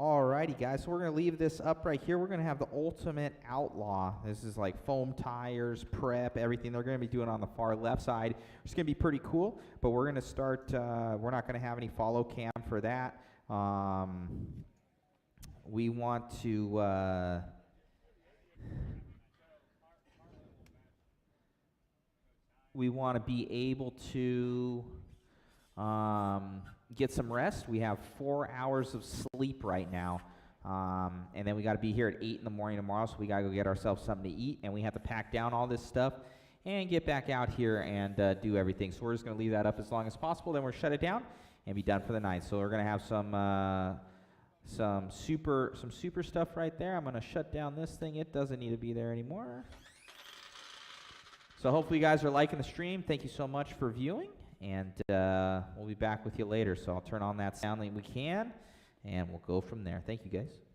Alrighty, guys, so we're going to leave this up right here. We're going to have the Ultimate Outlaw. This is like foam tires, prep, everything. They're going to be doing on the far left side. It's going to be pretty cool, but we're going to start, we're not going to have any follow cam for that. We want to, we want to be able to get some rest. We have 4 hours of sleep right now. And then we got to be here at 8 in the morning tomorrow, so we got to go get ourselves something to eat, and we have to pack down all this stuff and get back out here and do everything. So we're just going to leave that up as long as possible, then we'll shut it down and be done for the night. So we're going to have some super stuff right there. I'm going to shut down this thing. It doesn't need to be there anymore. So hopefully you guys are liking the stream. Thank you so much for viewing, and we'll be back with you later. So I'll turn on that sound that we can, and we'll go from there. Thank you, guys.